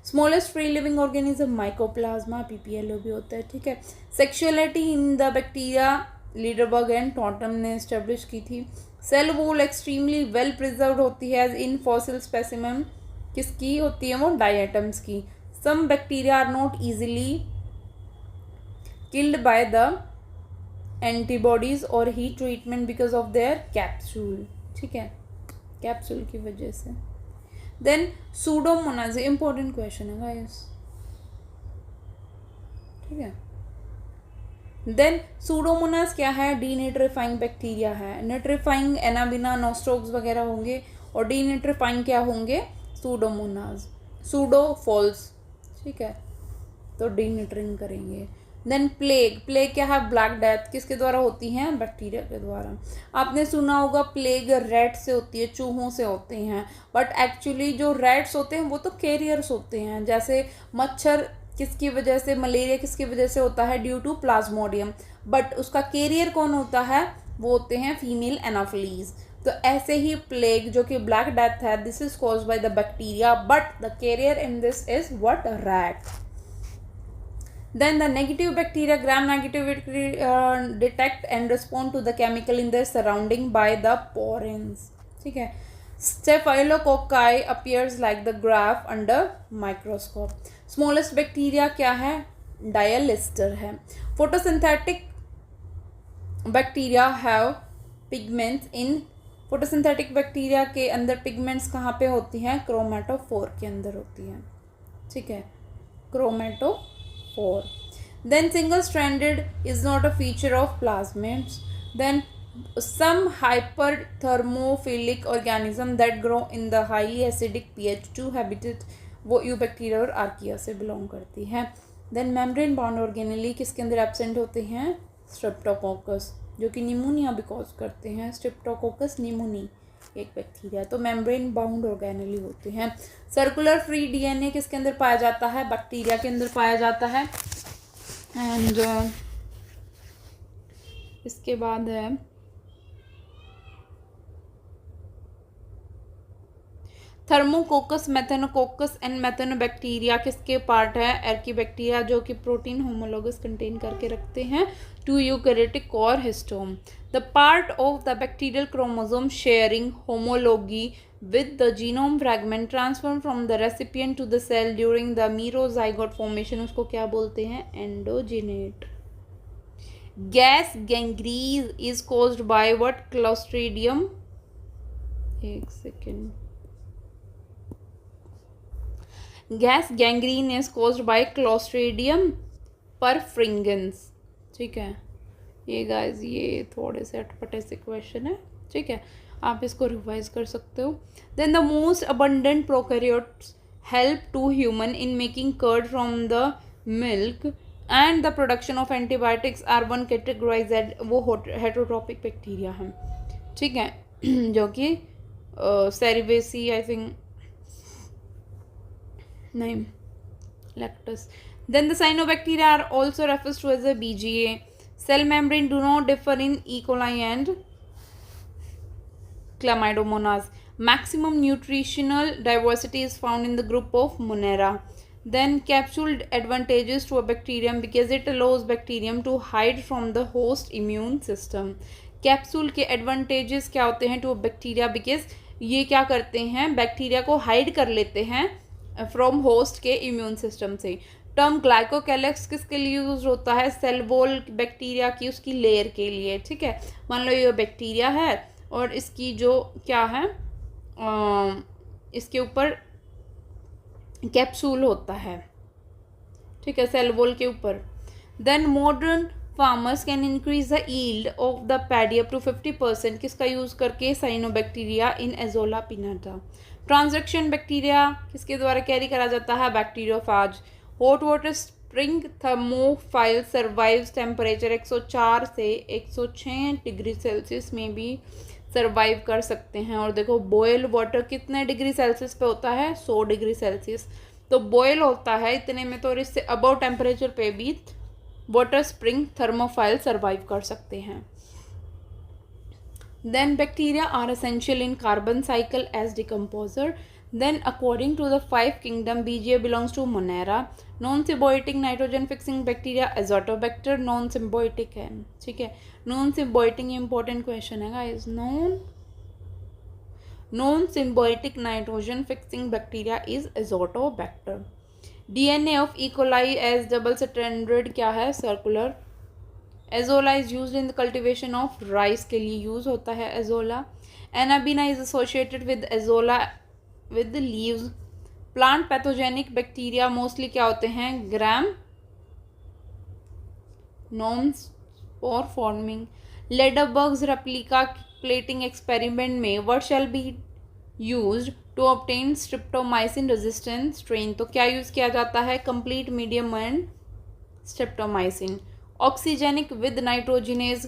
[SPEAKER 1] Smallest free living organism mycoplasma, PPLO भी होता है, ठीक है। Sexuality in the bacteria Lederberg and Tatum ने एस्टेब्लिश की थी। Cell wall extremely well preserved होती है इन फॉसिल स्पेसिमेन, किसकी होती है वो, डायटम्स की। Some bacteria are not easily killed by the antibodies और heat treatment because of their capsule, ठीक है, कैप्सूल की वजह से। देन सूडोमोनाज, इंपॉर्टेंट क्वेश्चन है गाइस, ठीक है। देन सूडोमोनास क्या है, डीनेट्रीफाइंग बैक्टीरिया है। नेट्रीफाइंग एनाबिना नोस्ट्रोक्स वगैरह होंगे और डीनेट्रीफाइंग क्या होंगे, सूडोमोनास, सूडो फॉल्स, ठीक है, तो डीनेट्रिंग करेंगे। देन प्लेग क्या है, ब्लैक डेथ किसके द्वारा होती हैं, बैक्टीरिया के द्वारा। आपने सुना होगा प्लेग रैट से होती है, चूहों से होते हैं, बट एक्चुअली जो रैट्स होते हैं वो तो कैरियर्स होते हैं। जैसे मच्छर किसकी वजह से, मलेरिया किसकी वजह से होता है, ड्यू टू प्लाज्मोडियम, बट उसका कैरियर कौन होता है, वो होते हैं फीमेल एनाफिलीज। तो ऐसे ही प्लेग जो कि ब्लैक डेथ है, this is caused by the bacteria but the carrier in this is what, rat. Then the negative bacteria, gram negativity, detect and respond to the chemical in their surrounding by the porins, ठीक है। Staphylococci appears like the graph under microscope. Smallest bacteria क्या है, Dialister है। Photosynthetic bacteria have pigments in, photosynthetic bacteria के अंदर pigments कहाँ पे होती हैं, क्रोमेटोफोर के अंदर होती हैं, ठीक है, chromatophore. Then single stranded is not a feature of plasmids. Then some hyperthermophilic organism that grow in the highly acidic pH 2 habitat, वो यूबैक्टीरिया और आर्किया से बिलोंग करती है. देन मेम्ब्रेन बाउंड ऑर्गेनेली किसके अंदर एब्सेंट होते हैं? स्ट्रेप्टोकोकस, जो कि निमोनिया भी कॉज करते हैं. स्ट्रेप्टोकोकस निमोनी एक बैक्टीरिया, तो मेम्ब्रेन बाउंड ऑर्गेनेली होते हैं. सर्कुलर फ्री डीएनए किसके अंदर पाया जाता है? बैक्टीरिया के अंदर पाया जाता है. एंड इसके बाद है थर्मोकोकस, मेथेनोकोकस एंड मेथेनोबैक्टीरिया किसके पार्ट है? एर्कीबैक्टीरिया, जो कि प्रोटीन होमोलोगस कंटेन करके रखते हैं टू यूकैरियोटिक और histone. The part of the bacterial chromosome sharing homology with the genome fragment transferred from the recipient to the cell during the merozygote formation, उसको क्या बोलते हैं? Endogenote. Gas gangrene is caused by what? Clostridium. एक second. Gas gangrene is caused by Clostridium perfringens. ठीक है, ये guys ये थोड़े से अटपटे से क्वेश्चन है. ठीक है, आप इसको रिवाइज कर सकते हो. Then the most abundant prokaryotes help to human in making curd from the milk and the production of antibiotics are one categorise as, वो हेटरोट्रॉपिक बैक्टीरिया हैं. ठीक है, जो कि सेरिवेसी आई थिंक नहीं lactose. Then the cyanobacteria are also refers to as a BGA. Cell membrane do not differ in E. coli and Chlamydomonas. Maximum nutritional diversity is found in the group of Monera. Then capsule advantages to a bacterium because it allows bacterium to hide from the host immune system. Capsule के advantages क्या होते हैं to bacteria? Because ये क्या करते हैं? Bacteria को hide कर लेते हैं फ्रॉम होस्ट के इम्यून सिस्टम से. टर्म ग्लाइकोकैलिक्स किसके लिए यूज होता है? सेल वॉल बैक्टीरिया की उसकी लेयर के लिए. ठीक है, मान लो ये बैक्टीरिया है और इसकी जो क्या है इसके ऊपर कैप्सूल होता है. ठीक है, सेल वॉल के ऊपर. Then modern farmers can increase the yield of the paddy up to 50%. किसका यूज करके? Cyanobacteria in azolla pinnata. Transduction bacteria किसके द्वारा कैरी करा जाता है? Bacteriophage. Hot water spring thermophile survives temperature 104 से 106 डिग्री सेल्सियस में भी सर्वाइव कर सकते हैं. और देखो बॉयल वाटर कितने डिग्री सेल्सियस पे होता है? 100 डिग्री सेल्सियस. तो बॉयल होता है इतने में, तो इससे अबव टेम्परेचर पे भी वाटर स्प्रिंग थर्मोफाइल सर्वाइव कर सकते हैं. Then bacteria are essential in carbon cycle as decomposer. Then according to the 5 kingdom, BGA belongs to Monera. Non-symbiotic nitrogen fixing bacteria Azotobacter non-symbiotic है. ठीक है, non-symbiotic important question है guys. Non-symbiotic nitrogen fixing bacteria is Azotobacter. DNA of E. coli as double stranded क्या है? Circular. Azolla is use in the cultivation of rice के लिए use होता है azolla. Anabaena is associated with azolla with leaves. Plant pathogenic bacteria mostly क्या होते हैं? Gram non or forming. Lederberg's replica plating experiment में what shall be used to obtain streptomycin resistant strain. तो क्या यूज किया जाता है? Complete medium and streptomycin. Oxygenic with nitrogenase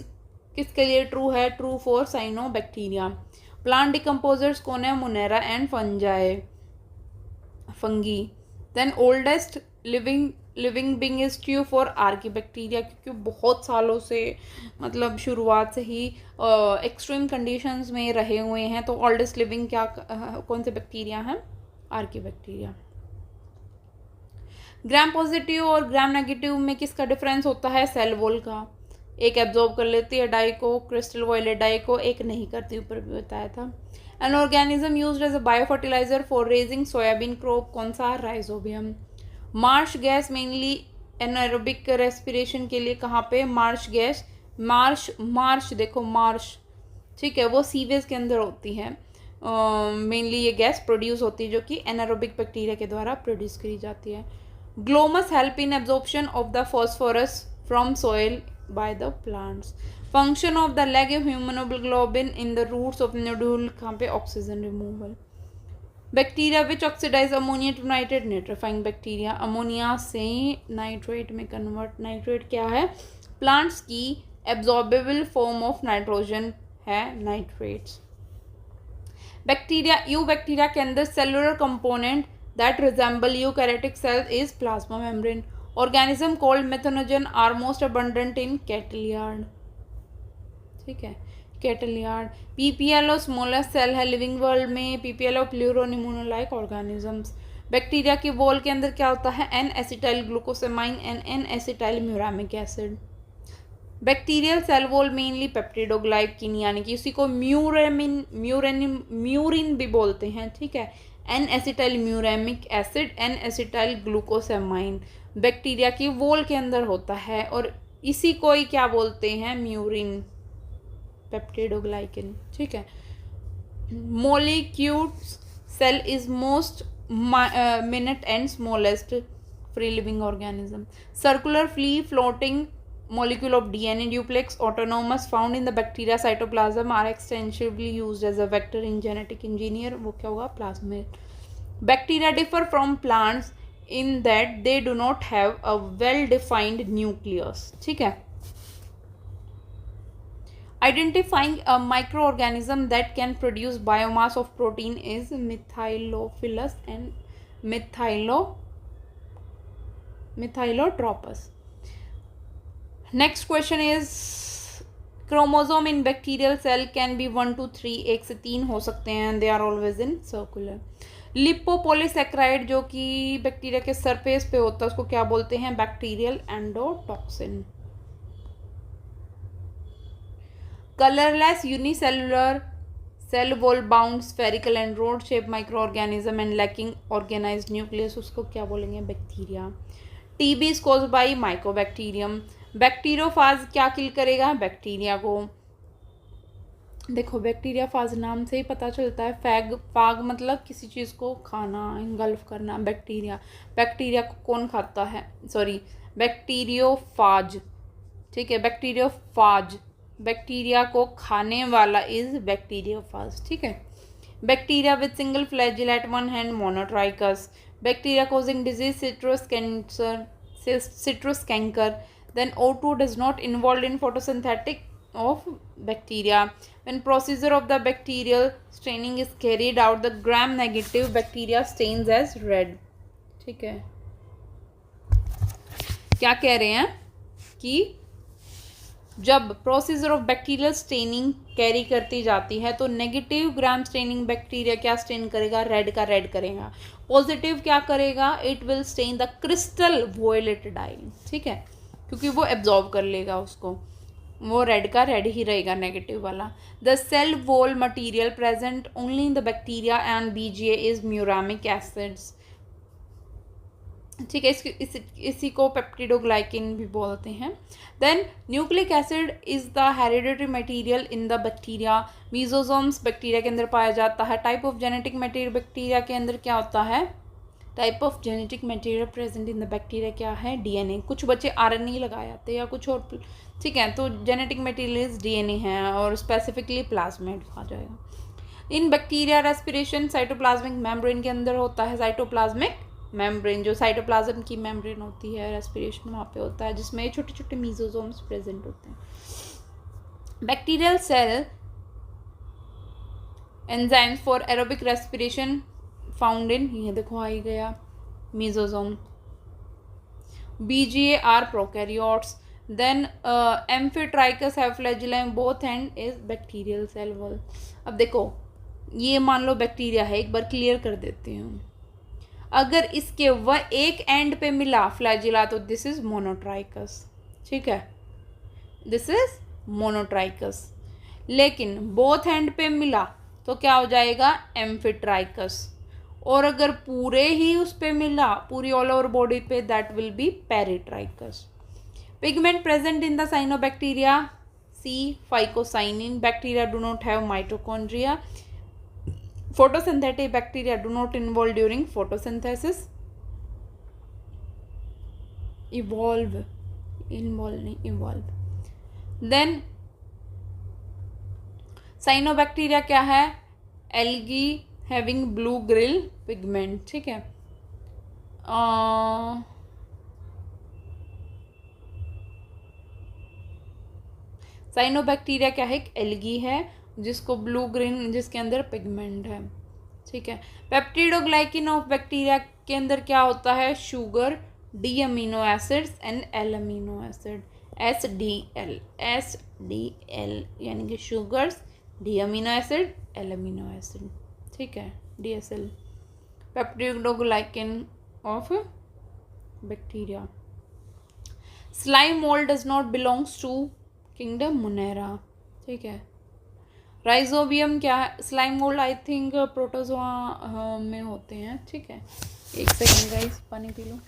[SPEAKER 1] किसके लिए ट्रू है? True for cyanobacteria. Plant decomposers कौन है? Monera and fungi. Then oldest living being is true for archaebacteria, क्योंकि बहुत सालों से मतलब शुरुआत से ही एक्सट्रीम कंडीशंस में रहे हुए हैं. तो ओल्डेस्ट लिविंग क्या कौन से बैक्टीरिया हैं? आर्कीबैक्टीरिया. ग्राम पॉजिटिव और ग्राम नेगेटिव में किसका डिफरेंस होता है? सेल वॉल का. एक एब्जॉर्ब कर लेती है डाई को, क्रिस्टल वॉयलेट डाई को, एक नहीं करती, ऊपर भी बताया था. An organism used as a biofertiliser for raising soybean crop कौन सा? Rhizobium. Marsh gas mainly anaerobic respiration के लिए कहाँ पे? Marsh gas. मार्श देखो मार्श, ठीक है, वो सीवेज के अंदर होती है. मेनली ये गैस प्रोड्यूस होती है जो कि एनारोबिक बैक्टीरिया के द्वारा प्रोड्यूस करी जाती है. Glomus help in absorption of the phosphorus from soil by the plants. Function of the leg of humanoglobin in the roots of nodule, कहाँ पे, oxygen removal. Bacteria which oxidise ammonia to nitrate, nitrifying bacteria, ammonia से nitrate में convert. Nitrate क्या है, plants की absorbable form of nitrogen है nitrates. Bacteria, eubacteria के अंदर cellular component that resemble eukaryotic cells is plasma membrane. Organism called methanogen are most abundant in cattle yard, ठीक है, cattle yard. PPLO smallest cell है living world में, PPLO pleuropneumonia like organisms. Bacteria की wall के अंदर क्या होता है, N acetyl glucosamine and N acetyl muramic acid. Bacterial cell wall mainly peptidoglycan, यानी कि उसी को म्यूरिन भी बोलते हैं, ठीक है, N acetyl muramic acid, N acetyl glucosamine bacteria की वॉल के अंदर होता है, और इसी को ही क्या बोलते हैं, म्यूरिन, पेप्टिडोग्लाइकिन, ठीक है। Molecules cell is most minute and smallest free living organism. Circular free floating molecule of DNA duplex autonomous found in the bacteria cytoplasm are extensively used as a vector in genetic engineer, वो क्या होगा, plasmid। Bacteria differ from plants in that they do not have a well defined nucleus, ठीक है। Identifying a microorganism that can produce biomass of protein is Methylophilus and Methylotropous। Next question is chromosome in bacterial cell can be 1 to 3, 1 से 3 हो सकते हैं, they are always in circular. Lipopolysaccharide जो कि bacteria के surface पे होता है उसको क्या बोलते हैं, bacterial endotoxin. Colourless unicellular cell wall bound spherical and rod shape micro organism and lacking organised nucleus, उसको क्या बोलेंगे, bacteria. TB is caused by mycobacterium. Bacteriophage क्या किल करेगा, बैक्टीरिया को। देखो बैक्टीरिया फाज नाम से ही पता चलता है, फाग मतलब किसी चीज़ को खाना, इंगल्फ करना। बैक्टीरिया को कौन खाता है, सॉरी, बैक्टीरियोफाज, ठीक है, बैक्टीरियोफाज बैक्टीरिया को खाने वाला इज बैक्टीरियोफाज, ठीक है। Bacteria with single flagella at one hand, monotrichous. Bacteria causing disease, citrus canker. Then O2 does not involved in photosynthetic of bacteria. When procedure of the bacterial staining is carried out, the gram negative bacteria stains as red, ठीक है। क्या कह रहे हैं कि जब procedure of bacterial staining carry करती जाती है तो नेगेटिव ग्राम स्टेनिंग बैक्टीरिया क्या स्टेन करेगा, रेड का रेड करेगा। पॉजिटिव क्या करेगा, it will stain the crystal violet dye, ठीक है, क्योंकि वो एब्जॉर्ब कर लेगा उसको, वो रेड का रेड ही रहेगा, नेगेटिव वाला। The cell wall material present only in the bacteria and BGA is muramic acids, ठीक है। इसी को पेप्टिडोग्लाइकिन भी बोलते हैं। Then nucleic acid is the hereditary material in the bacteria. Mesosomes bacteria के अंदर पाया जाता है। Type of genetic material bacteria के अंदर क्या होता है, type of genetic material present in the bacteria क्या है, डीएनए। कुछ बच्चे आरएनए लगाए जाते हैं या कुछ और, ठीक है, तो जेनेटिक मटेरियल डीएनए है और स्पेसिफिकली प्लाज्मिड कहा जाएगा। इन बैक्टीरिया रेस्पिरेशन साइटोप्लाज्मिक मेम्ब्रेन के अंदर होता है, साइटोप्लाज्मिक मेम्ब्रेन जो साइटोप्लाज्म की मेम्ब्रेन होती है, रेस्पिरेशन वहाँ पे होता है जिसमें छोटे छोटे मीजोसोम्स प्रेजेंट होते हैं। Bacterial cell enzymes for aerobic respiration found in, ये देखो आ ही गया, mesosome. BGA are prokaryotes. Then amphitrichous have flagella in both and is bacterial cell wall. अब देखो ये मान लो बैक्टीरिया है, एक बार क्लियर कर देती हूँ। अगर इसके वह एक एंड पे मिला फ्लैजिला तो दिस इज मोनोट्राइकस, ठीक है, दिस इज मोनोट्राइकस। लेकिन बोथ एंड पे मिला तो क्या हो जाएगा, एम्फीट्राइकस। और अगर पूरे ही उस पे मिला, पूरी ऑल ओवर बॉडी पे, that will be peritrichous. Pigment present in the cyanobacteria, C phycocyanin. Bacteria do not have mitochondria. Photosynthetic bacteria do not involve during photosynthesis. Evolve. Then cyanobacteria क्या है? Algae having blue green pigment, ठीक है। Cyanobacteria क्या है? एक algae है जिसको blue green, जिसके अंदर पिगमेंट है, ठीक है। पेप्टिडोग्लाइकिन ऑफ बैक्टीरिया के अंदर क्या होता है? Sugar, D amino acids and L amino acid, S D L यानी कि sugars, D amino acid, L amino acid, ठीक है, DSL, peptidoglycan of bacteria. Slime mould does not belongs to kingdom Monera, ठीक है। राइजोबियम क्या है? Slime mould I think protozoa में होते हैं, ठीक है। एक सेकेंड गाइस, पानी पी लो।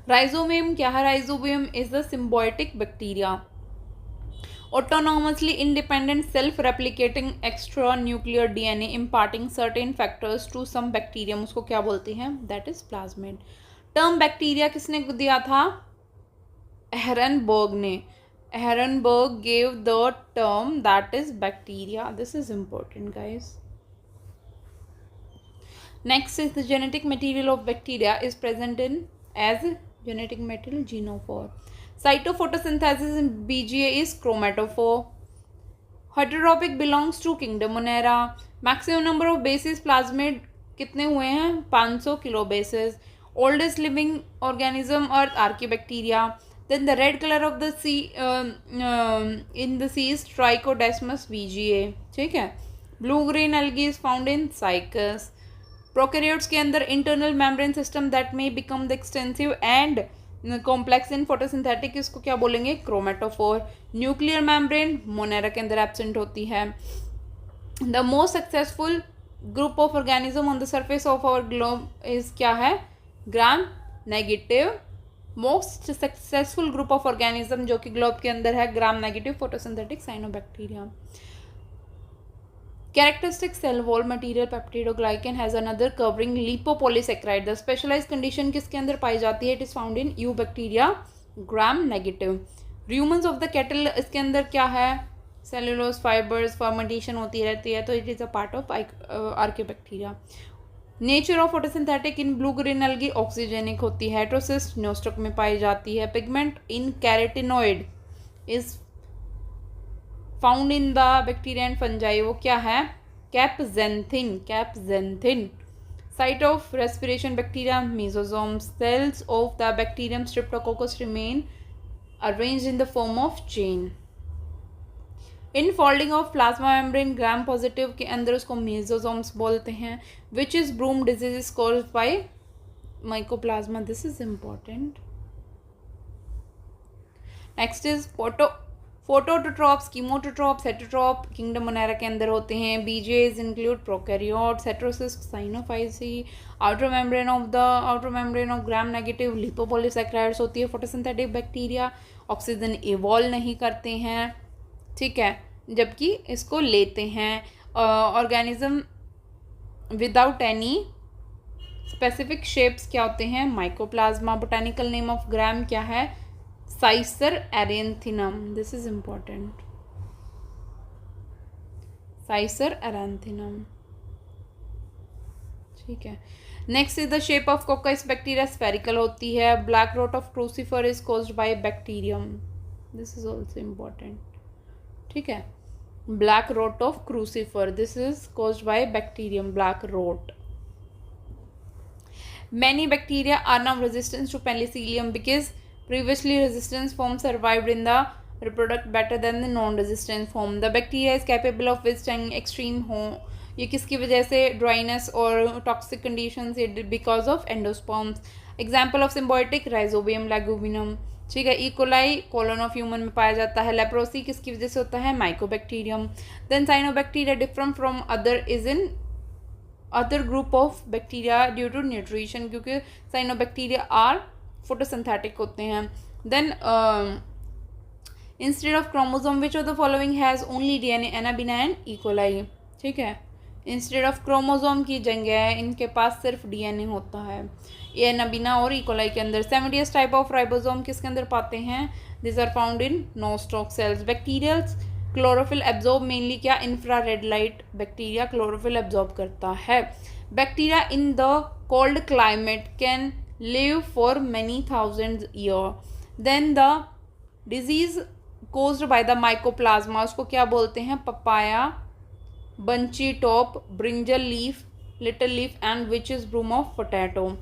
[SPEAKER 1] राइजोबियम क्या है? Rhizobium is the symbiotic bacteria, autonomously independent self-replicating extra nuclear DNA imparting certain factors to some bacterium, उसको क्या बोलते हैं? That is plasmid. Term bacteria किसने दिया था? हेरनबर्ग ने। हेरनबर्ग gave the term that is bacteria. This is important, guys. Next is the genetic material of bacteria is present in as genetic material genophore. Cytophotosynthesis in BGA is chromatophore. Heterotropic belongs to kingdom Monera. Maximum number of bases plasmid कितने हुए हैं? 500 kilo bases. Oldest living organism earth Archaebacteria. Then the red color of the sea in the sea is Trichodesmus VGA, ठीक है। Blue green algae is found in Cycas. Prokaryotes के अंदर internal membrane system that may become the extensive and complex in photosynthetic, इसको क्या बोलेंगे? Chromatophore. Nuclear membrane Monera के अंदर absent होती है। The most successful group of organism on the surface of our globe is क्या है? Gram negative. Most successful group of organism जो कि ग्लोब के अंदर है, Gram negative photosynthetic cyanobacteria. Characteristic cell wall material peptidoglycan has another covering lipopolysaccharide. The specialized condition किसके अंदर पाई जाती है? It is found in Eubacteria gram negative. Rumens of the cattle इसके अंदर क्या है? Cellulose fibers fermentation होती रहती है, तो it is a part of Archaebacteria. Nature of photosynthetic in blue green algae oxygenic होती है। Heterocyst nostoc में पाई जाती है। Pigment in carotenoid is found in the bacteria and fungi, वो क्या है? Capsanthin, capsanthin. Site of respiration bacteria mesosome. Cells of the bacterium Streptococcus remain arranged in the form of chain. In folding of plasma membrane gram positive के अंदर उसको mesosomes बोलते हैं। Which is broom disease is caused by Mycoplasma, this is important. Next is phototrophs, chemotrophs, heterotroph kingdom Monera के अंदर होते हैं। बीजेज include prokaryotes, heterocyst, Cyanophyceae. Outer membrane of gram negative lipopolysaccharides होती है। फोटोसिंथेटिक बैक्टीरिया ऑक्सीजन इवॉल्व नहीं करते हैं, ठीक है, जबकि इसको लेते हैं। Organism without any specific shapes क्या होते हैं? Mycoplasma. Botanical name of gram क्या है? साइसर एरेंथिनम, दिस इज इम्पॉर्टेंट। साइसर एरेंथिनम, ठीक है। Next is the shape of कोकस bacteria spherical होती है। Black rot of crucifer is caused bye bacterium, this is also important, ठीक है। Black rot of crucifer, this is caused bye bacterium, black rot. Many bacteria are now resistant to penicillium because previously resistant form survived in the reproduct better than the non-resistant form. The bacteria is capable of withstanding extreme ये किसकी वजह से? Dryness और toxic conditions because of endosperms. Example of symbiotic Rhizobium leguminum, ठीक है। E coli colon of human में पाया जाता है। लेप्रोसी किसकी वजह से होता है? Mycobacterium. Then cyanobacteria different from other is in other group of bacteria due to nutrition, क्योंकि साइनोबैक्टीरिया आर फोटोसिंथेटिक होते हैं। Then instead of chromosome which of the following has only DNA, Anabaena and E coli. ठीक है, instead of chromosome की जगह इनके पास सिर्फ DNA होता है, ये एनाबिना और इकोलाई के अंदर। 70 टाइप ऑफ राइबोसोम किसके अंदर पाते हैं? This are found in Nostoc cells. Bacterials chlorophyll absorb mainly क्या? Infrared light bacteria chlorophyll absorb करता है। Bacteria in the cold climate can live for many thousand year. Then the disease caused by the Mycoplasma, उसको क्या बोलते हैं? Papaya, bunchy top, brinjal leaf, little leaf and witches broom of potato.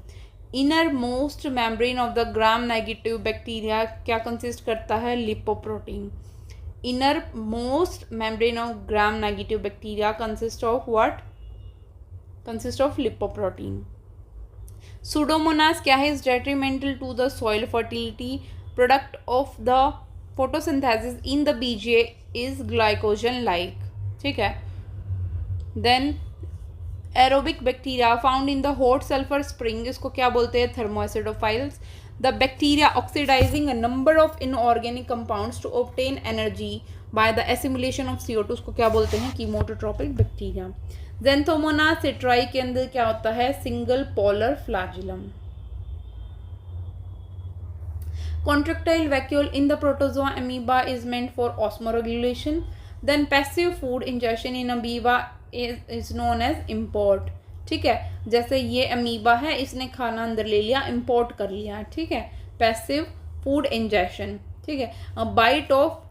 [SPEAKER 1] Inner most membrane of the gram negative bacteria क्या consist करता है? Lipoprotein. Inner most membrane of gram negative bacteria consist of what? Consist of lipoprotein. Pseudomonas क्या है? Is detrimental to the soil fertility. Product of the photosynthesis in the BG is glycogen like. ठीक है। Then aerobic bacteria found in the hot sulphur spring, इसको क्या बोलते हैं? Thermoacidophiles. The bacteria oxidising a number of inorganic compounds to obtain energy by the assimulation of CO2, उसको क्या बोलते हैं? कीमोटोट्रॉपिक बैक्टीरिया। ज़ेंथोमोनास सेट्राई के अंदर क्या होता है? Single polar flagellum. Contractile vacuole in the protozoa amoeba is meant for osmoregulation. Then passive food ingestion in amoeba is known as import. ठीक है, जैसे ये अमीबा है, इसने खाना अंदर ले लिया, इम्पोर्ट कर लिया। ठीक है, पैसिव फूड इंजेक्शन। ठीक है, बाइट ऑफ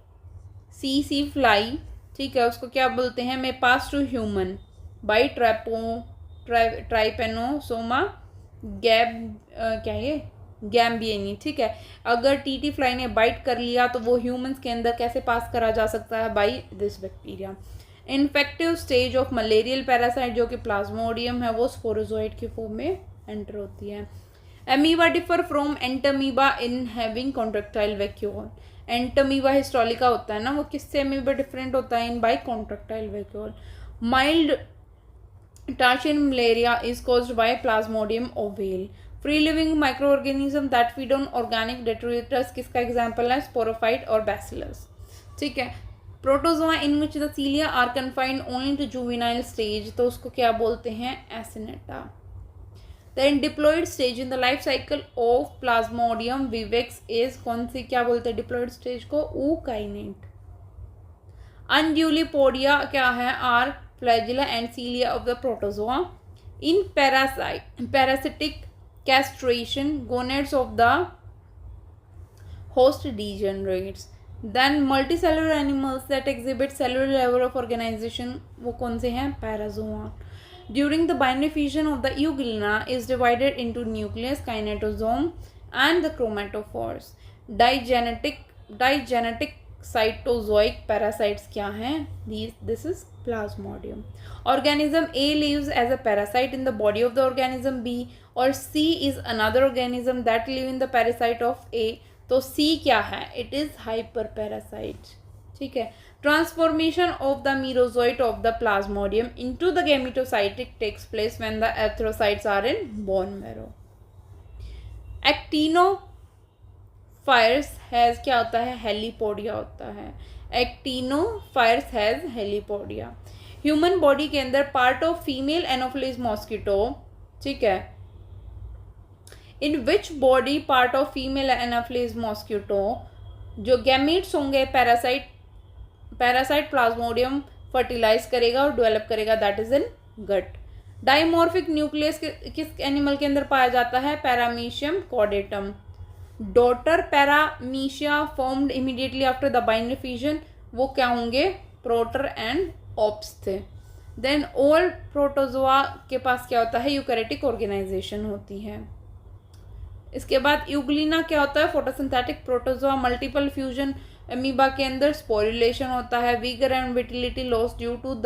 [SPEAKER 1] सी फ्लाई, ठीक है, उसको क्या बोलते हैं? मे पास टू ह्यूमन बाई ट्राइपेनोसोमा क्या ये गैम्बियनी। ठीक है, अगर टीटी फ्लाई ने बाइट कर लिया तो वो ह्यूमंस के अंदर कैसे पास करा जा सकता है? By this bacteria. Infective stage of malarial parasite जो कि प्लाज्मोडियम है, वो स्पोरोजोइड की फॉर्म में एंटर होती है। Amoeba differ from Entamoeba in having contractile vacuole. Entamoeba histolytica होता है ना, वो किससे अमीबा डिफरेंट होता है? In by contractile vacuole. Mild tertian malaria is caused by Plasmodium ovale. Free living micro organism that feed on organic detritus किसका example है? Sporophyte और बैसिलस। ठीक है, protozoa in which the cilia are confined only to juvenile stage, तो उसको क्या बोलते हैं? Acineta. Then diploid stage in the life cycle of Plasmodium vivax is कौन सी? क्या बोलते हैं डिप्लॉयड स्टेज को? ऊकाइनेट। अनड्यूलीपोडिया क्या है? Are flagella and cilia of the protozoa. In parasitic castration gonads of the host degenerates. Then multicellular animals that exhibit cellular level of organization वो कौन से हैं? Parazoa. During the binary fission of the euglena is divided into nucleus, kinetosome and the chromatophores. Digenetic cytozoic parasites क्या हैं? This is Plasmodium. Organism A lives as a parasite in the body of the organism B, और C is another organism that live in the parasite of A. तो C क्या है? It is hyperparasite. ठीक है, transformation of the merozoite of the Plasmodium into the gametocytic takes place when the erythrocytes are in bone marrow. Actinophyres has क्या होता है? हेलीपोडिया होता है। Actinophyres has heliopodia. Human body के अंदर part of female Anopheles mosquito, ठीक है, in which body part of female Anopheles mosquito जो गैमीट्स होंगे पैरासाइट प्लाज्मोडियम फर्टिलाइज करेगा और डेवलप करेगा, that is in gut. Dimorphic nucleus किस एनिमल के अंदर पाया जाता है? Paramecium caudatum. Daughter paramecia formed immediately after the binary fusion, वो क्या होंगे? प्रोटर एंड ऑप्स थे। देन ऑल प्रोटोजोआ के पास क्या होता है? यूकैरियोटिक ऑर्गेनाइजेशन होती है। इसके बाद यूग्लिना क्या होता है? Photosynthetic protozoa. Multiple fusion amoeba के अंदर स्पोरुलेशन होता है। Vigour and vitality loss due to the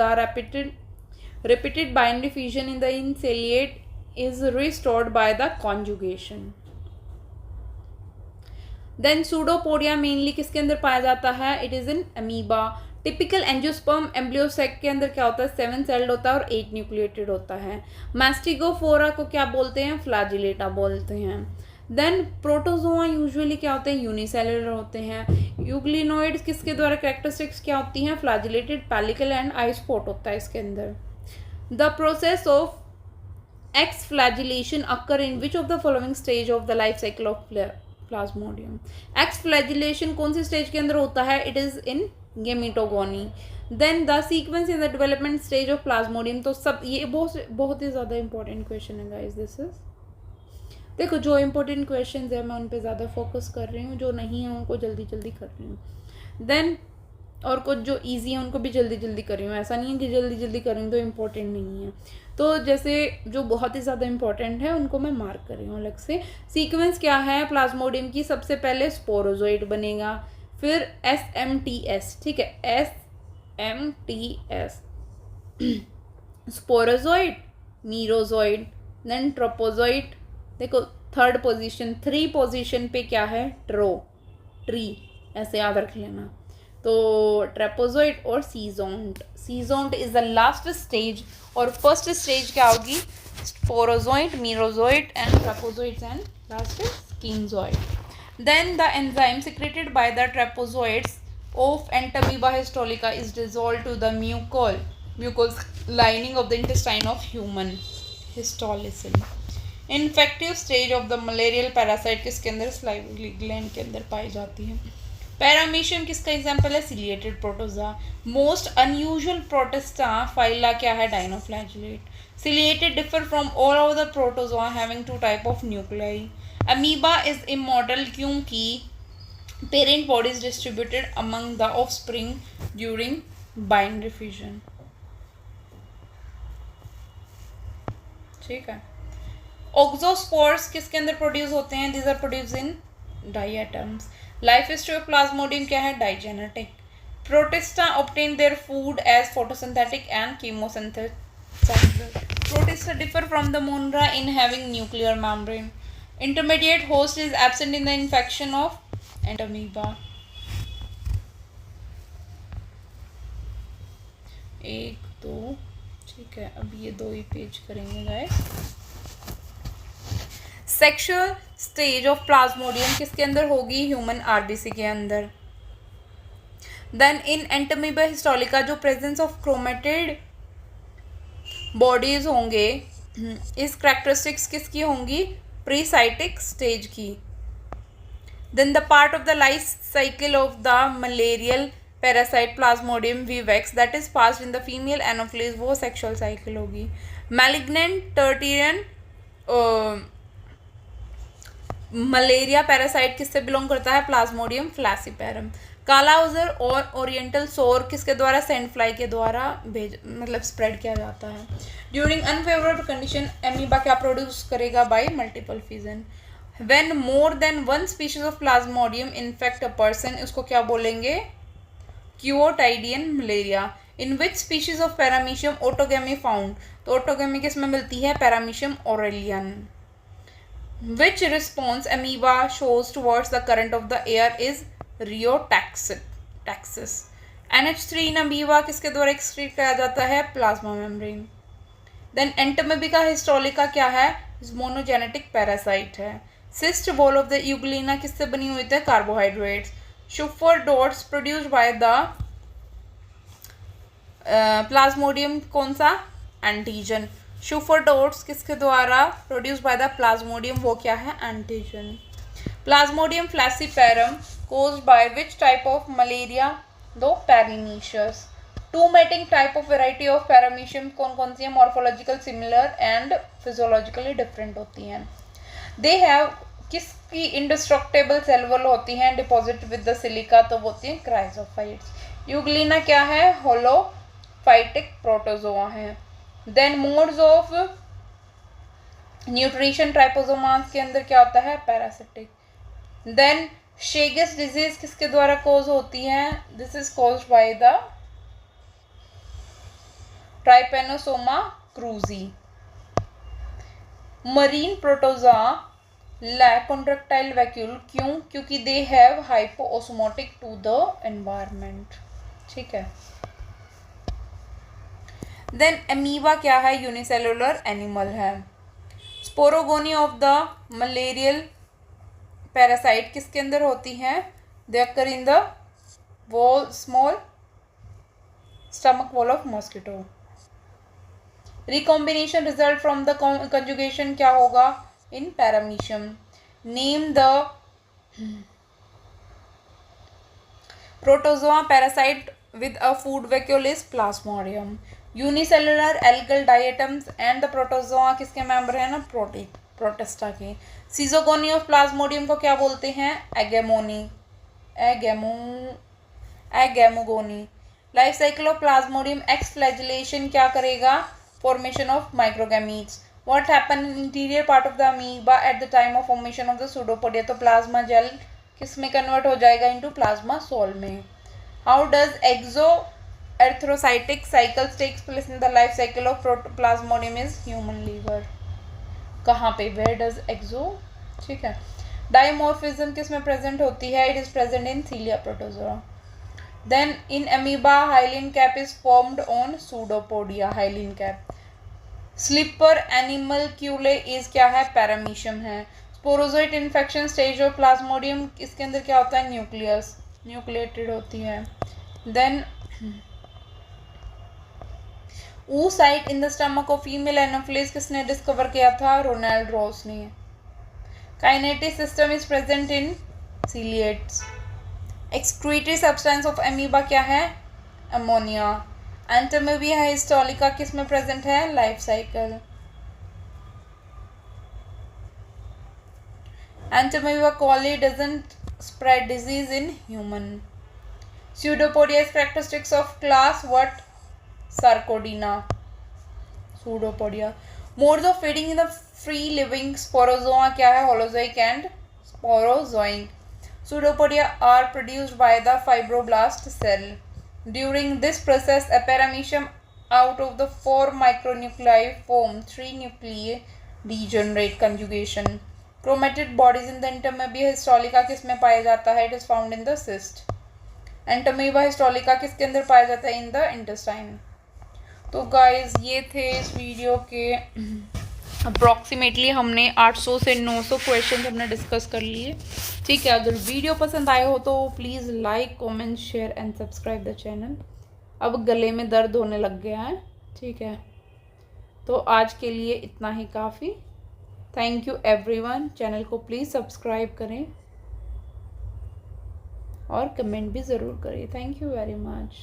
[SPEAKER 1] repeated binary fusion in the inciliate is restored by the conjugation. Then pseudopodia mainly किसके अंदर पाया जाता है? It is in amoeba. Typical angiosperm embryo sac के अंदर क्या होता है? 7 सेल्ड होता है और 8 न्यूक्लिएटेड होता है। मैस्टिगोफोरा को क्या बोलते हैं? फ्लैजिलेटा बोलते हैं। देन प्रोटोजोआ यूजुअली क्या होते हैं, यूनिसेलुलर होते हैं। यूग्लिनोइड्स किसके द्वारा कैरेक्टरिस्टिक्स क्या होती हैं, flagellated pellicle and eye spot होता है इसके अंदर। The process of exflagellation occur in which of the following stage of the life cycle of Plasmodium. Exflagellation कौन सी स्टेज के अंदर होता है, it is in gametogony. Then the sequence in the development stage of Plasmodium. तो सब ये बहुत ही ज़्यादा इंपॉर्टेंट क्वेश्चन है गाइज। दिस इज, देखो जो इंपॉर्टेंट क्वेश्चन है मैं उन पे ज़्यादा फोकस कर रही हूँ, जो नहीं है उनको जल्दी जल्दी कर रही हूँ। देन और कुछ जो इजी है उनको भी जल्दी जल्दी कर रही हूँ, ऐसा नहीं है कि जल्दी जल्दी कर रही हूँ तो इम्पोर्टेंट नहीं है। तो जैसे जो बहुत ही ज़्यादा इंपॉर्टेंट है उनको मैं मार्क कर रही हूँ अलग से। सीक्वेंस क्या है प्लाज्मोडियम की, सबसे पहले स्पोरोजोइड बनेगा, फिर SMTS, ठीक है, SMTS, स्पोरोजोइड, मीरोजोइड, देन ट्रोपोजोइड। देखो थर्ड पोजीशन, 3 पोजीशन पे क्या है, ट्री, ऐसे याद रख लेना। तो ट्रेपोजोइड और schizont. Schizont is the last stage और फर्स्ट स्टेज क्या होगी, sporozoite, merozoite and trophozoites and last schizont. Then the enzyme secreted by the trapezoids of Entamoeba histolytica is dissolved to the mucous lining of the intestine of human histolycin। Infective stage of the malarial parasite किसके अंदर, salivary gland के अंदर पाई जाती है। Paramecium किसका example है, ciliated protozoa. Most unusual protista phyla क्या है, dinoflagellate. Ciliated differ from all of the protozoa having 2 type of nuclei. Amoeba is immortal क्योंकि parent body is distributed among the offspring during binary fusion. ठीक है। Auxospores किसके अंदर produce होते हैं, these are produce in diatoms. Life history of Plasmodium क्या है, digenetic. Protista obtain their food as photosynthetic and chemosynthesiser. Protista differ from the Monera in having nuclear membrane. Intermediate host is absent in the infection of Entamoeba. 1 2, ठीक है, अब ये 2 ही page करेंगे guys. Sexual stage of Plasmodium किसके अंदर होगी, human RBC के अंदर। देन इन एंटामीबा हिस्टोलिका जो प्रेजेंस ऑफ क्रोमेटिड बॉडीज होंगे, इस कैरेक्टरिस्टिक्स किसकी होंगी, प्रीसाइटिक स्टेज की। Then the part of the life cycle of the malarial parasite Plasmodium vivax that is passed in the female anopheles, वो sexual cycle होगी। Malignant टर्टियन malaria parasite किससे belong करता है, प्लाज्मोडियम फ्लैसीपेरम। काला उजर और ओरिएंटल सोर किसके द्वारा, सैंड फ्लाई के द्वारा स्प्रेड किया जाता है। ड्यूरिंग अनफेवरेबल कंडीशन एमीबा क्या प्रोड्यूस करेगा, by multiple fission. When more than 1 species of Plasmodium infect a person, उसको क्या बोलेंगे, quotidian malaria. In which species of paramecium autogamy found, तो ऑटोगेमी किसमें मिलती है, paramecium aurelia. Which response amoeba shows towards the current of the air is rheotaxis। NH3 in amoeba किसके द्वारा excrete किया जाता है, plasma membrane. Then entamoeba histolytica क्या है, मोनोजेनेटिक पैरासाइट है। Cyst wall of the euglena किससे बनी हुई है, carbohydrates. Schuffner's dots produced by the Plasmodium कौन सा, एंटीजन। शुफर डॉट्स किसके द्वारा प्रोड्यूस बाय द प्लाज्मोडियम, वो क्या है, antigen. Plasmodium falciparum caused by which type of malaria, दो paramecia. 2 mating type of variety of paramecium कौन कौन सी है, morphological similar and physiologically different होती हैं। दे हैव किसकी इंडिस्ट्रक्टेबल सेल वॉल होती हैं, डिपॉजिट विद द सिलिका, तो वो होती हैं क्राइजोफाइट्स। यूग्लिना क्या है, होलोफाइटिक प्रोटोजोआ है। देन मोड्स ऑफ न्यूट्रिशन ट्राइपोसोमास के अंदर क्या होता है, पैरासिटिक। देन शेगस डिजीज किसके द्वारा कॉज होती है, this is caused by the trypanosoma cruzi. Marine protozoa lack contractile vacuole, क्यों, क्योंकि they have hypoosmotic to the environment. ठीक है। देन अमीबा क्या है, यूनिसेलुलर एनिमल है। Sporogony of the malarial parasite किसके अंदर होती हैं? They occur in the wall, small stomach wall of mosquito. Recombination result from the conjugation क्या होगा? In paramecium. Name the protozoa parasite with a food vacuole is plasmodium. Unicellular algal diatoms and the protozoa किसके member है ना? Protista के। सीजोगोनी of Plasmodium को क्या बोलते हैं? Agamony, agamogony. Life cycle of Plasmodium exflagellation क्या करेगा? Formation of microgametes. What happen in interior part of the amoeba at the time of formation of the pseudopodia? तो प्लाज्मा जेल किस में convert हो जाएगा? इनटू प्लाज्मा सोल में। How does exoerythrocytic cycles takes place in the life cycle of Plasmodium is human liver? कहाँ पे? Where does exo? ठीक है। Dimorphism किस में present होती है? It is present in Cilia protozoa. Then in amoeba, hyaline cap is formed on pseudopodia. Hyaline cap. Slipper animalculae is क्या है? Paramecium है। Sporozoite infection stage of Plasmodium इसके अंदर क्या होता है? Nucleus न्यूक्लिएटेड होती है। Then oocyte in the stomach of female Anopheles किसने डिस्कवर किया था? रोनाल्ड रॉस ने। Kinetic system is present in ciliates. Excretory substance of amoeba क्या है? अमोनिया। एंटोमीबिया हिस्टोलिका किस में प्रेजेंट है? Life cycle. Entamoeba coli doesn't spread disease in human. Pseudopodia is characteristics of class what? Sarcodina. Pseudopodia. Modes of feeding in the free living sporozoa क्या है? Holozoic and sporozoic. Pseudopodia are produced by the fibroblast cell. During this process, a paramecium out of the 4 micronuclei form 3 nuclei degenerate conjugation. Chromatoid bodies in the entamoeba histolytica किस में पाया जाता है? It is found in the cyst. Entamoeba histolytica किसके अंदर पाया जाता है? In the intestine. तो गाइस ये थे इस वीडियो के अप्रॉक्सीमेटली हमने 800 से 900 क्वेश्चन हमने डिस्कस कर लिए। ठीक है, अगर वीडियो पसंद आए हो तो please like, comment, share and subscribe the channel. अब गले में दर्द होने लग गया है। ठीक है, तो आज के लिए इतना ही काफ़ी। Thank you everyone. चैनल को प्लीज़ सब्सक्राइब करें और कमेंट भी ज़रूर करें। Thank you very much.